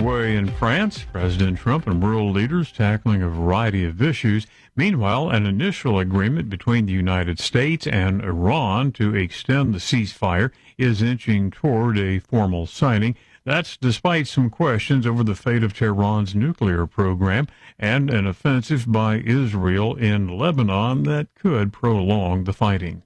underway in France. President Trump and world leaders tackling a variety of issues. Meanwhile, an initial agreement between the United States and Iran to extend the ceasefire is inching toward a formal signing. That's despite some questions over the fate of Tehran's nuclear program and an offensive by Israel in Lebanon that could prolong the fighting.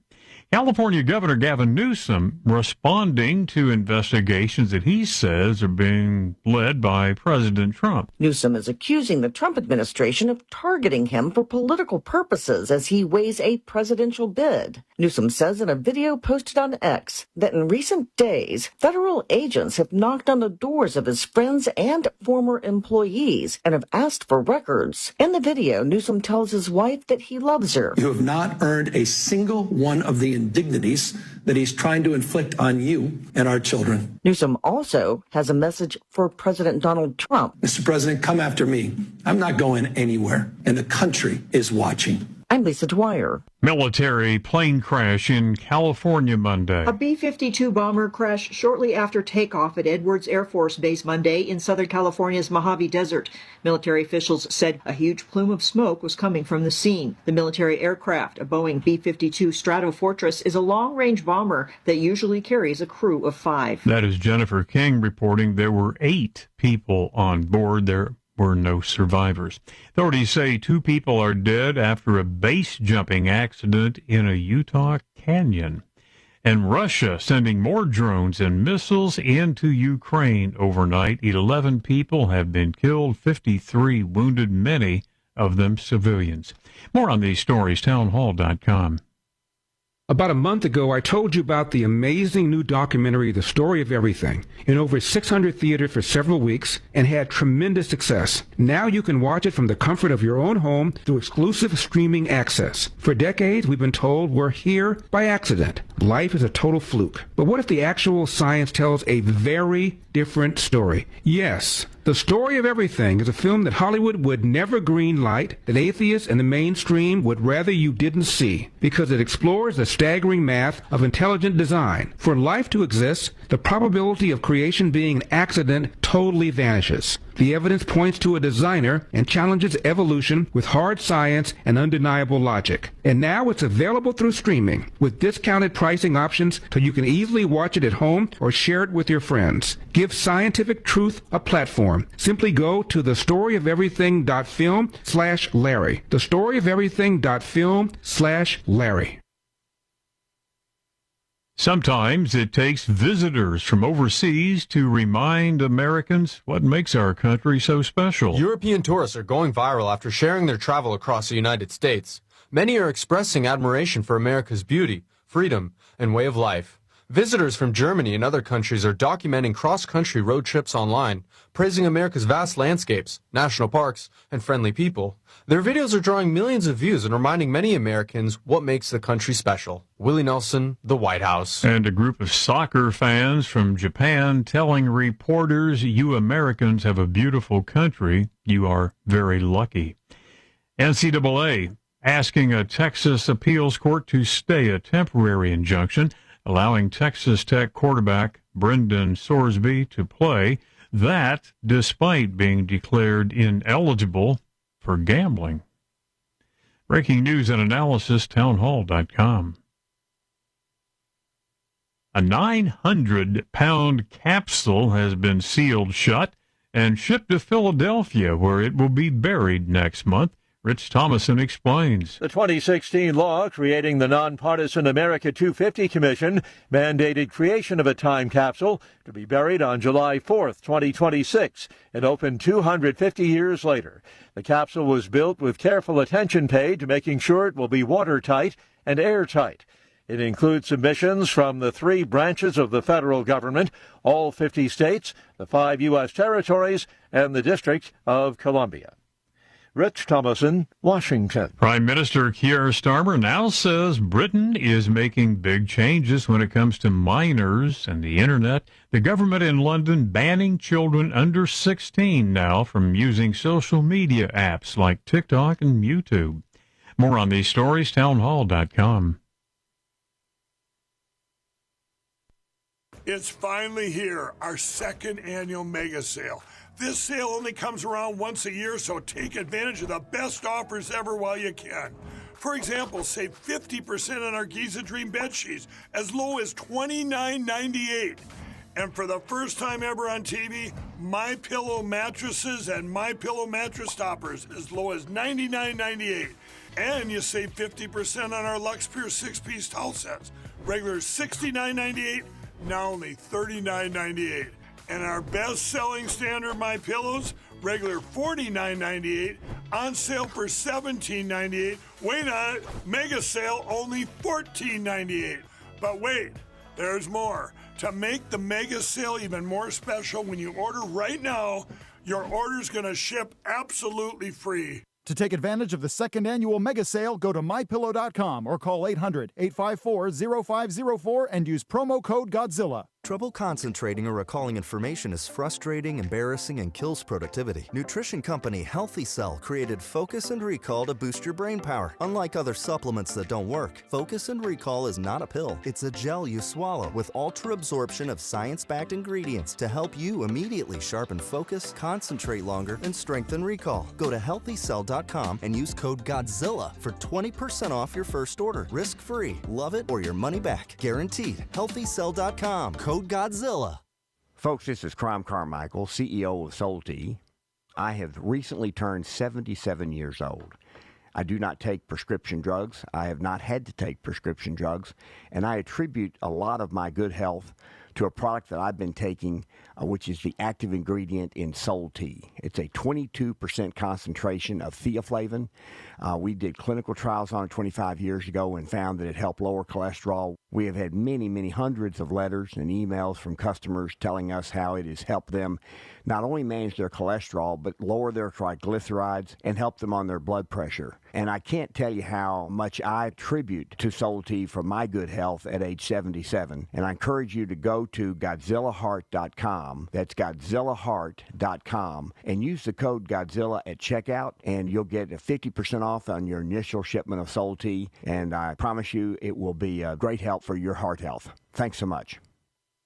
California Governor Gavin Newsom responding to investigations that he says are being led by President Trump. Newsom is accusing the Trump administration of targeting him for political purposes as he weighs a presidential bid. Newsom says in a video posted on X that in recent days, federal agents have knocked on the doors of his friends and former employees and have asked for records. In the video, Newsom tells his wife that he loves her. You have not earned a single one of the indignities that he's trying to inflict on you and our children. Newsom also has a message for President Donald Trump. Mr. President, come after me. I'm not going anywhere, and the country is watching. I'm Lisa Dwyer. Military plane crash in California Monday. A B-52 bomber crashed shortly after takeoff at Edwards Air Force Base Monday in Southern California's Mojave Desert. Military officials said a huge plume of smoke was coming from the scene. The military aircraft, a Boeing B-52 Stratofortress, is a long-range bomber that usually carries a crew of 5. That is Jennifer King reporting there were 8 people on board. There were no survivors. Authorities say 2 people are dead after a base jumping accident in a Utah canyon. And Russia sending more drones and missiles into Ukraine overnight. 11 people have been killed, 53 wounded, many of them civilians. More on these stories, townhall.com. About a month ago, I told you about the amazing new documentary, The Story of Everything, in over 600 theaters for several weeks and had tremendous success. Now you can watch it from the comfort of your own home through exclusive streaming access. For decades, we've been told we're here by accident. Life is a total fluke. But what if the actual science tells a very different story? Yes. The Story of Everything is a film that Hollywood would never greenlight, that atheists and the mainstream would rather you didn't see, because it explores the staggering math of intelligent design. For life to exist, the probability of creation being an accident totally vanishes. The evidence points to a designer and challenges evolution with hard science and undeniable logic. And now it's available through streaming, with discounted pricing options so you can easily watch it at home or share it with your friends. Give scientific truth a platform. Simply go to thestoryoferything.film/Larry. Thestoryoferything.film/Larry. Sometimes it takes visitors from overseas to remind Americans what makes our country so special. European tourists are going viral after sharing their travel across the United States. Many are expressing admiration for America's beauty, freedom, and way of life. Visitors from Germany and other countries are documenting cross-country road trips online, praising America's vast landscapes, national parks, and friendly people. Their videos are drawing millions of views and reminding many Americans what makes the country special. Willie Nelson, The White House. And a group of soccer fans from Japan telling reporters, you Americans have a beautiful country. You are very lucky. NCAA asking a Texas appeals court to stay a temporary injunction allowing Texas Tech quarterback Brendan Sorsby to play, that despite being declared ineligible for gambling. Breaking news and analysis, townhall.com. A 900-pound capsule has been sealed shut and shipped to Philadelphia, where it will be buried next month. Rich Thomason explains. The 2016 law creating the nonpartisan America 250 Commission mandated creation of a time capsule to be buried on July 4th, 2026, and opened 250 years later. The capsule was built with careful attention paid to making sure it will be watertight and airtight. It includes submissions from the 3 branches of the federal government, all 50 states, the 5 U.S. territories, and the District of Columbia. Rich Thomason, Washington. Prime Minister Keir Starmer now says Britain is making big changes when it comes to minors and the internet. The government in London banning children under 16 now from using social media apps like TikTok and YouTube. More on these stories, townhall.com. It's finally here, our second annual mega sale. This sale only comes around once a year, so take advantage of the best offers ever while you can. For example, save 50% on our Giza Dream bed sheets as low as $29.98. And for the first time ever on TV, MyPillow mattresses and MyPillow mattress toppers as low as $99.98. And you save 50% on our Lux Pure 6-piece towel sets. Regular $69.98, now only $39.98. And our best-selling standard MyPillows, regular $49.98, on sale for $17.98. Wait on it, mega sale only $14.98. But wait, there's more. To make the mega sale even more special, when you order right now, your order's gonna ship absolutely free. To take advantage of the second annual mega sale, go to MyPillow.com or call 800-854-0504 and use promo code Godzilla. Trouble concentrating or recalling information is frustrating, embarrassing, and kills productivity. Nutrition company Healthy Cell created Focus and Recall to boost your brain power. Unlike other supplements that don't work, Focus and Recall is not a pill. It's a gel you swallow with ultra absorption of science-backed ingredients to help you immediately sharpen focus, concentrate longer, and strengthen recall. Go to healthycell.com and use code Godzilla for 20% off your first order. Risk-free. Love it or your money back. Guaranteed. Healthycell.com. Code Godzilla. Folks, this is Crom Carmichael, CEO of Solti. I have recently turned 77 years old. I do not take prescription drugs. I have not had to take prescription drugs, and I attribute a lot of my good health to a product that I've been taking, which is the active ingredient in Solti. It's a 22% concentration of theaflavin. We did clinical trials on it 25 years ago and found that it helped lower cholesterol. We have had many, many hundreds of letters and emails from customers telling us how it has helped them not only manage their cholesterol, but lower their triglycerides and help them on their blood pressure. And I can't tell you how much I attribute to Solti for my good health at age 77. And I encourage you to go to GodzillaHeart.com. That's GodzillaHeart.com. And use the code Godzilla at checkout, and you'll get a 50% off on your initial shipment of Solti. And I promise you it will be a great help for your heart health. Thanks so much.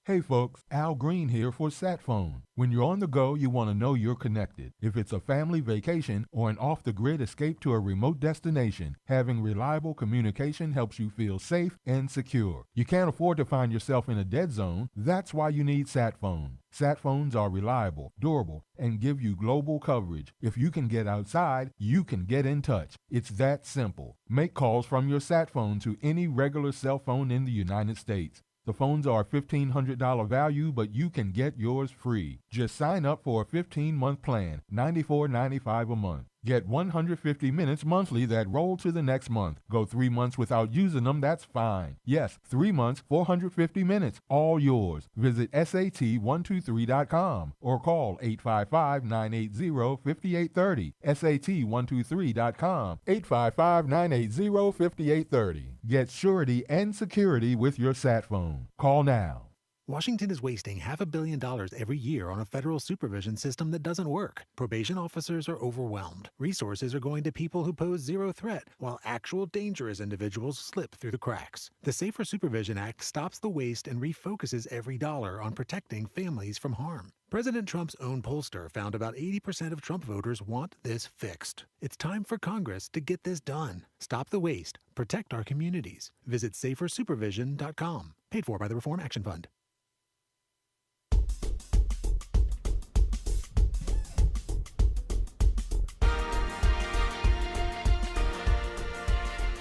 Hey folks, Al Green here for SatPhone. When you're on the go, you want to know you're connected. If it's a family vacation or an off-the-grid escape to a remote destination, having reliable communication helps you feel safe and secure. You can't afford to find yourself in a dead zone. That's why you need SatPhone. SatPhones are reliable, durable, and give you global coverage. If you can get outside, you can get in touch. It's that simple. Make calls from your SatPhone to any regular cell phone in the United States. The phones are $1,500 value, but you can get yours free. Just sign up for a 15-month plan, $94.95 a month. Get 150 minutes monthly that roll to the next month. Go 3 months without using them, that's fine. Yes, 3 months, 450 minutes, all yours. Visit SAT123.com or call 855-980-5830. SAT123.com, 855-980-5830. Get surety and security with your SatPhone. Call now. Washington is wasting $500 million every year on a federal supervision system that doesn't work. Probation officers are overwhelmed. Resources are going to people who pose zero threat, while actual dangerous individuals slip through the cracks. The Safer Supervision Act stops the waste and refocuses every dollar on protecting families from harm. President Trump's own pollster found about 80% of Trump voters want this fixed. It's time for Congress to get this done. Stop the waste. Protect our communities. Visit safersupervision.com. Paid for by the Reform Action Fund.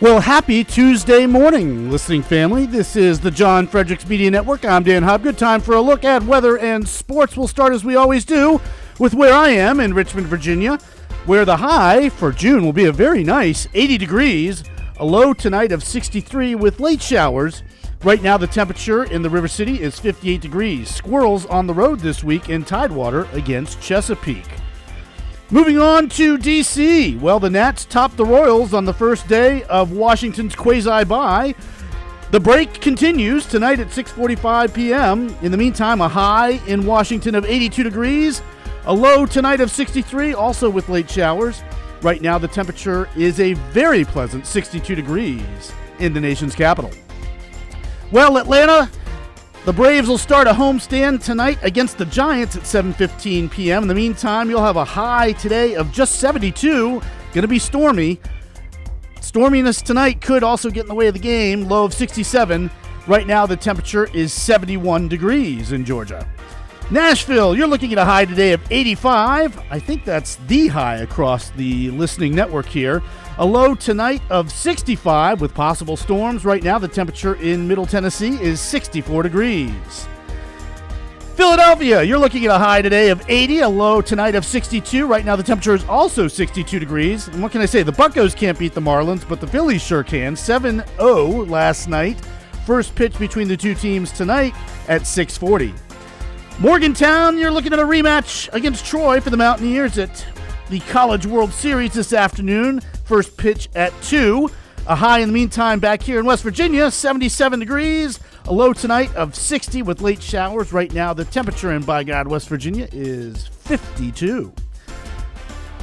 Well, happy Tuesday morning, listening family. This is the John Fredericks Media Network. I'm Dan Hub. Good time for a look at weather and sports. We'll start as we always do with where I am in Richmond, Virginia, where the high for June will be a very nice 80 degrees, a low tonight of 63 with late showers. Right now the temperature in the River City is 58 degrees. Squirrels on the road this week in Tidewater against Chesapeake. Moving on to D.C. Well, the Nats topped the Royals on the first day of Washington's quasi-bye. The break continues tonight at 6:45 p.m. In the meantime, a high in Washington of 82 degrees, a low tonight of 63, also with late showers. Right now, the temperature is a very pleasant 62 degrees in the nation's capital. Well, Atlanta The Braves will start a homestand tonight against the Giants at 7:15 p.m. In the meantime, you'll have a high today of just 72. Going to be stormy. Storminess tonight could also get in the way of the game. Low of 67. Right now, the temperature is 71 degrees in Georgia. Nashville, you're looking at a high today of 85. I think that's the high across the listening network here. A low tonight of 65 with possible storms. Right now, the temperature in Middle Tennessee is 64 degrees. Philadelphia, you're looking at a high today of 80, a low tonight of 62. Right now, the temperature is also 62 degrees. And what can I say? The Buccos can't beat the Marlins, but the Phillies sure can. 7-0 last night. First pitch between the two teams tonight at 6:40. Morgantown, you're looking at a rematch against Troy for the Mountaineers at the College World Series this afternoon. First pitch at 2. A high in the meantime back here in West Virginia, 77 degrees. A low tonight of 60 with late showers. Right now, the temperature in, by God, West Virginia is 52.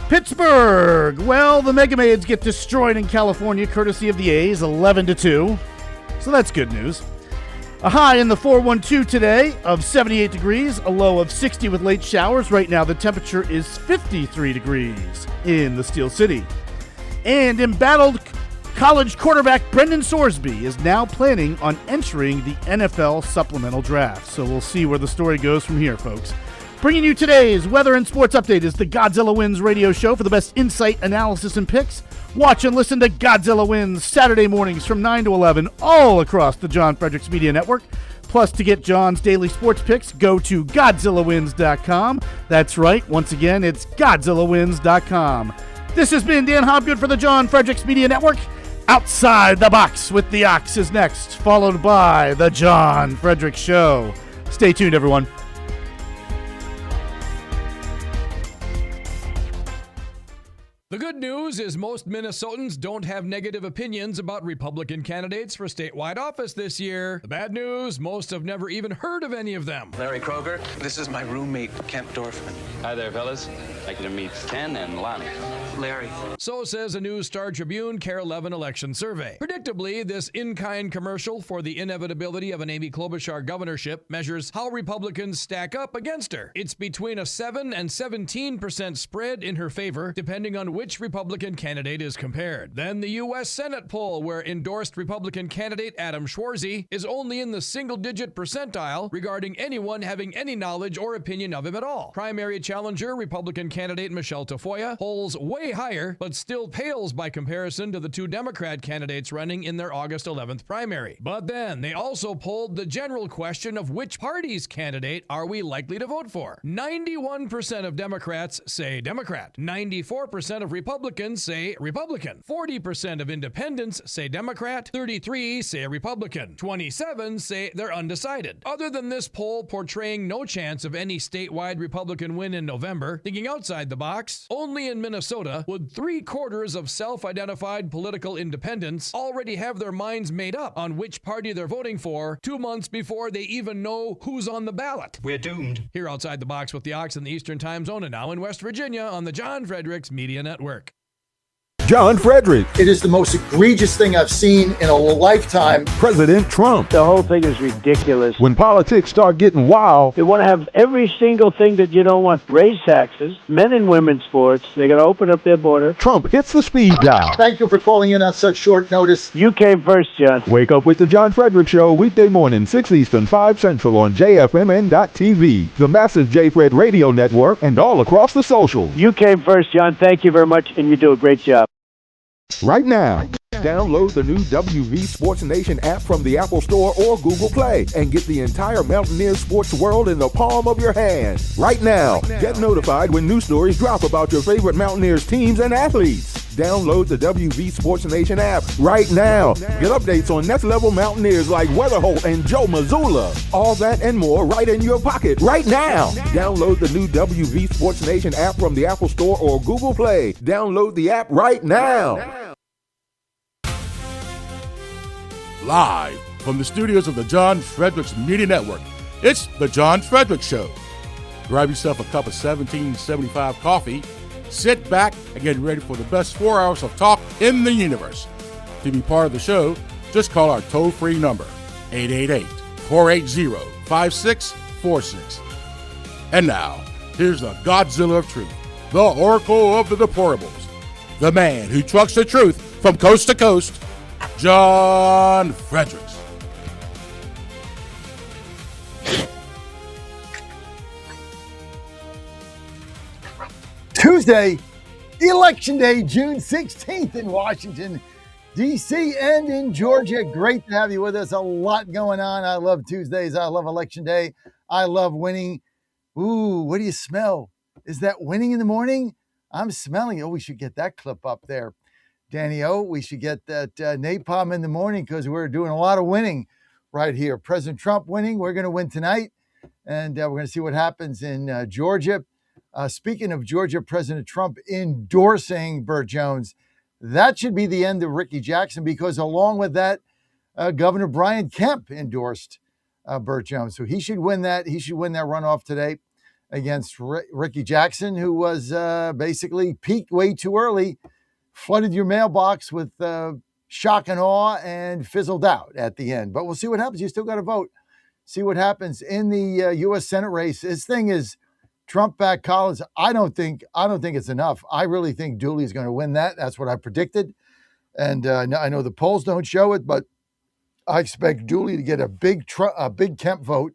Pittsburgh, well, the Mega Maids get destroyed in California courtesy of the A's, 11-2. So that's good news. A high in the 412 today of 78 degrees, a low of 60 with late showers. Right now, the temperature is 53 degrees in the Steel City. And embattled college quarterback Brendan Sorsby is now planning on entering the NFL supplemental draft. So we'll see where the story goes from here, folks. Bringing you today's weather and sports update is the Godzilla Wins radio show for the best insight, analysis, and picks. Watch and listen to Godzilla Wins Saturday mornings from 9 to 11 all across the John Fredericks Media Network. Plus, to get John's daily sports picks, go to GodzillaWins.com. That's right. Once again, it's GodzillaWins.com. This has been Dan Hobgood for the John Fredericks Media Network. Outside the Box with the Ox is next, followed by the John Fredericks Show. Stay tuned, everyone. The good news is most Minnesotans don't have negative opinions about Republican candidates for statewide office this year. The bad news, most have never even heard of any of them. Larry Kroger, this is my roommate, Kent Dorfman. Hi there, fellas. Like to meet Ken and Lonnie. Larry. So says a News Star Tribune Care 11 election survey. Predictably, this in-kind commercial for the inevitability of an Amy Klobuchar governorship measures how Republicans stack up against her. It's between a 7 and 17% spread in her favor, depending on which Republican candidate is compared. Then the U.S. Senate poll, where endorsed Republican candidate Adam Schwarzy is only in the single-digit percentile regarding anyone having any knowledge or opinion of him at all. Primary challenger Republican candidate Michelle Tafoya polls way higher, but still pales by comparison to the two Democrat candidates running in their August 11th primary. But then they also polled the general question of which party's candidate are we likely to vote for. 91% of Democrats say Democrat. 94% of Republicans say Republican. 40% of independents say Democrat. 33 say Republican. 27 say they're undecided. Other than this poll portraying no chance of any statewide Republican win in November, thinking outside the box, only in Minnesota would 3/4 of self-identified political independents already have their minds made up on which party they're voting for 2 months before they even know who's on the ballot. We're doomed. Here outside the box with the Ox in the Eastern Time Zone and now in West Virginia on the John Fredericks Media Network. John Fredericks. It is the most egregious thing I've seen in a lifetime. President Trump. The whole thing is ridiculous. When politics start getting wild. They want to have every single thing that you don't want. Raise taxes, men and women's sports. They're going to open up their border. Trump hits the speed dial. Thank you for calling in on such short notice. You came first, John. Wake up with the John Fredericks Show weekday morning, 6 Eastern, 5 Central on JFMN.TV, the massive J-Fred radio network, and all across the socials. You came first, John. Thank you very much, and you do a great job. Right now, download the new WV Sports Nation app from the Apple Store or Google Play and get the entire Mountaineer sports world in the palm of your hand. Right now, get notified when new stories drop about your favorite Mountaineers teams and athletes. Download the WV Sports Nation app right now. Get updates on next level Mountaineers like Weatherholt and Joe Mazzulla. All that and more right in your pocket right now. Download the new WV Sports Nation app from the Apple Store or Google Play. Download the app right now. Live from the studios of the John Fredericks Media Network, it's the John Fredericks Show. Grab yourself a cup of 1775 coffee, sit back, and get ready for the best 4 hours of talk in the universe. To be part of the show, just call our toll-free number, 888 480-5646. And now, here's the Godzilla of truth, the Oracle of the Deplorables, the man who trucks the truth from coast to coast, John Fredericks. Tuesday, Election Day, June 16th in Washington, D.C. and in Georgia. Great to have you with us. A lot going on. I love Tuesdays. I love Election Day. I love winning. Ooh, what do you smell? Is that winning in the morning? I'm smelling it. Oh, we should get that clip up there. Danny O, we should get that napalm in the morning because we're doing a lot of winning right here. President Trump winning. We're going to win tonight. And we're going to see what happens in Georgia. Speaking of Georgia, President Trump endorsing Burt Jones. That should be the end of Ricky Jackson because along with that, Governor Brian Kemp endorsed Burt Jones. So he should win that. He should win that runoff today against Ricky Jackson, who was basically peaked way too early, flooded your mailbox with shock and awe and fizzled out at the end. But we'll see what happens. You still got to vote. See what happens in the U.S. Senate race. This thing is Trump back Collins. I don't think it's enough. I really think Dooley is going to win that. That's what I predicted. And I know the polls don't show it, but I expect Dooley to get a big Kemp vote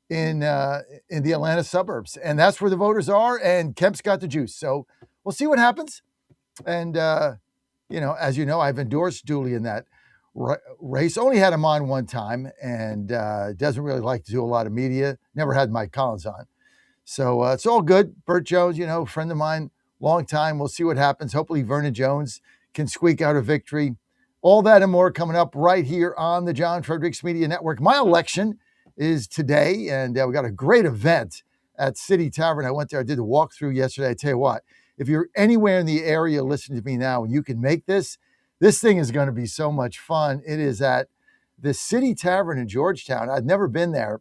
in the Atlanta suburbs. And that's where the voters are. And Kemp's got the juice. So we'll see what happens. And, as you know, I've endorsed Dooley in that race. Only had him on one time and doesn't really like to do a lot of media. Never had Mike Collins on. So it's all good. Burt Jones, friend of mine, long time. We'll see what happens. Hopefully Vernon Jones can squeak out a victory. All that and more coming up right here on the John Fredericks Media Network. My election is today, and we got a great event at City Tavern. I went there. I did the walkthrough yesterday. I tell you what, if you're anywhere in the area listening to me now and you can make this thing is going to be so much fun. It is at the City Tavern in Georgetown. I've never been there,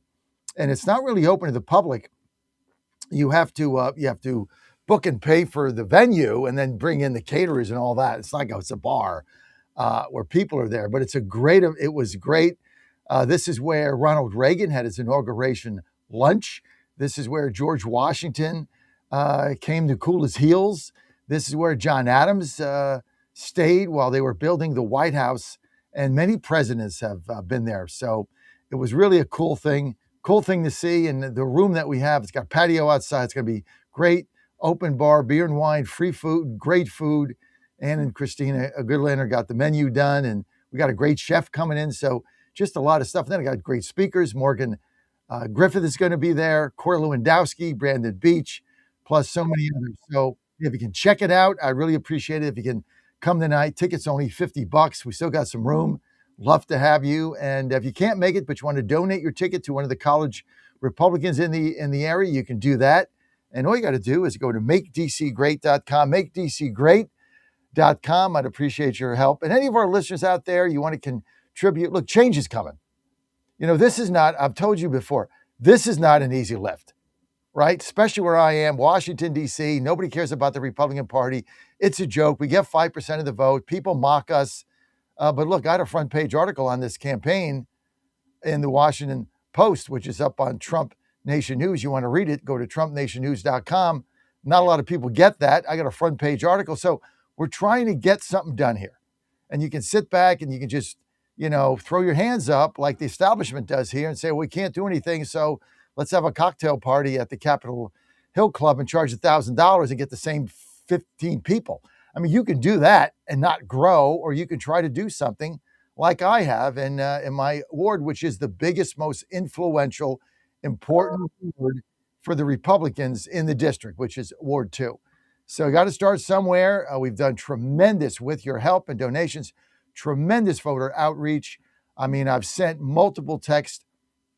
and it's not really open to the public. You have to book and pay for the venue and then bring in the caterers and all that. It's like it's a bar where people are there, but it was great. This is where Ronald Reagan had his inauguration lunch. This is where George Washington came to cool his heels. This is where John Adams stayed while they were building the White House, and many presidents have been there. So it was really a cool thing to see. And the room that we have, it's got patio outside. It's going to be great. Open bar, beer and wine, free food, great food. Ann and Christina Goodlander got the menu done, and we got a great chef coming in. So just a lot of stuff. And then I got great speakers. Morgan Griffith is going to be there. Corey Lewandowski, Brandon Beach, plus so many others. So if you can check it out, I really appreciate it. If you can come tonight, tickets only $50. We still got some room. Love to have you. And if you can't make it, but you want to donate your ticket to one of the college Republicans in the area, you can do that. And all you got to do is go to makedcgreat.com, makedcgreat.com. I'd appreciate your help. And any of our listeners out there, you want to contribute, look, change is coming. This is not, I've told you before, this is not an easy lift, right? Especially where I am, Washington, D.C. Nobody cares about the Republican Party. It's a joke. We get 5% of the vote. People mock us. But look, I had a front page article on this campaign in the Washington Post, which is up on Trump Nation News. You want to read it, go to TrumpNationNews.com. Not a lot of people get that. I got a front page article. So we're trying to get something done here. And you can sit back and you can just, throw your hands up like the establishment does here and say, well, we can't do anything. So let's have a cocktail party at the Capitol Hill Club and charge $1,000 and get the same 15 people. I mean, you can do that and not grow, or you can try to do something like I have in my ward, which is the biggest, most influential, important ward for the Republicans in the district, which is Ward 2. So you got to start somewhere. We've done tremendous with your help and donations, tremendous voter outreach. I mean, I've sent multiple texts.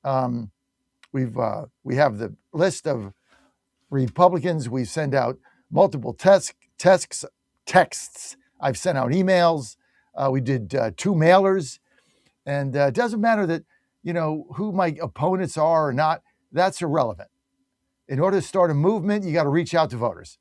We have the list of Republicans. We send out multiple texts. I've sent out emails. We did 2 mailers. And it doesn't matter that, who my opponents are or not. That's irrelevant. In order to start a movement, you got to reach out to voters.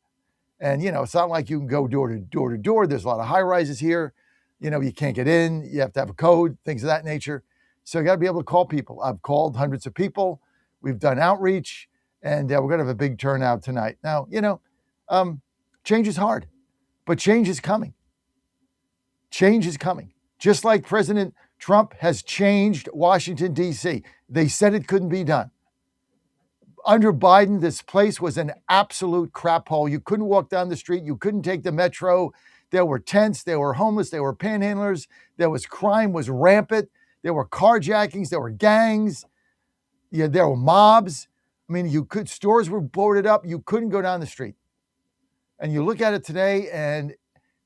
And, it's not like you can go door to door. There's a lot of high rises here. You can't get in. You have to have a code, things of that nature. So you got to be able to call people. I've called hundreds of people. We've done outreach, and we're going to have a big turnout tonight. Now, change is hard, but change is coming. Change is coming. Just like President Trump has changed Washington, D.C. They said it couldn't be done. Under Biden, this place was an absolute crap hole. You couldn't walk down the street. You couldn't take the metro. There were tents. There were homeless. There were panhandlers. There was crime was rampant. There were carjackings. There were gangs. Yeah, there were mobs. I mean, stores were boarded up. You couldn't go down the street. And you look at it today, and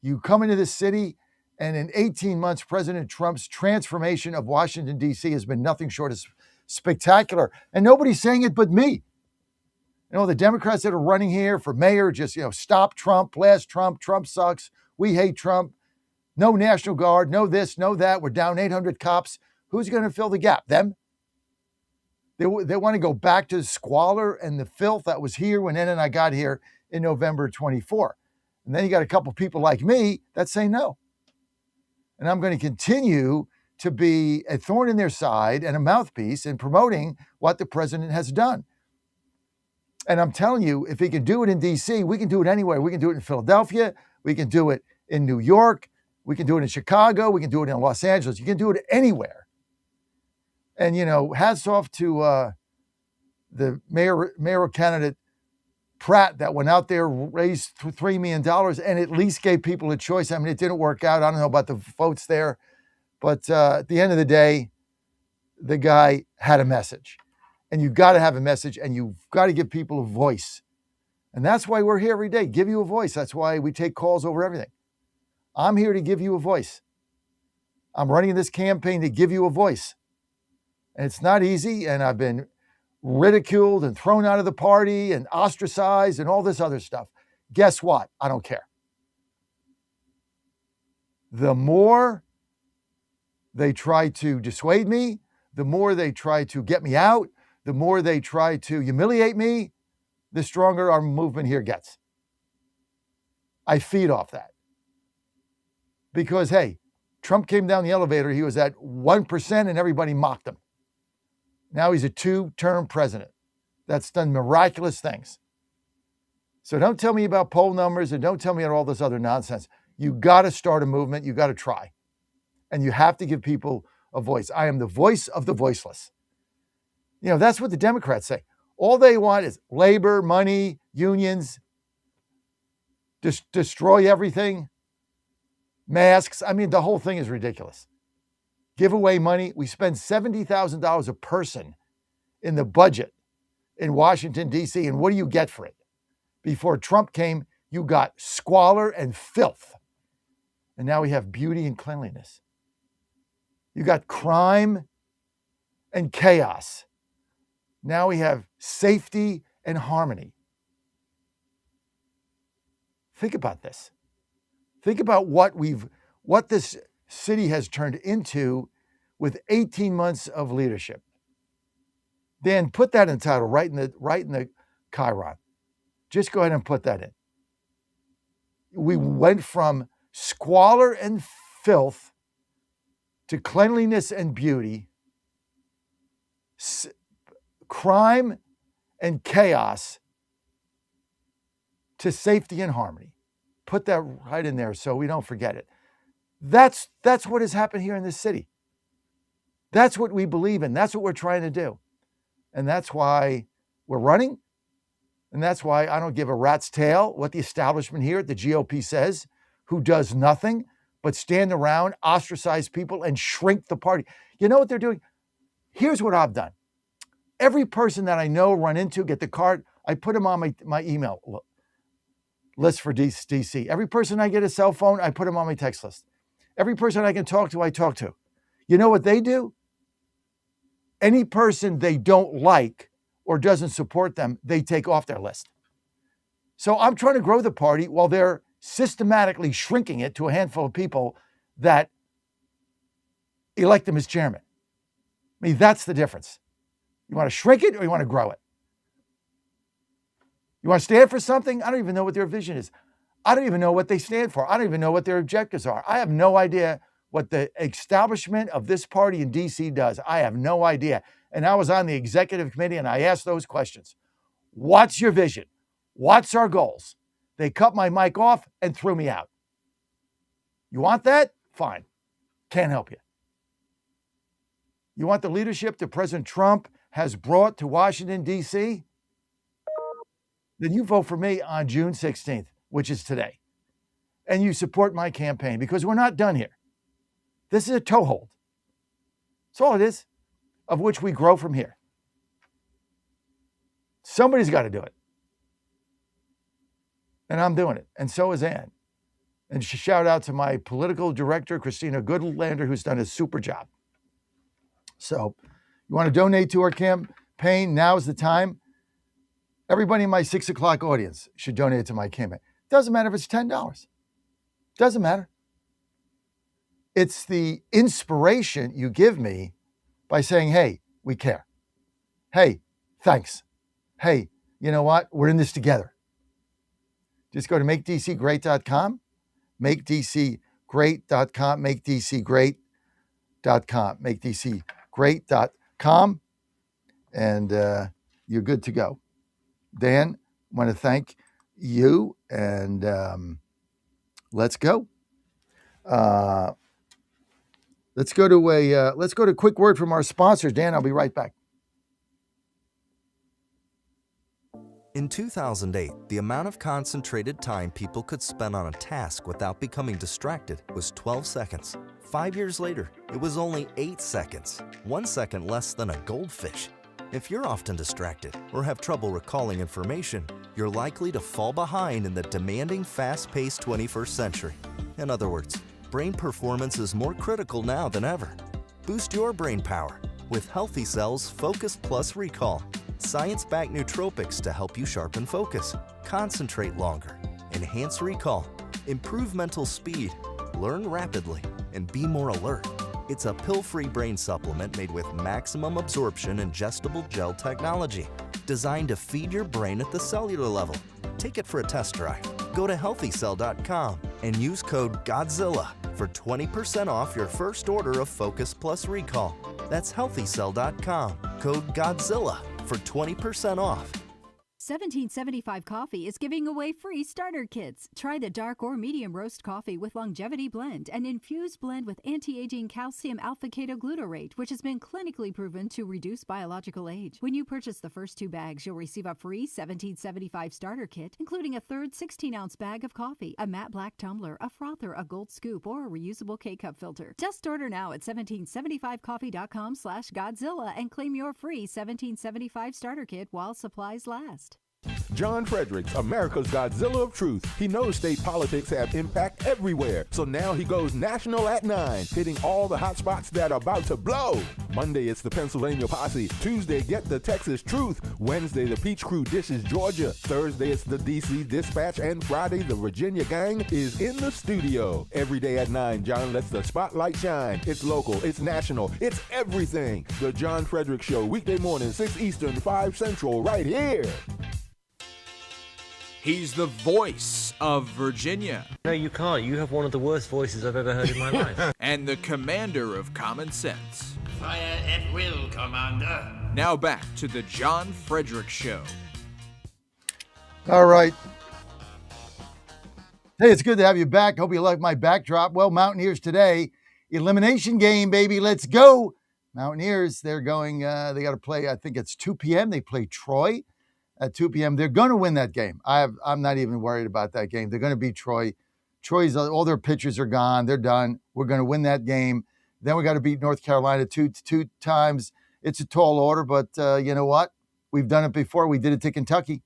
you come into this city, and in 18 months, President Trump's transformation of Washington, D.C. has been nothing short of spectacular. And nobody's saying it but me. The Democrats that are running here for mayor just, stop Trump, blast Trump, Trump sucks, we hate Trump, no National Guard, no this, no that, we're down 800 cops. Who's going to fill the gap? Them? They want to go back to the squalor and the filth that was here when Ed and I got here in November 24. And then you got a couple people like me that say no. And I'm going to continue to be a thorn in their side and a mouthpiece in promoting what the president has done. And I'm telling you, if he can do it in D.C., we can do it anywhere. We can do it in Philadelphia. We can do it in New York. We can do it in Chicago. We can do it in Los Angeles. You can do it anywhere. And, hats off to the mayoral candidate, Pratt, that went out there, raised $3 million, and at least gave people a choice. I mean, it didn't work out. I don't know about the votes there. But at the end of the day, the guy had a message. And you've got to have a message, and you've got to give people a voice. And that's why we're here every day, give you a voice. That's why we take calls over everything. I'm here to give you a voice. I'm running this campaign to give you a voice. And it's not easy, and I've been ridiculed and thrown out of the party and ostracized and all this other stuff. Guess what? I don't care. The more they try to dissuade me, the more they try to get me out, the more they try to humiliate me, the stronger our movement here gets. I feed off that. Because, hey, Trump came down the elevator, he was at 1% and everybody mocked him. Now he's a 2-term president that's done miraculous things. So don't tell me about poll numbers and don't tell me about all this other nonsense. You got to start a movement. You got to try. And you have to give people a voice. I am the voice of the voiceless. That's what the Democrats say. All they want is labor, money, unions, destroy everything, masks. I mean, the whole thing is ridiculous. Give away money. We spend $70,000 a person in the budget in Washington, D.C., and what do you get for it? Before Trump came, you got squalor and filth. And now we have beauty and cleanliness. You got crime and chaos. Now we have safety and harmony. Think about this. Think about what this city has turned into with 18 months of leadership. Dan, put that in the title, right in the chyron. Just go ahead and put that in. We went from squalor and filth to cleanliness and beauty, crime and chaos to safety and harmony. Put that right in there so we don't forget it. That's what has happened here in this city. That's what we believe in. That's what we're trying to do. And that's why we're running. And that's why I don't give a rat's tail what the establishment here at the GOP says, who does nothing but stand around, ostracize people, and shrink the party. You know what they're doing? Here's what I've done. Every person that I know, run into, get the card, I put them on my email list for DC. Every person I get a cell phone, I put them on my text list. Every person I can talk to, I talk to. You know what they do? Any person they don't like or doesn't support them, they take off their list. So I'm trying to grow the party while they're systematically shrinking it to a handful of people that elect them as chairman. I mean, that's the difference. You want to shrink it or you want to grow it? You want to stand for something? I don't even know what their vision is. I don't even know what they stand for. I don't even know what their objectives are. I have no idea what the establishment of this party in D.C. does. I have no idea. And I was on the executive committee and I asked those questions. What's your vision? What's our goals? They cut my mic off and threw me out. You want that? Fine. Can't help you. You want the leadership that President Trump has brought to Washington, D.C.? Then you vote for me on June 16th, which is today. And you support my campaign because we're not done here. This is a toehold. That's all it is, of which we grow from here. Somebody's got to do it. And I'm doing it. And so is Ann. And shout out to my political director, Christina Goodlander, who's done a super job. So you want to donate to our campaign? Now's the time. Everybody in my 6 o'clock audience should donate to my campaign. Doesn't matter if it's $10. Doesn't matter. It's the inspiration you give me by saying, hey, we care. Hey, thanks. Hey, you know what? We're in this together. Just go to makedcgreat.com, makedcgreat.com, makedcgreat.com, makedcgreat.com, and you're good to go. Dan, I want to thank you, and let's go. Let's go to a quick word from our sponsors. Dan, I'll be right back. In 2008, the amount of concentrated time people could spend on a task without becoming distracted was 12 seconds. 5 years later, it was only 8 seconds, 1 second less than a goldfish. If you're often distracted or have trouble recalling information, you're likely to fall behind in the demanding, fast-paced 21st century. In other words, brain performance is more critical now than ever. Boost your brain power with Healthy Cells Focus Plus Recall. Science-backed nootropics to help you sharpen focus, concentrate longer, enhance recall, improve mental speed, learn rapidly, and be more alert. It's a pill-free brain supplement made with maximum absorption ingestible gel technology, designed to feed your brain at the cellular level. Take it for a test drive. Go to healthycell.com and use code GODZILLA for 20% off your first order of Focus Plus Recall. That's healthycell.com, code GODZILLA for 20% off. 1775 Coffee is giving away free starter kits. Try the dark or medium roast coffee with longevity blend, an infused blend with anti-aging calcium alpha-ketoglutarate, which has been clinically proven to reduce biological age. When you purchase the first 2 bags, you'll receive a free 1775 starter kit, including a third 16-ounce bag of coffee, a matte black tumbler, a frother, a gold scoop, or a reusable K-cup filter. Just order now at 1775coffee.com/Godzilla and claim your free 1775 starter kit while supplies last. John Fredericks, America's Godzilla of Truth. He knows state politics have impact everywhere, so now he goes national at 9, hitting all the hot spots that are about to blow. Monday, it's the Pennsylvania Posse. Tuesday, get the Texas Truth. Wednesday, the Peach Crew dishes Georgia. Thursday, it's the DC Dispatch. And Friday, the Virginia Gang is in the studio. Every day at 9, John lets the spotlight shine. It's local, it's national, it's everything. The John Fredericks Show, weekday morning, 6 Eastern, 5 Central, right here. He's the voice of Virginia. No, you can't. You have one of the worst voices I've ever heard in my life. And the commander of common sense. Fire at will, Commander. Now back to the John Fredericks Show. All right. Hey, it's good to have you back. Hope you like my backdrop. Well, Mountaineers today, elimination game, baby. Let's go. Mountaineers, they're going, they got to play, I think it's 2 p.m. They play Troy at 2 p.m. They're going to win that game. I'm not even worried about that game. They're going to beat Troy. Troy's, all their pitchers are gone. They're done. We're going to win that game. Then we got to beat North Carolina two times. It's a tall order, but you know what? We've done it before. We did it to Kentucky,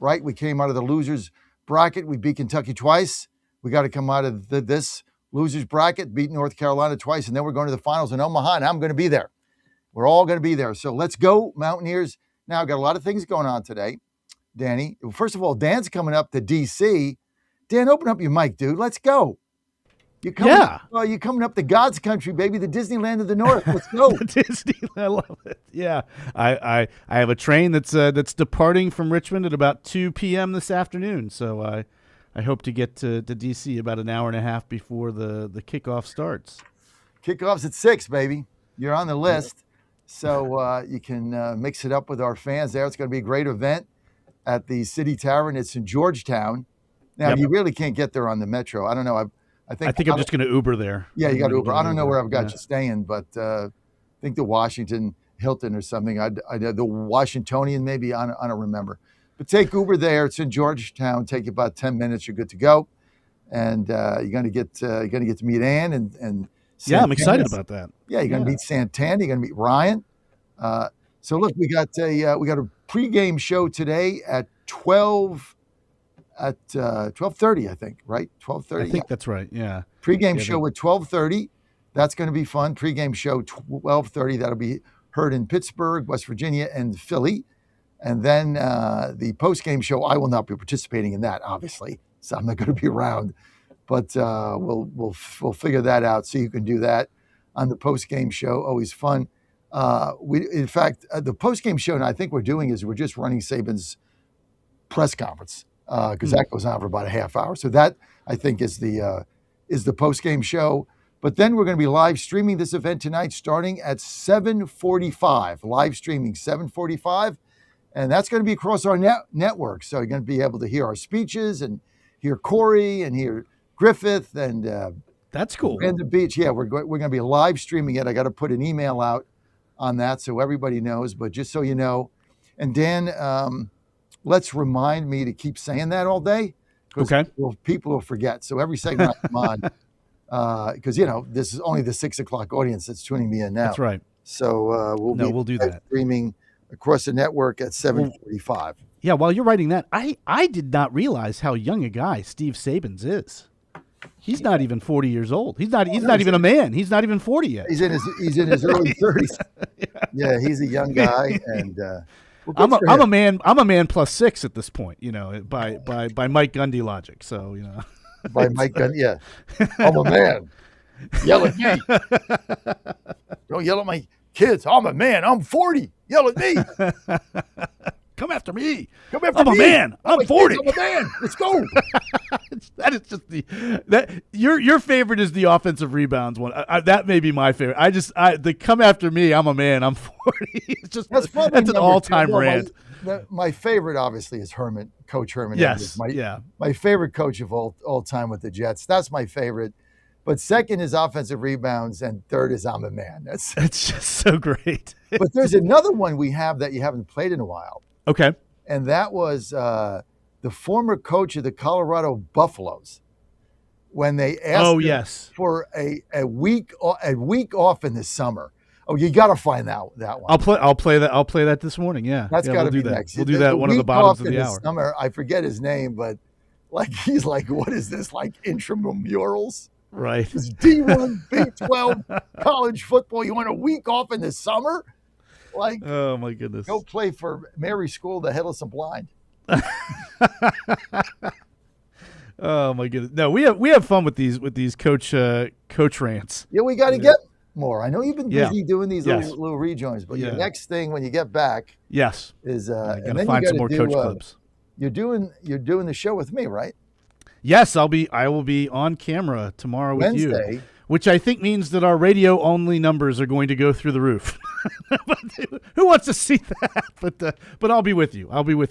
right? We came out of the losers bracket. We beat Kentucky twice. We got to come out of this losers bracket, beat North Carolina twice, and then we're going to the finals in Omaha, and I'm going to be there. We're all going to be there. So let's go, Mountaineers. Now, I've got a lot of things going on today, Danny. First of all, Dan's coming up to D.C. Dan, open up your mic, dude. Let's go. You're coming up to God's country, baby, the Disneyland of the North. Let's go. Disneyland, I love it. Yeah, I have a train that's departing from Richmond at about 2 p.m. this afternoon. So I hope to get to D.C. about an hour and a half before the kickoff starts. Kickoff's at 6, baby. You're on the list. So you can mix it up with our fans there. It's going to be a great event at the City Tavern. It's in Georgetown. Now, you really can't get there on the Metro. I don't know. I think I'm just going to Uber there. Yeah, you got to Uber. I don't know where I've got you staying, but I think the Washington Hilton or something. The Washingtonian maybe. I don't remember. But take Uber there. It's in Georgetown. Take you about 10 minutes. You're good to go, and you're going to get to meet Ann and Santana. Yeah, I'm excited about that. Yeah, you're going to meet Santana. You're going to meet Ryan. So look, we got a pregame show today at 12:30, I think, right? 12:30. I think that's right. Yeah. Pregame show at 12:30. That's going to be fun. Pregame show 12:30. That'll be heard in Pittsburgh, West Virginia, and Philly. And then the postgame show, I will not be participating in that, obviously, so I'm not going to be around. But we'll figure that out so you can do that on the postgame show. Always fun. In fact, the postgame show, and I think we're doing is we're just running Saban's press conference because that goes on for about a half hour. So that I think is the postgame show. But then we're going to be live streaming this event tonight, starting at 7:45. Live streaming 7:45, and that's going to be across our network. So you're going to be able to hear our speeches and hear Corey and hear Griffith and that's cool. And the beach. Yeah, we're going to be live streaming it. I got to put an email out on that so everybody knows. But just so you know, and Dan, let's remind me to keep saying that all day. Okay. People will forget. So every segment I come on, because this is only the 6 o'clock audience that's tuning me in now. That's right. So we'll do that streaming across the network at 7:45. Yeah. While you're writing that, I did not realize how young a guy Steve Sabins is. He's not even 40 years old. He's not even a man. He's not even 40 yet. He's in his early 30s. Yeah, he's a young guy, and I'm a man. I'm a man plus 6 at this point. By Mike Gundy logic. So by Mike Gundy, yeah, I'm a man. Yell at me. Don't yell at my kids. I'm a man. I'm 40. Yell at me. Come after me. Come after I'm me. A man. I'm 40. I'm a man. Let's go. That is just your favorite is the offensive rebounds one. That may be my favorite. The come after me. I'm a man. I'm 40. It's just that's an all-time rant. My favorite obviously is Herman, Coach Herman. Yes. My favorite coach of all time with the Jets. That's my favorite. But second is offensive rebounds, and third is I'm a man. It's just so great. But there's another one we have that you haven't played in a while. Okay. And that was the former coach of the Colorado Buffaloes when they asked him for a week off in the summer. Oh, you got to find that one. I'll play that this morning. Yeah. That's got to be that. next. We'll do that one of the bottoms of the hour. Summer, I forget his name, but he's like, what is this? Like intramurals? Right. It's D1, Big 12, college football. You want a week off in the summer? Oh my goodness! Go play for Mary School, the Headless and Blind. Oh my goodness! No, we have fun with these coach rants. Yeah, we got to get more. I know you've been busy doing these little rejoins, but your next thing when you get back, is and then find some more coach clips. You're doing the show with me, right? Yes, I will be on camera tomorrow with Wednesday. you, which I think means that our radio only numbers are going to go through the roof. Who wants to see that? But I'll be with you.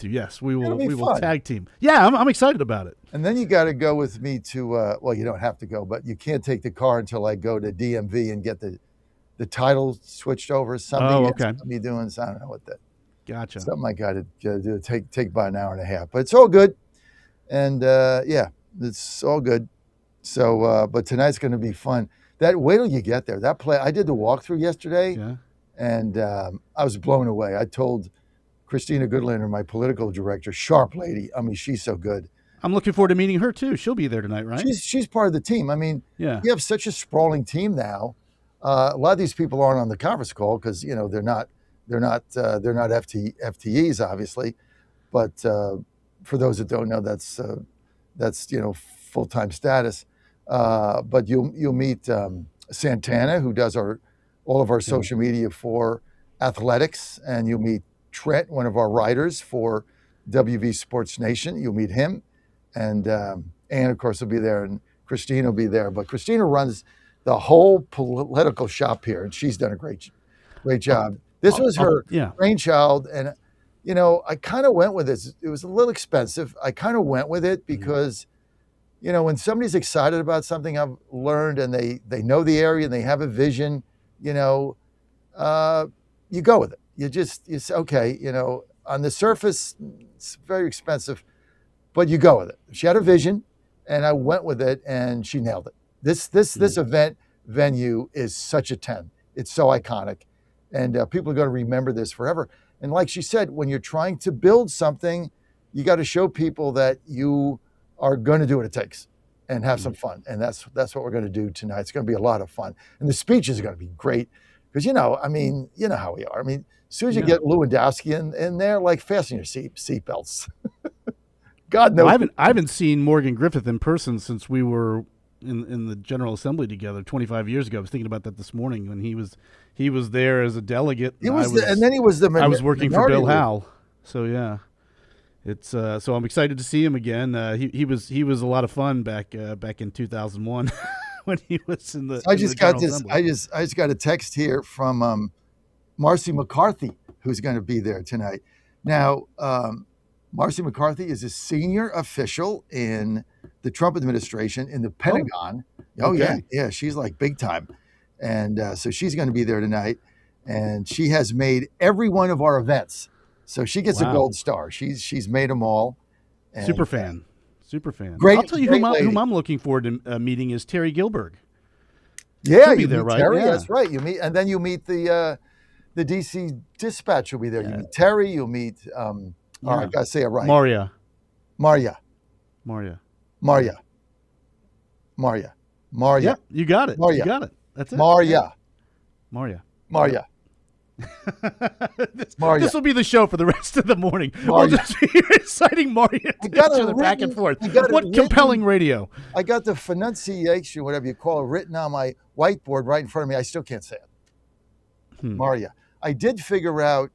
Yes, we will. We will tag team. Yeah, I'm excited about it. And then you got to go with me to. Well, you don't have to go, but you can't take the car until I go to DMV and get the title switched over. Something. Oh, okay. Be doing. So I don't know what that. Gotcha. Something I got to do. Take about an hour and a half, but it's all good. And it's all good. So, but tonight's going to be fun. Wait till you get there. That play, I did the walkthrough yesterday, and I was blown away. I told Christina Goodlander, my political director, sharp lady. I mean, she's so good. I'm looking forward to meeting her too. She'll be there tonight, right? She's part of the team. I mean, you have such a sprawling team now. A lot of these people aren't on the conference call because they're not FTEs, obviously. But for those that don't know, that's full-time status. But you'll meet Santana, who does all of our social media for athletics, and you'll meet Trent, one of our writers for WV Sports Nation. You'll meet him, and of course will be there, and Christina will be there. But Christina runs the whole political shop here, and she's done a great job. This was her brainchild, and I kind of went with this. It was a little expensive. I kind of went with it because, when somebody's excited about something, I've learned, and they know the area and they have a vision, you go with it. You say, okay, on the surface, it's very expensive, but you go with it. She had a vision, and I went with it, and she nailed it. This event venue is such a 10. It's so iconic, and people are going to remember this forever. And like she said, when you're trying to build something, you got to show people that you are going to do what it takes and have some fun. And that's what we're going to do tonight. It's going to be a lot of fun, and the speeches are going to be great because you know how we are. I mean, as soon as you get Lewandowski in there, like fasten your seatbelts. God knows. I haven't seen Morgan Griffith in person since we were in the General Assembly together 25 years ago. I was thinking about that this morning when he was there as a delegate. And then he was the I was working for Bill leader. Howell. So yeah, it's so I'm excited to see him again. He was a lot of fun back in 2001 when he was in the. I just got a text here from Marcy McCarthy, who's going to be there tonight. Now, Marcy McCarthy is a senior official in the Trump administration in the Pentagon. Okay. Yeah, she's like big time. And so she's going to be there tonight. And she has made every one of our events. So she gets a gold star. She's made them all. And, super fan. Great. I'll tell you whom I'm looking forward to meeting is Terry Gilberg. Yeah, She'll be you there, meet right? Terry. Yeah. That's right. You meet, and then you meet the DC dispatch will be there. You meet Terry. You'll meet. I gotta say it right. Maria. Yeah, you got it. Maria. You got it. That's it. Maria. This will be the show for the rest of the morning. We'll just be reciting Maria to each other back and forth. What compelling radio. I got the pronunciation, whatever you call it, written on my whiteboard right in front of me. I still can't say it. Maria. I did figure out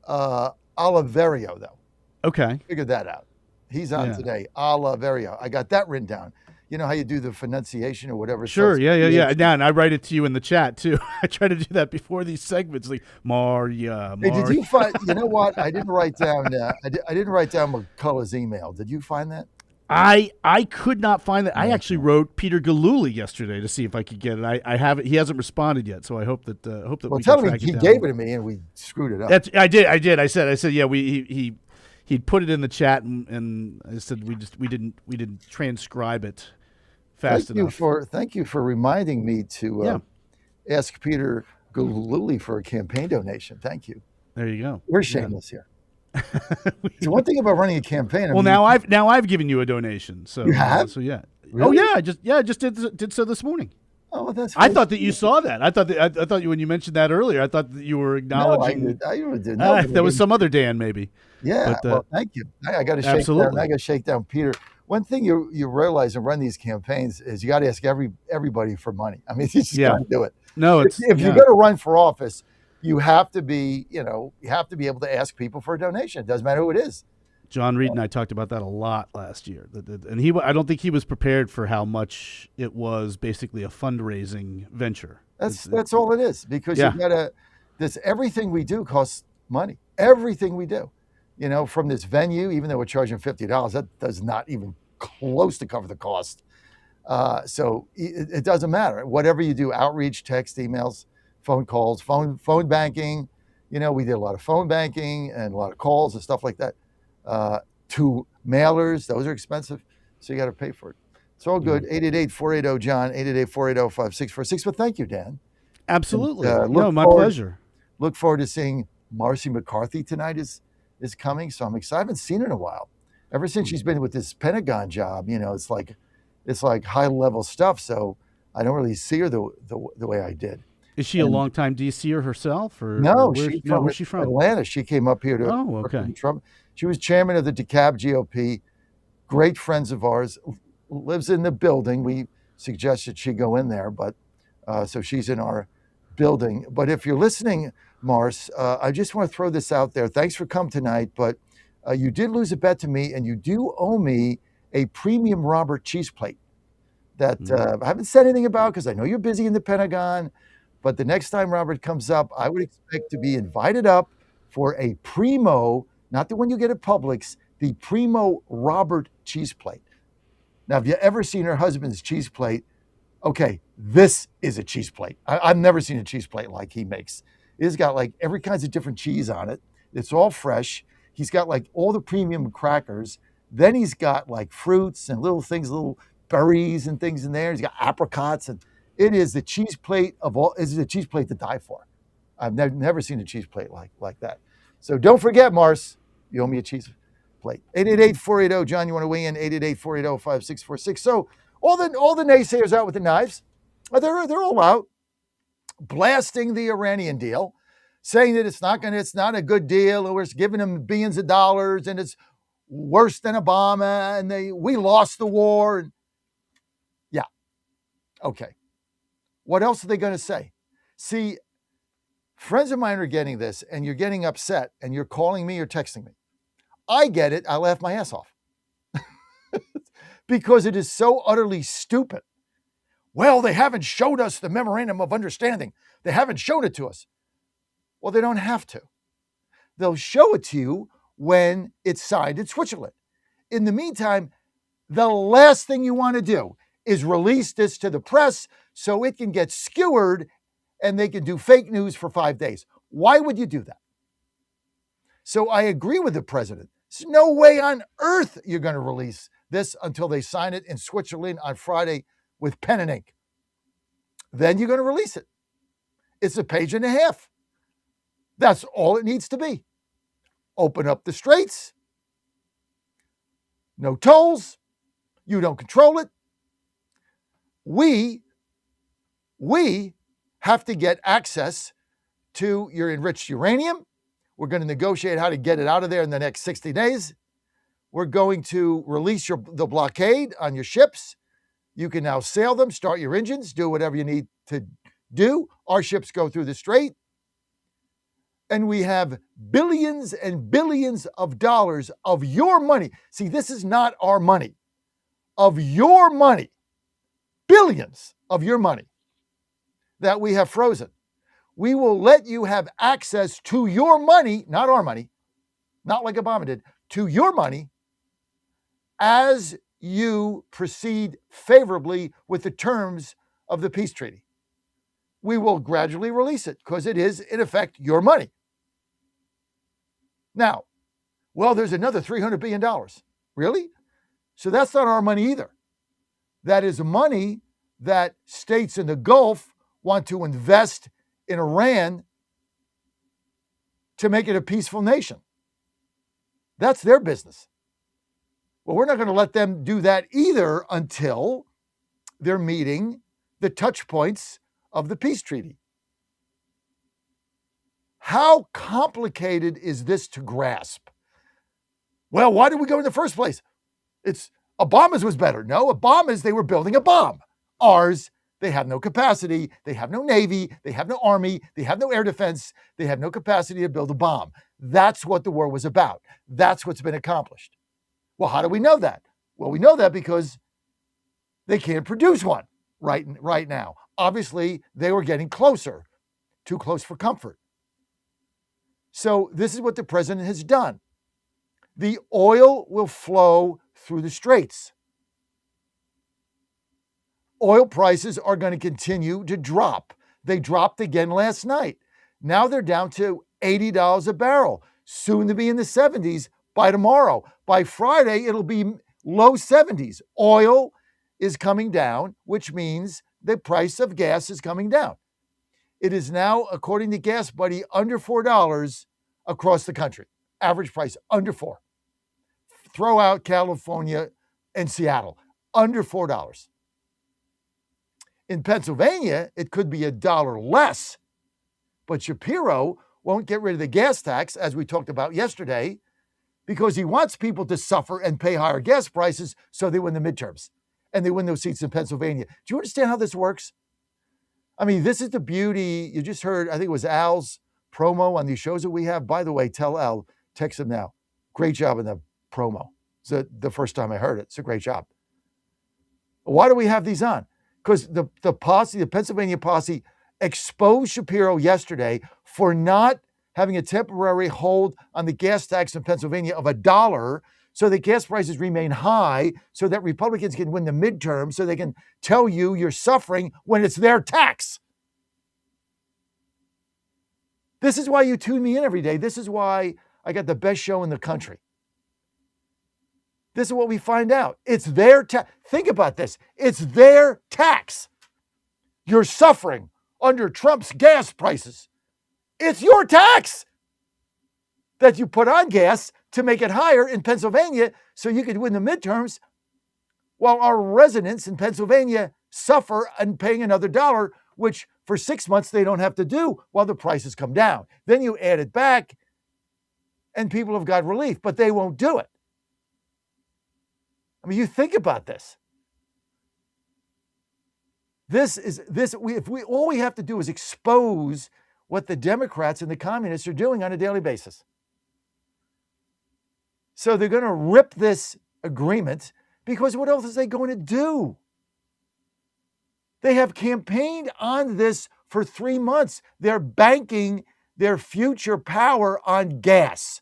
Oliverio, though. Okay. Figured that out. He's on today. Oliverio. I got that written down. You know how you do the pronunciation or whatever? Sure. Yeah. Now, and I write it to you in the chat, too. I try to do that before these segments. Like, Maria. Hey, did you find, you know what? I didn't write down, I didn't write down McCullough's email. Did you find that? I could not find that. I actually wrote Peter Galuli yesterday to see if I could get it. I haven't. He hasn't responded yet, so I hope that Well, we can tell me track he it down. gave it to me and we screwed it up. I did. I said yeah. He'd put it in the chat and I said we didn't transcribe it fast enough. Thank you for reminding me to ask Peter Galuli for a campaign donation. Thank you. There you go. We're shameless here. So one thing about running a campaign. Now I've given you a donation. So you have? So yeah. Really? Oh yeah. I just did so this morning. Oh, well, that's. I thought that you saw that. I thought you when you mentioned that earlier. I thought that you were acknowledging. No, I really did. No, there was some other Dan maybe. Yeah. But, well, thank you. I got to shake absolutely. down. I got to shake down Peter. One thing you realize and run these campaigns is you got to ask everybody for money. I mean, you just got to do it. No, if you're going to run for office, you have to be able to ask people for a donation. It doesn't matter who it is. John Reed and I talked about that a lot last year, and I don't think he was prepared for how much it was basically a fundraising venture. That's all it is, because you gotta. Everything we do costs money. Everything we do, from this venue, even though we're charging $50, that does not even close to cover the cost. So it doesn't matter. Whatever you do, outreach, text, emails, phone calls, phone banking. We did a lot of phone banking and a lot of calls and stuff like that. To mailers, those are expensive, so you got to pay for it. It's all good. 888-480-JOHN, 888-480-5646. But thank you, Dan. Absolutely. And, my pleasure. Look forward to seeing Marcy McCarthy tonight is coming, so I'm excited. I haven't seen her in a while. Ever since she's been with this Pentagon job, it's like high level stuff. So I don't really see her the way I did. Is she a longtime DCer herself, or no? Where's she from? Atlanta. She came up here to work for Trump. She was chairman of the DeKalb GOP. Great friends of ours. Lives in the building. We suggested she go in there, but so she's in our building. But if you're listening, Mars, I just want to throw this out there. Thanks for coming tonight, but you did lose a bet to me, and you do owe me a premium Robert cheese plate that I haven't said anything about because I know you're busy in the Pentagon. But the next time Robert comes up, I would expect to be invited up for a primo, not the one you get at Publix, the primo Robert cheese plate. Now, have you ever seen her husband's cheese plate? Okay, this is a cheese plate. I've never seen a cheese plate like he makes. It's got like every kinds of different cheese on it. It's all fresh. He's got like all the premium crackers. Then he's got like fruits and little things, little berries and things in there. He's got apricots, and it is the cheese plate of all. It's a cheese plate to die for. I've never seen a cheese plate like that. So don't forget, Mars, you owe me a cheese plate. 888-480, John, you want to weigh in? 888-480-5646. So all the naysayers out with the knives, they're all out, blasting the Iranian deal, saying that it's not a good deal, or it's giving them billions of dollars, and it's worse than Obama, and we lost the war. Yeah, okay. What else are they going to say? See, friends of mine are getting this, and you're getting upset, and you're calling me or texting me. I get it. I laugh my ass off because it is so utterly stupid. Well, they haven't showed us the memorandum of understanding. They haven't shown it to us. Well, they don't have to. They'll show it to you when it's signed in Switzerland. In the meantime, the last thing you want to do is release this to the press so it can get skewered and they can do fake news for 5 days. Why would you do that? So I agree with the president. There's no way on earth you're going to release this until they sign it in Switzerland on Friday with pen and ink. Then you're going to release it. It's a page and a half. That's all it needs to be. Open up the straits. No tolls. You don't control it. We have to get access to your enriched uranium. We're going to negotiate how to get it out of there in the next 60 days. We're going to release the blockade on your ships. You can now sail them, start your engines, do whatever you need to do. Our ships go through the strait. And we have billions and billions of dollars of your money. See, this is not our money. Of your money. Billions of your money that we have frozen. We will let you have access to your money, not our money, not like Obama did, to your money as you proceed favorably with the terms of the peace treaty. We will gradually release it because it is, in effect, your money. Now, well, there's another $300 billion. Really? So that's not our money either. That is money that states in the Gulf want to invest in Iran to make it a peaceful nation. That's their business. Well, we're not going to let them do that either until they're meeting the touch points of the peace treaty. How complicated is this to grasp? Well, why did we go in the first place? It's Obama's was better. No, Obama's, they were building a bomb. Ours, they have no capacity. They have no Navy. They have no Army. They have no air defense. They have no capacity to build a bomb. That's what the war was about. That's what's been accomplished. Well, how do we know that? Well, we know that because they can't produce one right now. Obviously, they were getting closer, too close for comfort. So this is what the president has done. The oil will flow through the straits. Oil prices are going to continue to drop. They dropped again last night. Now they're down to $80 a barrel, soon to be in the 70s by tomorrow. By Friday, it'll be low 70s. Oil is coming down, which means the price of gas is coming down. It is now, according to Gas Buddy, under $4 across the country. Average price under $4. Throw out California and Seattle, under $4. In Pennsylvania, it could be $1 less, but Shapiro won't get rid of the gas tax, as we talked about yesterday, because he wants people to suffer and pay higher gas prices so they win the midterms and they win those seats in Pennsylvania. Do you understand how this works? I mean, this is the beauty. You just heard, I think it was Al's promo on these shows that we have. By the way, tell Al, text him now. Great job in the promo. It's the first time I heard it. It's a great job. Why do we have these on? Because the posse, the Pennsylvania posse, exposed Shapiro yesterday for not having a temporary hold on the gas tax in Pennsylvania of $1 so that gas prices remain high so that Republicans can win the midterm so they can tell you you're suffering when it's their tax. This is why you tune me in every day. This is why I got the best show in the country. This is what we find out. It's their tax. Think about this. It's their tax. You're suffering under Trump's gas prices. It's your tax that you put on gas to make it higher in Pennsylvania so you could win the midterms, while our residents in Pennsylvania suffer and paying another $1, which for 6 months they don't have to do while the prices come down. Then you add it back and people have got relief, but they won't do it. I mean, you think about this. All we have to do is expose what the Democrats and the communists are doing on a daily basis. So they're going to rip this agreement because what else are they going to do? They have campaigned on this for 3 months. They're banking their future power on gas.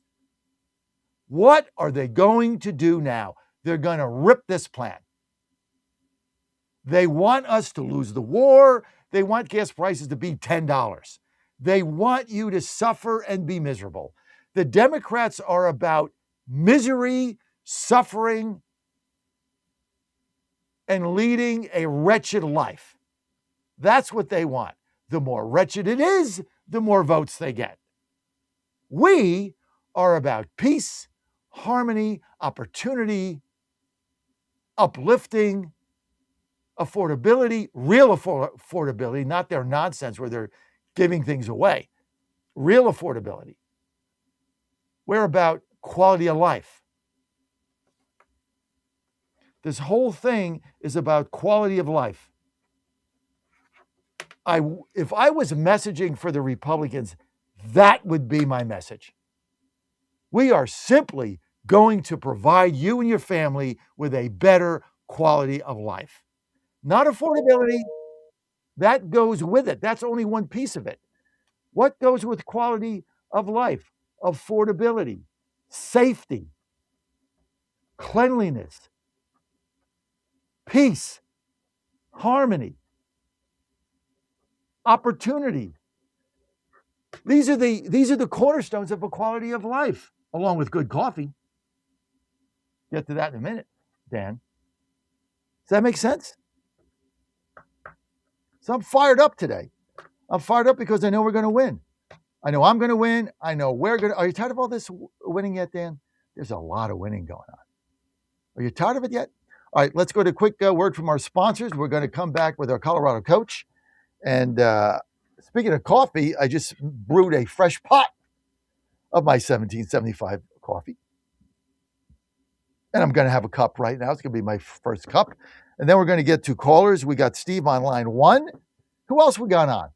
What are they going to do now? They're going to rip this plan. They want us to lose the war. They want gas prices to be $10. They want you to suffer and be miserable. The Democrats are about misery, suffering, and leading a wretched life. That's what they want. The more wretched it is, the more votes they get. We are about peace, harmony, opportunity, uplifting, affordability, real affordability, not their nonsense where they're giving things away. Real affordability. We're about quality of life. This whole thing is about quality of life. If I was messaging for the Republicans, that would be my message. We are simply going to provide you and your family with a better quality of life. Not affordability. That goes with it. That's only one piece of it. What goes with quality of life? Affordability, safety, cleanliness, peace, harmony, opportunity. These are the cornerstones of a quality of life, along with good coffee. Get to that in a minute, Dan. Does that make sense? So I'm fired up today. I'm fired up because I know we're going to win. I know I'm going to win. I know we're going to. Are you tired of all this winning yet, Dan? There's a lot of winning going on. Are you tired of it yet? All right, let's go to a quick word from our sponsors. We're going to come back with our Colorado coach. And speaking of coffee, I just brewed a fresh pot of my 1775 coffee. And I'm going to have a cup right now. It's going to be my first cup. And then we're going to get to callers. We got Steve on line 1. Who else we got on?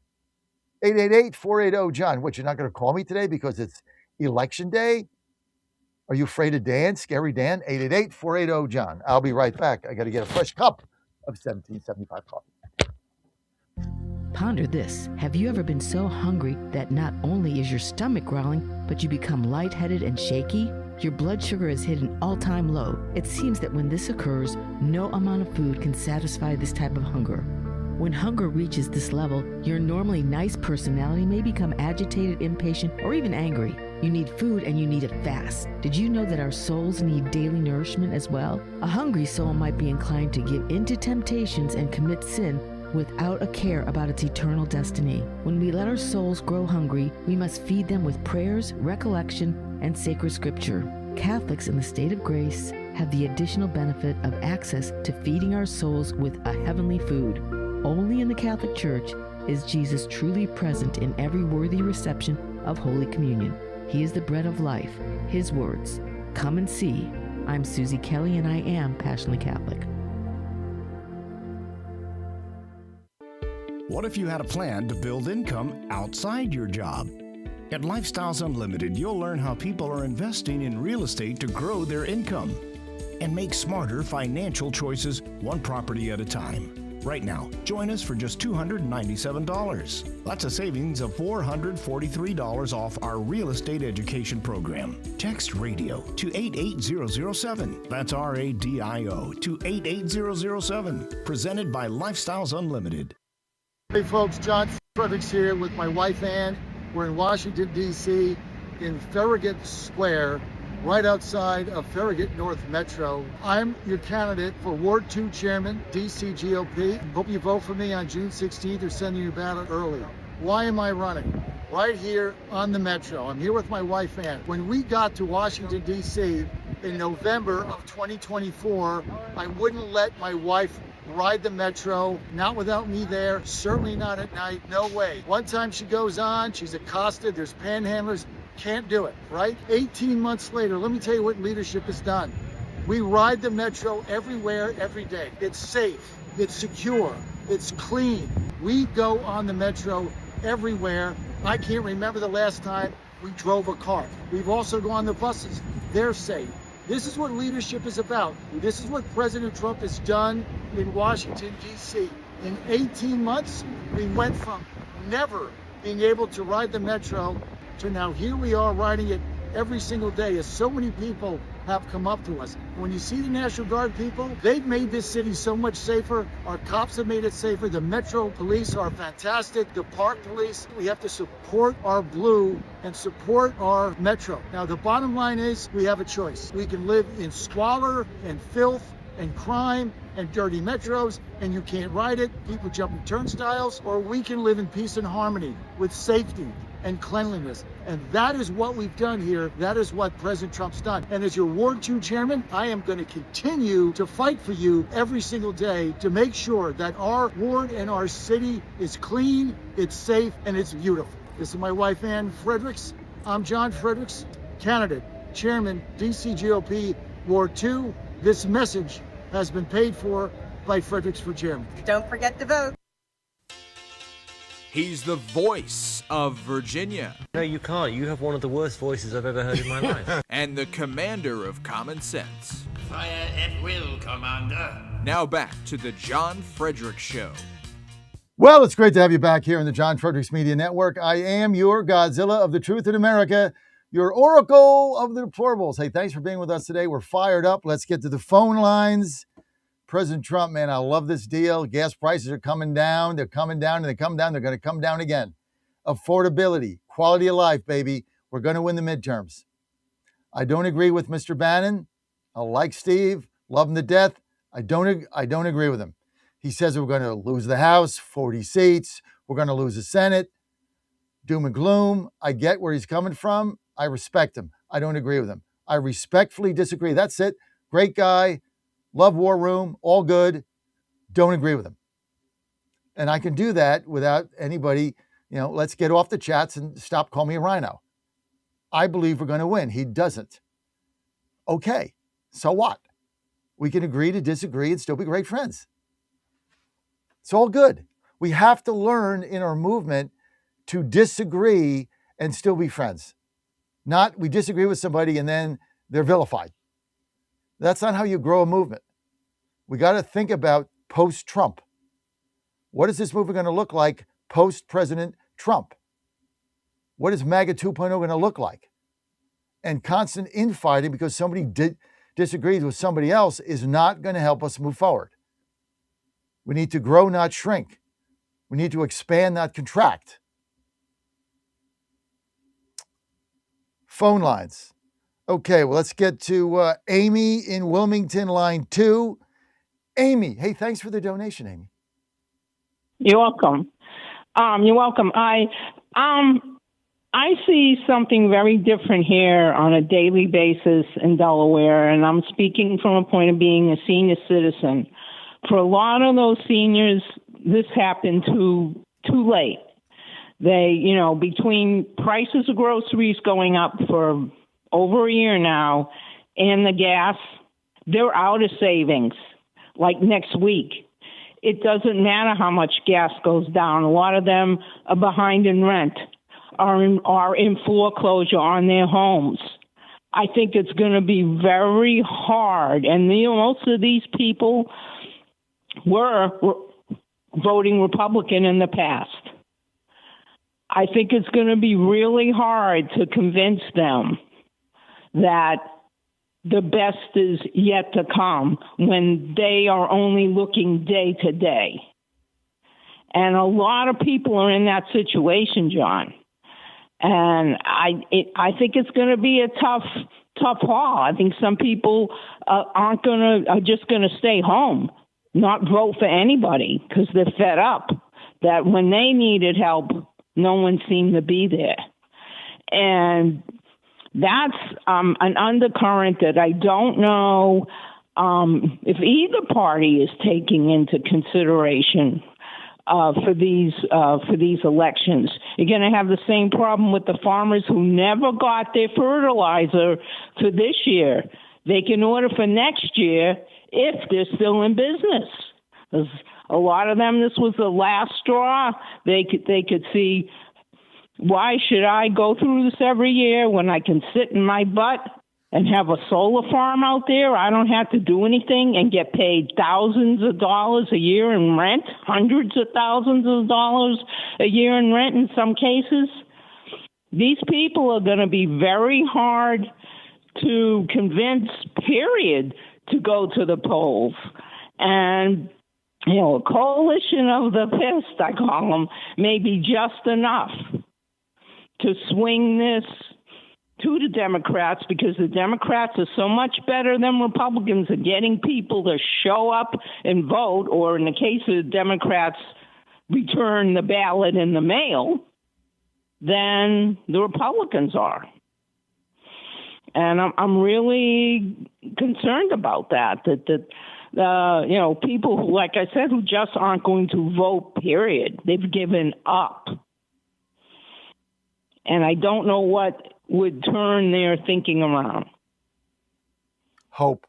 888-480-JOHN. What, you're not going to call me today because it's election day? Are you afraid of Dan? Scary Dan? 888-480-JOHN. I'll be right back. I got to get a fresh cup of 1775 coffee. Ponder this. Have you ever been so hungry that not only is your stomach growling, but you become lightheaded and shaky? Your blood sugar has hit an all-time low. It seems that when this occurs, no amount of food can satisfy this type of hunger. When hunger reaches this level, your normally nice personality may become agitated, impatient, or even angry. You need food and you need it fast. Did you know that our souls need daily nourishment as well? A hungry soul might be inclined to give into temptations and commit sin without a care about its eternal destiny. When we let our souls grow hungry, we must feed them with prayers, recollection, and sacred scripture. Catholics in the state of grace have the additional benefit of access to feeding our souls with a heavenly food. Only in the Catholic Church is Jesus truly present in every worthy reception of Holy Communion. He is the bread of life. His words, "Come and see." I'm Susie Kelly and I am passionately Catholic. What if you had a plan to build income outside your job? At Lifestyles Unlimited, you'll learn how people are investing in real estate to grow their income. and make smarter financial choices one property at a time. Right now, join us for just $297. That's a savings of $443 off our real estate education program. Text RADIO to 88007. That's RADIO to 88007. Presented by Lifestyles Unlimited. Hey folks, John Fredericks here with my wife Ann. We're in Washington, D.C. in Farragut Square, right outside of Farragut North Metro. I'm your candidate for Ward 2 Chairman, DC GOP. Hope you vote for me on June 16th or send your ballot early. Why am I running? Right here on the Metro. I'm here with my wife Ann. When we got to Washington, D.C. in November of 2024, I wouldn't let my wife ride the Metro, not without me there, certainly not at night, no way. One time she goes on, she's accosted, there's panhandlers, can't do it, right? 18 months later, let me tell you what leadership has done. We ride the Metro everywhere, every day. It's safe, it's secure, it's clean. We go on the Metro everywhere. I can't remember the last time we drove a car. We've also gone on the buses. They're safe. This is what leadership is about. This is what President Trump has done in Washington, D.C. In 18 months, we went from never being able to ride the Metro to now here we are riding it every single day, as so many people have come up to us. When you see the National Guard people, they've made this city so much safer. Our cops have made it safer. The Metro police are fantastic. The Park police, we have to support our blue and support our Metro. Now, the bottom line is we have a choice. We can live in squalor and filth and crime and dirty metros, and you can't ride it, people jumping turnstiles, or we can live in peace and harmony with safety and cleanliness. And that is what we've done here. That is what President Trump's done. And as your Ward 2 chairman, I am going to continue to fight for you every single day to make sure that our ward and our city is clean, it's safe, and it's beautiful. This is my wife, Ann Fredericks. I'm John Fredericks, candidate, chairman, DC GOP, Ward 2. This message has been paid for by Fredericks for chairman. Don't forget to vote. He's the voice of Virginia. No, you can't. You have one of the worst voices I've ever heard in my life. And the commander of common sense. Fire at will, Commander. Now back to the John Fredericks Show. Well, it's great to have you back here in the John Fredericks Media Network. I am your Godzilla of the truth in America, your oracle of the deplorables. Hey, thanks for being with us today. We're fired up. Let's get to the phone lines. President Trump, man, I love this deal. Gas prices are coming down. They're coming down, and they come down. They're going to come down again. Affordability, quality of life, baby. We're going to win the midterms. I don't agree with Mr. Bannon. I like Steve, love him to death. I don't agree with him. He says we're going to lose the House, 40 seats. We're going to lose the Senate. Doom and gloom. I get where he's coming from. I respect him. I don't agree with him. I respectfully disagree. That's it. Great guy. Love War Room, all good, don't agree with him. And I can do that without anybody, let's get off the chats and stop calling me a rhino. I believe we're going to win. He doesn't. Okay, so what? We can agree to disagree and still be great friends. It's all good. We have to learn in our movement to disagree and still be friends. Not we disagree with somebody and then they're vilified. That's not how you grow a movement. We got to think about post-Trump. What is this movement going to look like post-President Trump? What is MAGA 2.0 going to look like? And constant infighting because somebody disagrees with somebody else is not going to help us move forward. We need to grow, not shrink. We need to expand, not contract. Phone lines. Okay, well, let's get to Amy in Wilmington, line 2. Amy, hey, thanks for the donation, Amy. You're welcome. You're welcome. I see something very different here on a daily basis in Delaware, and I'm speaking from a point of being a senior citizen. For a lot of those seniors, this happened too late. They, between prices of groceries going up for over a year now, and the gas, they're out of savings, like next week. It doesn't matter how much gas goes down. A lot of them are behind in rent, are in foreclosure on their homes. I think it's going to be very hard. And most of these people were voting Republican in the past. I think it's going to be really hard to convince them that the best is yet to come when they are only looking day to day. And a lot of people are in that situation, John. And I think it's going to be a tough haul. I think some people are just going to stay home, not vote for anybody because they're fed up that when they needed help, no one seemed to be there. And that's an undercurrent that I don't know if either party is taking into consideration for these elections. You're going to have the same problem with the farmers who never got their fertilizer for this year. They can order for next year if they're still in business. 'Cause a lot of them, this was the last straw. They could see, why should I go through this every year when I can sit in my butt and have a solar farm out there? I don't have to do anything and get paid thousands of dollars a year in rent, hundreds of thousands of dollars a year in rent in some cases. These people are going to be very hard to convince, period, to go to the polls. And, a coalition of the pissed, I call them, may be just enough to swing this to the Democrats, because the Democrats are so much better than Republicans at getting people to show up and vote, or in the case of the Democrats, return the ballot in the mail, than the Republicans are. And I'm really concerned about that people who, like I said, who just aren't going to vote, period. They've given up. And I don't know what would turn their thinking around. Hope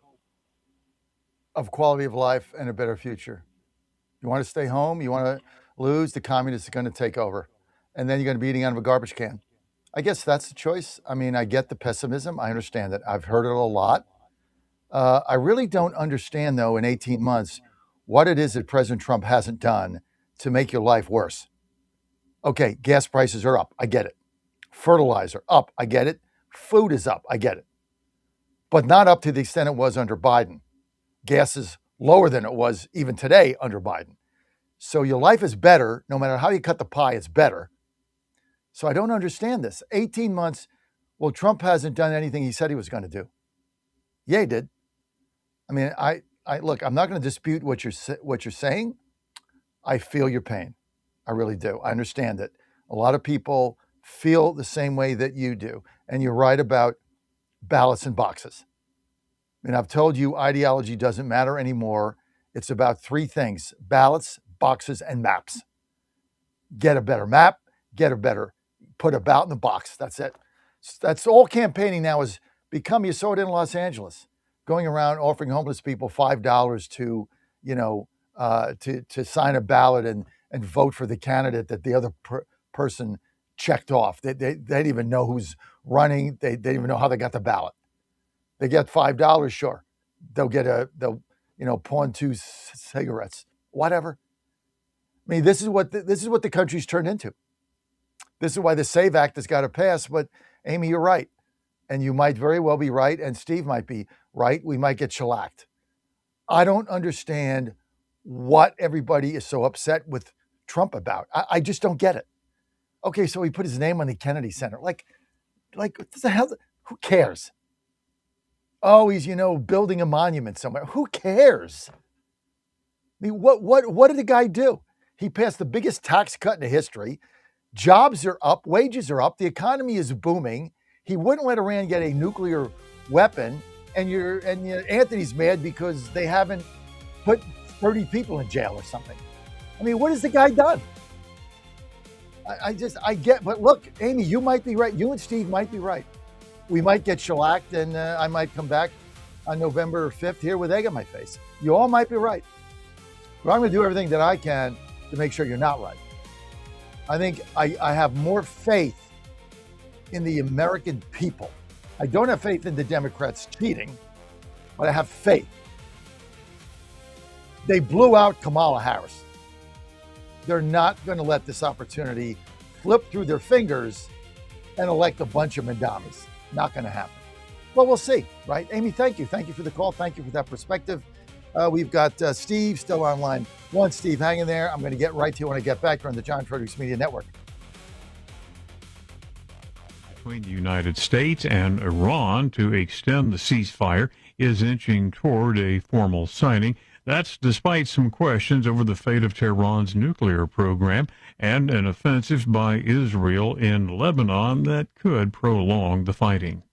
of quality of life and a better future. You want to stay home, you want to lose, the communists are going to take over. And then you're going to be eating out of a garbage can. I guess that's the choice. I mean, I get the pessimism. I understand it. I've heard it a lot. I really don't understand, though, in 18 months, what it is that President Trump hasn't done to make your life worse. Okay, gas prices are up. I get it. Fertilizer up. I get it. Food is up. I get it. But not up to the extent it was under Biden. Gas is lower than it was even today under Biden. So your life is better. No matter how you cut the pie, it's better. So I don't understand this. 18 months, well, Trump hasn't done anything he said he was going to do. Yeah, he did. I mean, I look, I'm not going to dispute what you're saying. I feel your pain. I really do. I understand it. A lot of people feel the same way that you do. And you're right about ballots and boxes. I mean, I've told you ideology doesn't matter anymore. It's about three things: ballots, boxes, and maps. Get a better map, put a ballot in the box. That's it. That's all campaigning now is become. You saw it in Los Angeles, going around offering homeless people $5 to sign a ballot and vote for the candidate that the other person checked off. They didn't even know who's running. They didn't even know how they got the ballot. They get $5, sure. They'll pawn 2 cigarettes, whatever. I mean, this is what the country's turned into. This is why the SAVE Act has got to pass. But Amy, you're right. And you might very well be right. And Steve might be right. We might get shellacked. I don't understand what everybody is so upset with Trump about. I just don't get it. Okay, so he put his name on the Kennedy Center. Like what the hell? Who cares? Oh, he's, building a monument somewhere. Who cares? I mean, what did the guy do? He passed the biggest tax cut in history. Jobs are up, wages are up, the economy is booming. He wouldn't let Iran get a nuclear weapon, and Anthony's mad because they haven't put 30 people in jail or something. I mean, what has the guy done? But look, Amy, you might be right. You and Steve might be right. We might get shellacked, and I might come back on November 5th here with egg on my face. You all might be right. But I'm going to do everything that I can to make sure you're not right. I think I have more faith in the American people I don't have faith in the Democrats cheating, but I have faith. They blew out Kamala Harris. They're not going to let this opportunity flip through their fingers and elect a bunch of Mandamis. Not going to happen. Well, we'll see, right? Amy, thank you. Thank you for the call. Thank you for that perspective. We've got Steve still on line one. Steve, hang in there. I'm going to get right to you when I get back here on the John Fredericks Media Network. Between the United States and Iran to extend the ceasefire is inching toward a formal signing. That's despite some questions over the fate of Tehran's nuclear program and an offensive by Israel in Lebanon that could prolong the fighting.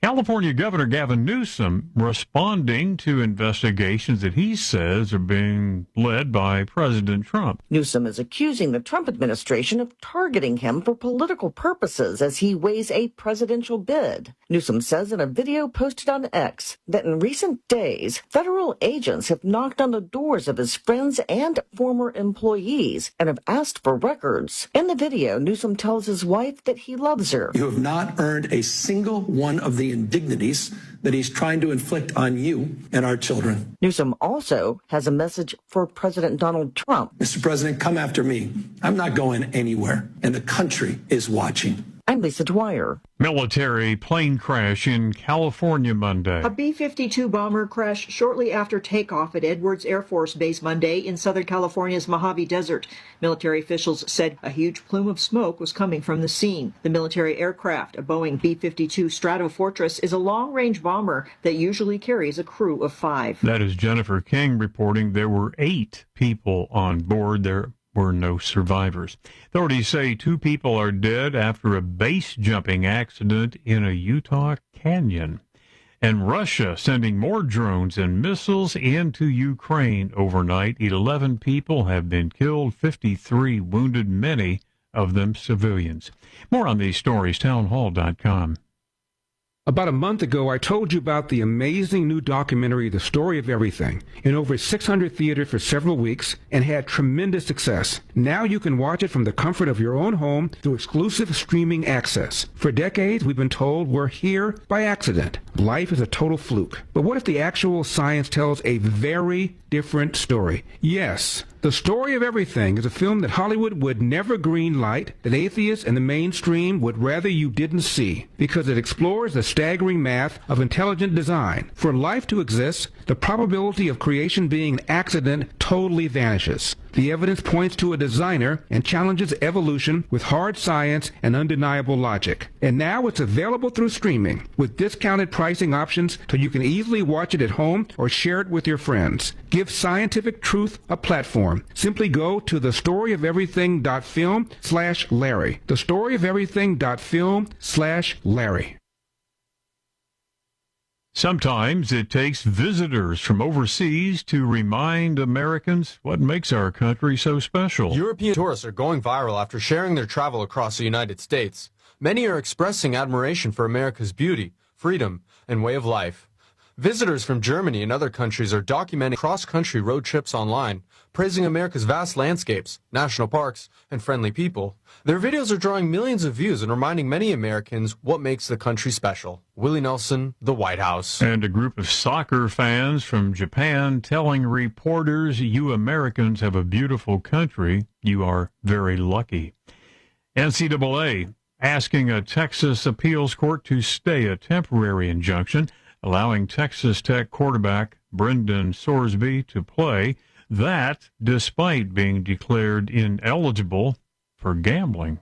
California Governor Gavin Newsom responding to investigations that he says are being led by President Trump. Newsom is accusing the Trump administration of targeting him for political purposes as he weighs a presidential bid. Newsom says in a video posted on X that in recent days, federal agents have knocked on the doors of his friends and former employees and have asked for records. In the video, Newsom tells his wife that he loves her. You have not earned a single one of the indignities that he's trying to inflict on you and our children. Newsom also has a message for President Donald Trump. Mr. President, come after me. I'm not going anywhere, and the country is watching. I'm Lisa Dwyer. Military plane crash in California Monday. A B-52 bomber crashed shortly after takeoff at Edwards Air Force Base Monday in Southern California's Mojave Desert. Military officials said a huge plume of smoke was coming from the scene. The military aircraft, a Boeing B-52 Stratofortress, is a long-range bomber that usually carries a crew of 5. That is Jennifer King reporting there were 8 people on board. There were no survivors. Authorities say 2 people are dead after a base jumping accident in a Utah canyon. And Russia sending more drones and missiles into Ukraine overnight. 11 people have been killed, 53 wounded, many of them civilians. More on these stories, townhall.com. About a month ago, I told you about the amazing new documentary, The Story of Everything, in over 600 theaters for several weeks and had tremendous success. Now you can watch it from the comfort of your own home through exclusive streaming access. For decades, we've been told we're here by accident. Life is a total fluke. But what if the actual science tells a very different story? Yes. The Story of Everything is a film that Hollywood would never greenlight, that atheists and the mainstream would rather you didn't see, because it explores the staggering math of intelligent design. For life to exist, the probability of creation being an accident totally vanishes. The evidence points to a designer and challenges evolution with hard science and undeniable logic. And now it's available through streaming, with discounted pricing options so you can easily watch it at home or share it with your friends. Give scientific truth a platform. Simply go to thestoryoferything.film/Larry. Thestoryoferything.film/Larry. Sometimes it takes visitors from overseas to remind Americans what makes our country so special. European tourists are going viral after sharing their travel across the United States. Many are expressing admiration for America's beauty, freedom, and way of life. Visitors from Germany and other countries are documenting cross-country road trips online, praising America's vast landscapes, national parks, and friendly people. Their videos are drawing millions of views and reminding many Americans what makes the country special. Willie Nelson, The White House. And a group of soccer fans from Japan telling reporters, you Americans have a beautiful country. You are very lucky. NCAA asking a Texas appeals court to stay a temporary injunction allowing Texas Tech quarterback Brendan Sorsby to play, that despite being declared ineligible for gambling.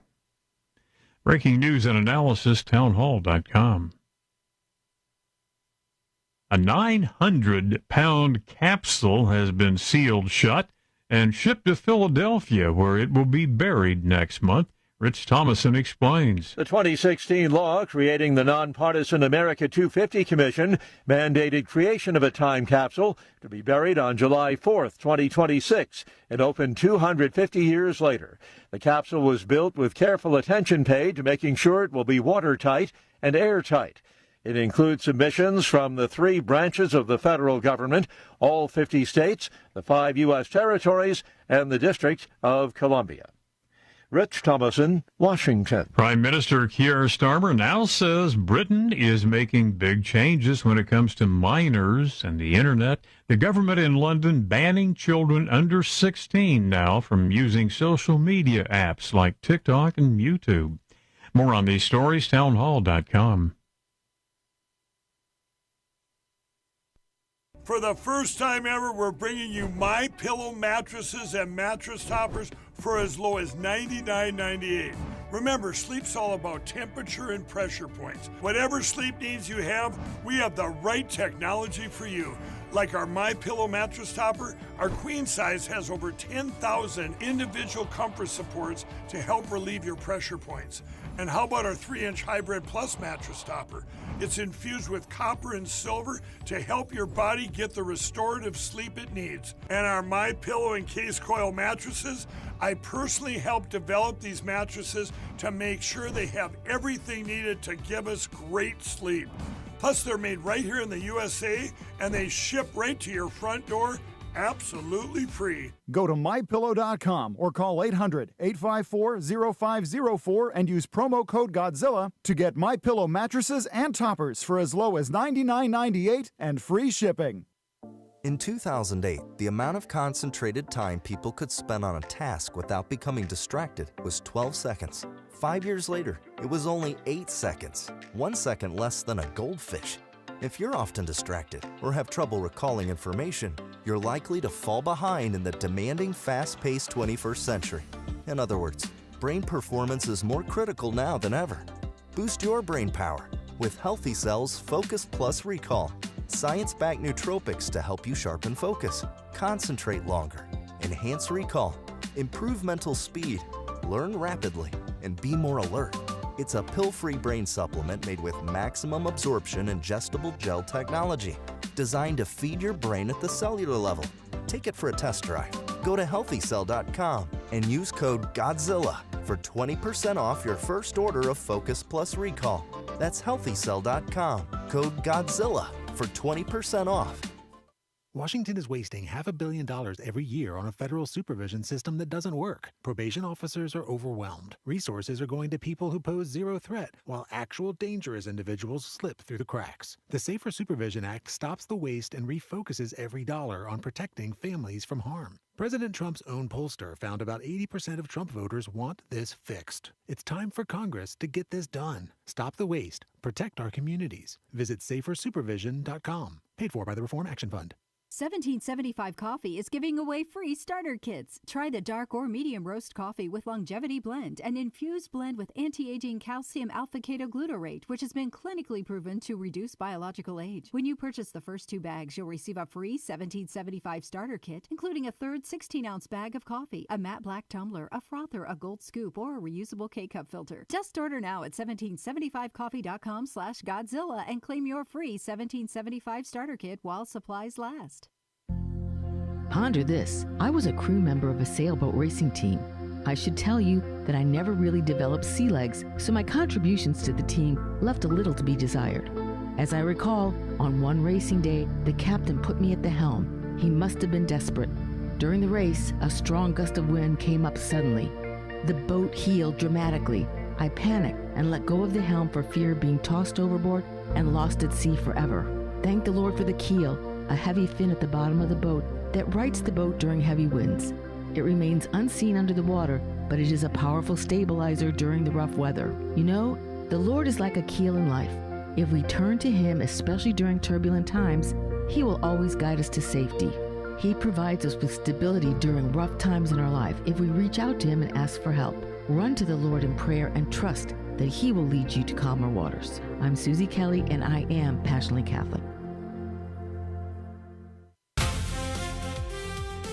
Breaking news and analysis, townhall.com. A 900-pound capsule has been sealed shut and shipped to Philadelphia, where it will be buried next month. Rich Thomason explains. The 2016 law creating the nonpartisan America 250 Commission mandated creation of a time capsule to be buried on July 4th, 2026, and opened 250 years later. The capsule was built with careful attention paid to making sure it will be watertight and airtight. It includes submissions from the 3 branches of the federal government, all 50 states, the 5 U.S. territories, and the District of Columbia. Rich Thomason, Washington. Prime Minister Keir Starmer now says Britain is making big changes when it comes to minors and the internet. The government in London banning children under 16 now from using social media apps like TikTok and YouTube. More on these stories, townhall.com. For the first time ever, we're bringing you My Pillow mattresses and mattress toppers for as low as $99.98. Remember, sleep's all about temperature and pressure points. Whatever sleep needs you have, we have the right technology for you. Like our My Pillow mattress topper, our queen size has over 10,000 individual comfort supports to help relieve your pressure points. And how about our 3-inch Hybrid Plus mattress topper? It's infused with copper and silver to help your body get the restorative sleep it needs. And our My Pillow and Case Coil mattresses, I personally helped develop these mattresses to make sure they have everything needed to give us great sleep. Plus, they're made right here in the USA, and they ship right to your front door, absolutely free. Go to MyPillow.com or call 800-854-0504 and use promo code Godzilla to get MyPillow mattresses and toppers for as low as $99.98 and free shipping. In 2008, the amount of concentrated time people could spend on a task without becoming distracted was 12 seconds. 5 years later, it was only 8 seconds, 1 second less than a goldfish. If you're often distracted or have trouble recalling information, you're likely to fall behind in the demanding, fast-paced 21st century. In other words, brain performance is more critical now than ever. Boost your brain power with Healthy Cell's Focus Plus Recall. Science-backed nootropics to help you sharpen focus, concentrate longer, enhance recall, improve mental speed, learn rapidly, and be more alert. It's a pill-free brain supplement made with maximum absorption ingestible gel technology, designed to feed your brain at the cellular level. Take it for a test drive. Go to healthycell.com and use code GODZILLA for 20% off your first order of Focus Plus Recall. That's healthycell.com, code GODZILLA for 20% off. Washington is wasting $500 million every year on a federal supervision system that doesn't work. Probation officers are overwhelmed. Resources are going to people who pose zero threat, while actual dangerous individuals slip through the cracks. The Safer Supervision Act stops the waste and refocuses every dollar on protecting families from harm. President Trump's own pollster found about 80% of Trump voters want this fixed. It's time for Congress to get this done. Stop the waste. Protect our communities. Visit safersupervision.com. Paid for by the Reform Action Fund. 1775 Coffee is giving away free starter kits. Try the dark or medium roast coffee with longevity blend, an infused blend with anti-aging calcium alpha-ketoglutarate, which has been clinically proven to reduce biological age. When you purchase the first 2 bags, you'll receive a free 1775 starter kit, including a third 16-ounce bag of coffee, a matte black tumbler, a frother, a gold scoop, or a reusable K-cup filter. Just order now at 1775coffee.com/Godzilla and claim your free 1775 starter kit while supplies last. Ponder this. I was a crew member of a sailboat racing team. I should tell you that I never really developed sea legs, so my contributions to the team left a little to be desired. As I recall, on one racing day, the captain put me at the helm. He must have been desperate. During the race, a strong gust of wind came up suddenly. The boat heeled dramatically. I panicked and let go of the helm for fear of being tossed overboard and lost at sea forever. Thank the Lord for the keel, a heavy fin at the bottom of the boat that rights the boat during heavy winds. It remains unseen under the water, but it is a powerful stabilizer during the rough weather. You know, the Lord is like a keel in life. If we turn to Him, especially during turbulent times, He will always guide us to safety. He provides us with stability during rough times in our life if we reach out to Him and ask for help. Run to the Lord in prayer and trust that He will lead you to calmer waters. I'm Susie Kelly, and I am passionately Catholic.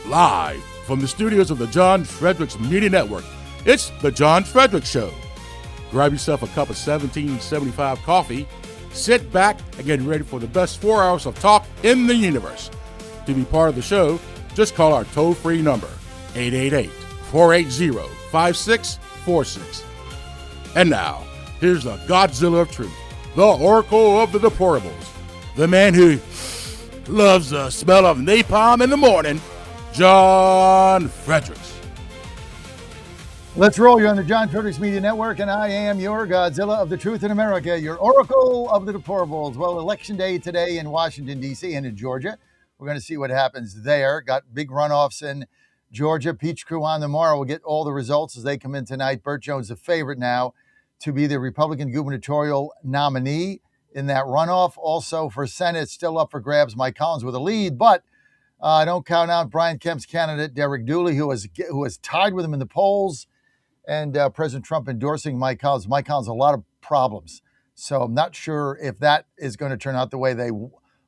Live from the studios of the John Fredericks Media Network, it's the John Fredericks Show. Grab yourself a cup of 1775 coffee, sit back, and get ready for the best 4 hours of talk in the universe. To be part of the show, just call our toll-free number, 888-480-5646. And now, here's the Godzilla of Truth, the Oracle of the Deplorables, the man who loves the smell of napalm in the morning, John Fredericks. Let's roll. You're on the John Fredericks Media Network, and I am your Godzilla of the Truth in America, your Oracle of the Deplorables. Well, Election Day today in Washington, D.C. and in Georgia. We're going to see what happens there. Got big runoffs in Georgia. Peach Crew on tomorrow. We'll get all the results as they come in tonight. Burt Jones, the favorite now to be the Republican gubernatorial nominee in that runoff. Also for Senate, still up for grabs. Mike Collins with a lead, but don't count out Brian Kemp's candidate, Derek Dooley, who has tied with him in the polls. And President Trump endorsing Mike Collins. Mike Collins has a lot of problems. So I'm not sure if that is going to turn out the way they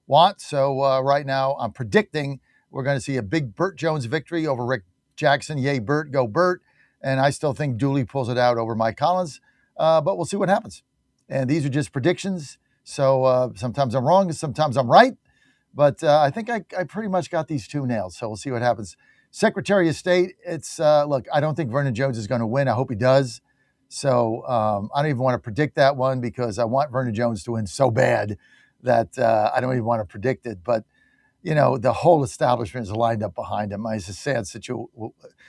want. So right now I'm predicting we're going to see a big Burt Jones victory over Rick Jackson. Yay, Burt, go Burt. And I still think Dooley pulls it out over Mike Collins. But we'll see what happens. And these are just predictions. So sometimes I'm wrong, sometimes I'm right. But I think I pretty much got these two nailed. So we'll see what happens. Secretary of State, it's, look, I don't think Vernon Jones is going to win. I hope he does. So I don't even want to predict that one because I want Vernon Jones to win so bad that I don't even want to predict it. But, you know, the whole establishment is lined up behind him. It's a sad situation.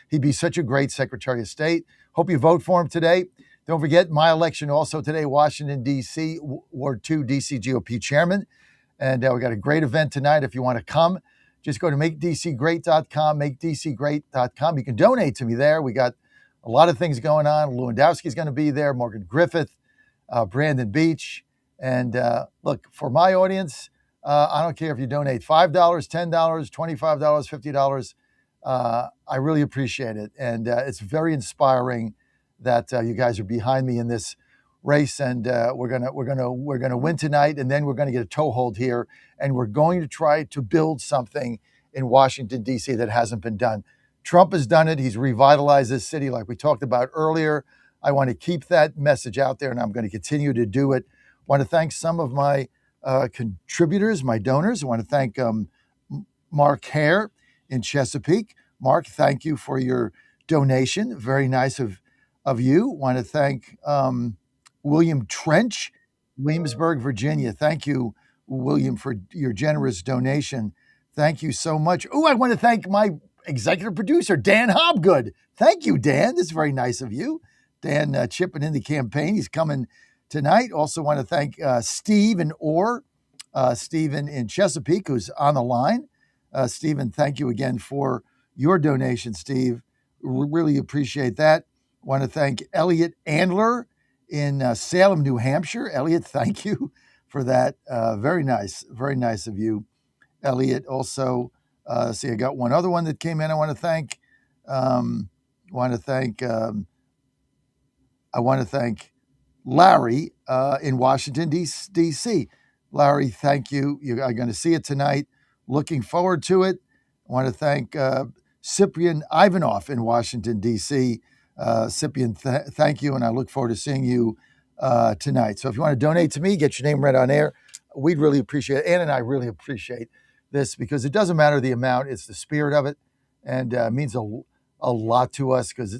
He'd be such a great Secretary of State. Hope you vote for him today. Don't forget my election also today, Washington, D.C., Ward 2 D.C. GOP chairman. And we got a great event tonight if you want to come. Just go to MakeDCGreat.com, MakeDCGreat.com. You can donate to me there. We got a lot of things going on. Lewandowski's going to be there, Morgan Griffith, Brandon Beach. And look, for my audience, I don't care if you donate $5, $10, $25, $50. I really appreciate it. And it's very inspiring that you guys are behind me in this race, and we're gonna win tonight, and then we're gonna get a toehold here, and we're going to try to build something in Washington, D.C. that hasn't been done. Trump has done it. He's revitalized this city like we talked about earlier. I want to keep that message out there, and I'm going to continue to do it. I want to thank some of my contributors, my donors. I want to thank Mark Hare in Chesapeake. Mark, thank you for your donation. Very nice of you. I want to thank William Trench, Williamsburg, Virginia. Thank you, William, for your generous donation. Thank you so much. Oh, I want to thank my executive producer, Dan Hobgood. Thank you, Dan. This is very nice of you. Dan chipping in the campaign. He's coming tonight. Also want to thank Steve in Orr, Stephen in Chesapeake, who's on the line. Stephen, thank you again for your donation, Steve. Really appreciate that. Want to thank Elliot Andler in Salem, New Hampshire. Elliot, thank you for that. Very nice of you, Elliot. Also, see, I got one other one that came in. I want to thank. I want to thank Larry in Washington, D.C. Larry, thank you. You are going to see it tonight. Looking forward to it. I want to thank Cyprian Ivanov in Washington, D.C. Cyprian, thank you, and I look forward to seeing you tonight. So if you want to donate to me, get your name read on air. We'd really appreciate it. Ann and I really appreciate this because it doesn't matter the amount. It's the spirit of it, and it means a lot to us because,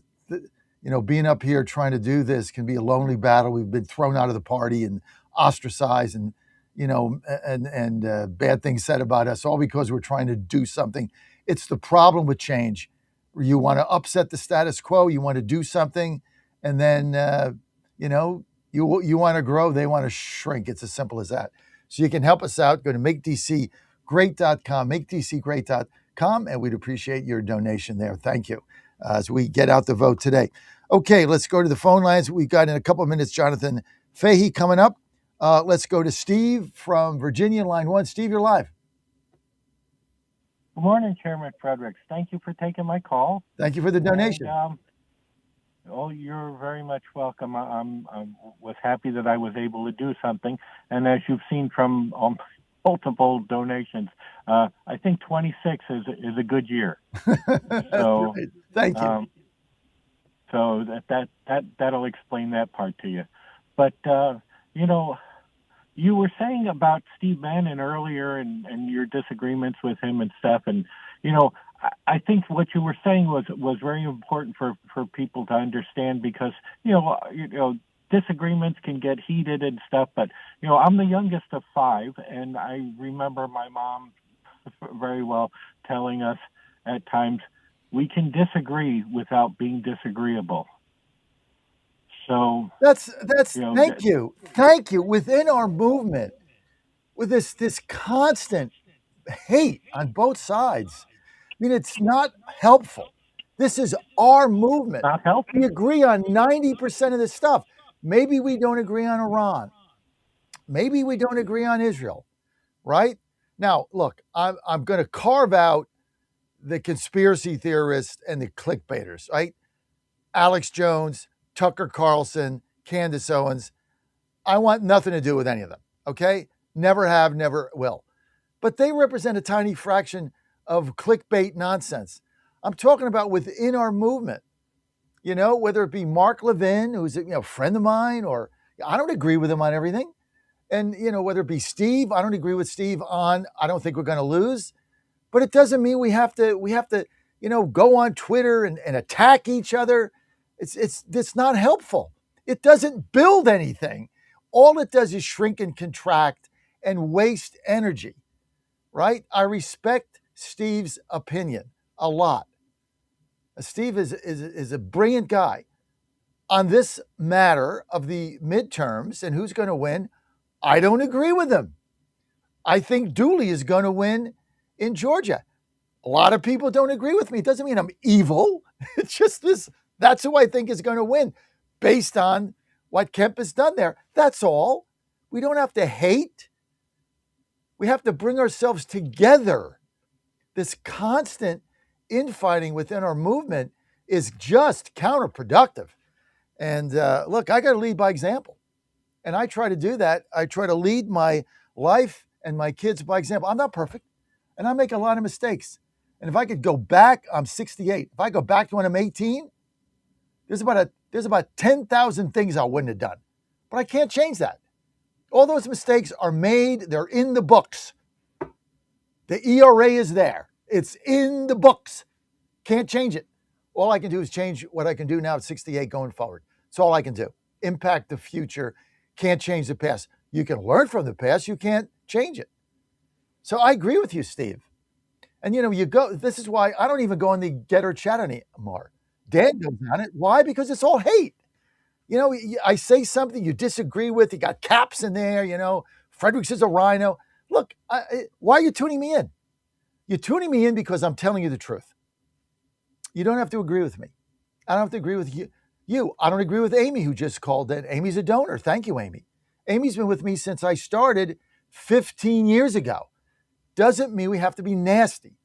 being up here trying to do this can be a lonely battle. We've been thrown out of the party and ostracized and, bad things said about us, all because we're trying to do something. It's the problem with change. You want to upset the status quo. You want to do something, and then, you want to grow. They want to shrink. It's as simple as that. So you can help us out. Go to MakeDCGreat.com, MakeDCGreat.com, and we'd appreciate your donation there. Thank you. As we get out the vote today. Okay, let's go to the phone lines. We've got in a couple of minutes Jonathan Fahey coming up. Let's go to Steve from Virginia, line 1. Steve, you're live. Good morning, Chairman Fredericks. Thank you for taking my call. Thank you for the donation. And, you're very much welcome. I was happy that I was able to do something. And as you've seen from multiple donations, I think 26 is a good year. So right. Thank you. So that'll explain that part to you. But you were saying about Steve Bannon earlier and your disagreements with him and stuff, and I think what you were saying was very important for people to understand because disagreements can get heated and stuff. But I'm the youngest of 5, and I remember my mom very well telling us at times we can disagree without being disagreeable. So That's thank thank you. Within our movement, with this constant hate on both sides, I mean, it's not helpful. This is our movement. Not helpful. We agree on 90% of this stuff. Maybe we don't agree on Iran. Maybe we don't agree on Israel, right? Now, look, I'm going to carve out the conspiracy theorists and the clickbaiters, right? Alex Jones, Tucker Carlson, Candace Owens. I want nothing to do with any of them, okay? Never have, never will. But they represent a tiny fraction of clickbait nonsense. I'm talking about within our movement, whether it be Mark Levin, who's a friend of mine, or I don't agree with him on everything. And, whether it be Steve, I don't agree with Steve on, I don't think we're going to lose. But it doesn't mean we have to, go on Twitter and attack each other. It's not helpful. It doesn't build anything. All it does is shrink and contract and waste energy, right? I respect Steve's opinion a lot. Steve is a brilliant guy. On this matter of the midterms and who's going to win, I don't agree with him. I think Dooley is going to win in Georgia. A lot of people don't agree with me. It doesn't mean I'm evil. It's just this. That's who I think is going to win based on what Kemp has done there. That's all. We don't have to hate. We have to bring ourselves together. This constant infighting within our movement is just counterproductive. And look, I got to lead by example. And I try to do that. I try to lead my life and my kids by example. I'm not perfect, and I make a lot of mistakes. And if I could go back, I'm 68. If I go back to when I'm 18, there's about 10,000 things I wouldn't have done. But I can't change that. All those mistakes are made. They're in the books. The ERA is there. It's in the books. Can't change it. All I can do is change what I can do now at 68 going forward. That's all I can do. Impact the future. Can't change the past. You can learn from the past. You can't change it. So I agree with you, Steve. And this is why I don't even go on the Get or Chat anymore. Dan goes on it. Why? Because it's all hate. I say something you disagree with. You got caps in there, Fredericks is a rhino. Look, why are you tuning me in? You're tuning me in because I'm telling you the truth. You don't have to agree with me. I don't have to agree with you. I don't agree with Amy, who just called in. Amy's a donor. Thank you, Amy. Amy's been with me since I started 15 years ago. Doesn't mean we have to be nasty.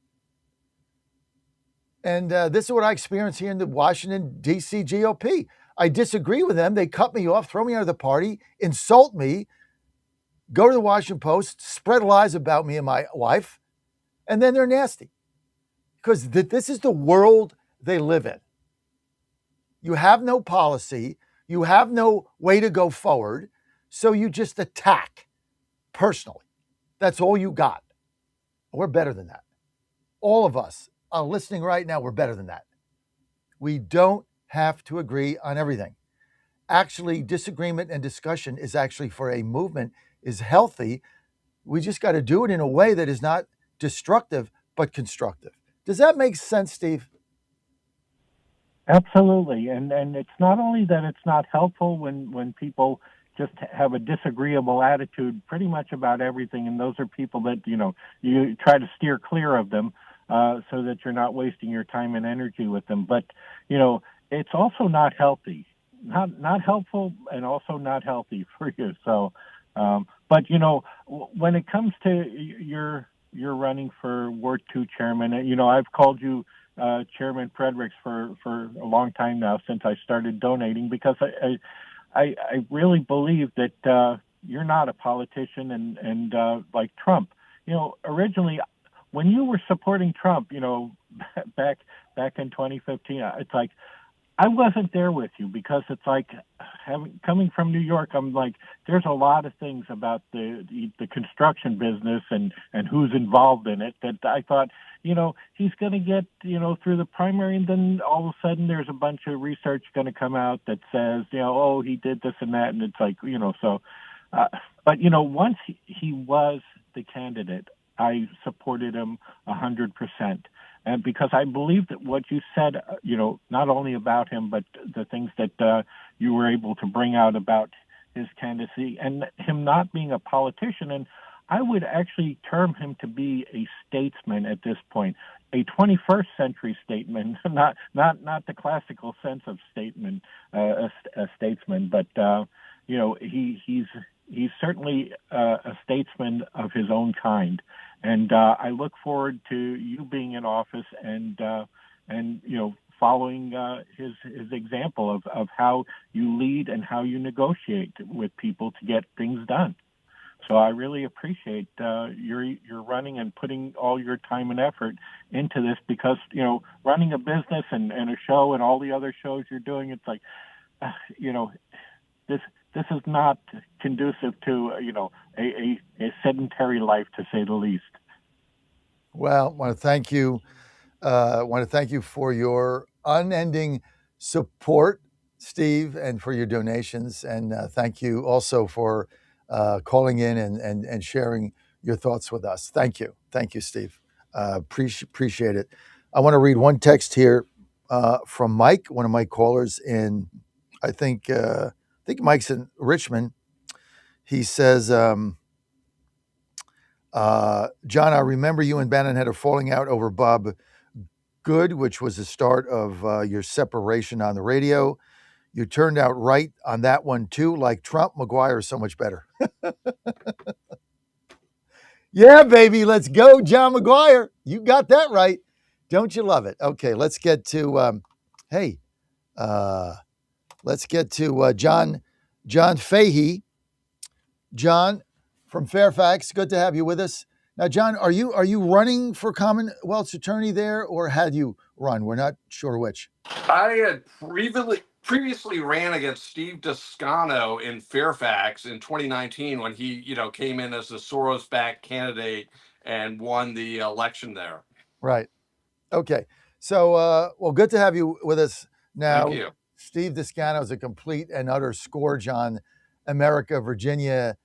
And this is what I experience here in the Washington, D.C. GOP. I disagree with them. They cut me off, throw me out of the party, insult me, go to the Washington Post, spread lies about me and my wife, and then they're nasty. Because this is the world they live in. You have no policy. You have no way to go forward. So you just attack personally. That's all you got. We're better than that. All of us are listening right now. We're better than that. We don't have to agree on everything. Actually, disagreement and discussion is actually for a movement is healthy. We just got to do it in a way that is not destructive, but constructive. Does that make sense, Steve? Absolutely. And it's not only that it's not helpful when people just have a disagreeable attitude pretty much about everything, and those are people that, you try to steer clear of them so that you're not wasting your time and energy with them. But, it's also not healthy, not helpful, and also not healthy for you. So, but, when it comes to you're running for Ward 2 chairman, I've called you Chairman Fredericks for a long time now, since I started donating, because I really believe that you're not a politician and like Trump. Originally, when you were supporting Trump, back in 2015, it's like I wasn't there with you, because it's like coming from New York, I'm like, there's a lot of things about the construction business and who's involved in it that I thought, he's going to get, through the primary, and then all of a sudden there's a bunch of research going to come out that says, oh, he did this and that. And it's like, but, once he was the candidate, I supported him 100%. And because I believe that what you said, not only about him, but the things that, you were able to bring out about his candidacy and him not being a politician. And I would actually term him to be a statesman at this point, a 21st century statesman, not the classical sense of statesman, a statesman, but he's certainly a statesman of his own kind. And I look forward to you being in office and following his example of how you lead and how you negotiate with people to get things done. So I really appreciate your running and putting all your time and effort into this, because running a business and a show and all the other shows you're doing, it's like this is not conducive to a sedentary life, to say the least. Well, I want to thank you. Want to thank you for your unending support, Steve, and for your donations. And thank you also for calling in and sharing your thoughts with us. Thank you. Thank you, Steve. Appreciate it. I want to read one text here from Mike, one of my callers in, I think Mike's in Richmond. He says, John, I remember you and Bannon had a falling out over Bob Good, which was the start of your separation on the radio. You turned out right on that one, too. Like Trump, McGuire is so much better. Yeah, baby, let's go, John McGuire. You got that right. Don't you love it? Okay, let's get to, John Fahey. John from Fairfax, good to have you with us. Now, John, are you running for Commonwealth's attorney there, or had you run? We're not sure which. I had previously ran against Steve Descano in Fairfax in 2019 when he, came in as a Soros-backed candidate and won the election there. Right. Okay. So, good to have you with us now. Thank you. Steve Descano is a complete and utter scourge on America, Virginia,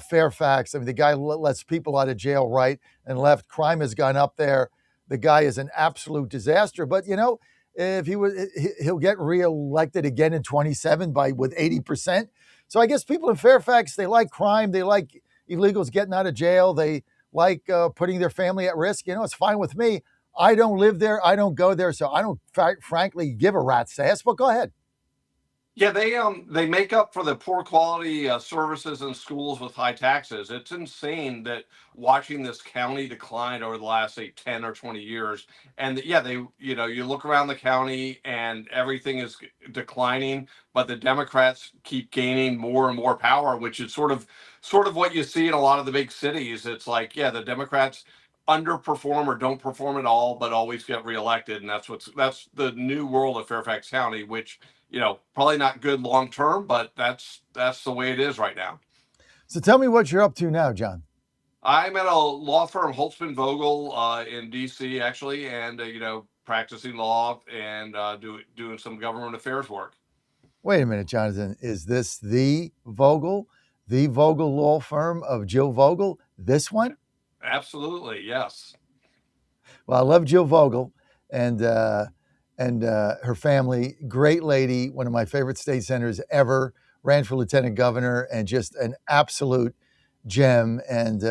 Fairfax. I mean, the guy lets people out of jail right and left. Crime has gone up there. The guy is an absolute disaster. But, if he'll get reelected again in 27 with 80%. So I guess people in Fairfax, they like crime. They like illegals getting out of jail. They like putting their family at risk. It's fine with me. I don't live there. I don't go there. So I don't frankly give a rat's ass, but go ahead. Yeah, they make up for the poor quality services in schools with high taxes. It's insane that watching this county decline over the last, say, 10 or 20 years. And you look around the county and everything is declining, but the Democrats keep gaining more and more power, which is sort of what you see in a lot of the big cities. It's like, the Democrats underperform or don't perform at all, but always get reelected. And that's the new world of Fairfax County, which, probably not good long term, but that's the way it is right now. So tell me what you're up to now, John. I'm at a law firm, Holtzman Vogel, in DC, actually, and practicing law and doing some government affairs work. Wait a minute, Jonathan. Is this the Vogel law firm of Jill Vogel? This one? Absolutely, yes. Well, I love Jill Vogel and her family. Great lady, one of my favorite state senators ever, ran for lieutenant governor, and just an absolute gem, and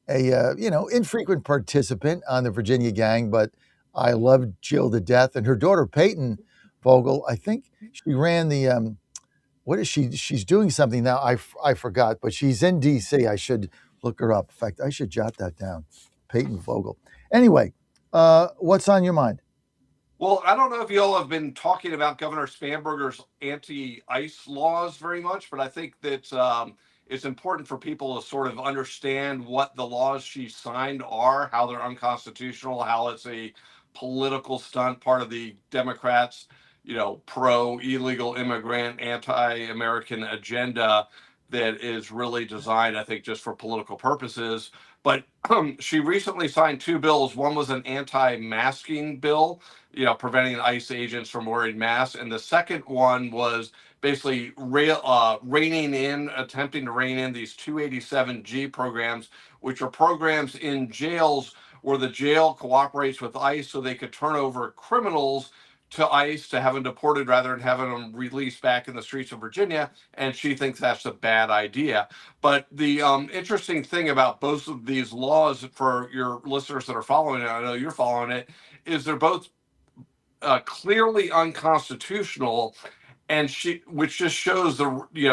infrequent participant on the Virginia gang, but I love Jill to death. And her daughter, Peyton Vogel, I think she ran the, what is she? She's doing something now. I forgot, but she's in DC. I should look her up. In fact, I should jot that down. Peyton Vogel. Anyway, what's on your mind? Well, I don't know if you all have been talking about Governor Spanberger's anti-ICE laws very much, but I think that it's important for people to sort of understand what the laws she signed are, how they're unconstitutional, how it's a political stunt, part of the Democrats, pro-illegal immigrant, anti-American agenda that is really designed, I think, just for political purposes. But she recently signed two bills. One was an anti-masking bill, preventing ICE agents from wearing masks. And the second one was basically attempting to rein in these 287G programs, which are programs in jails where the jail cooperates with ICE so they could turn over criminals to ICE to have them deported rather than having them released back in the streets of Virginia, and she thinks that's a bad idea. But the interesting thing about both of these laws, for your listeners that are following it, I know you're following it, is they're both clearly unconstitutional, and which just shows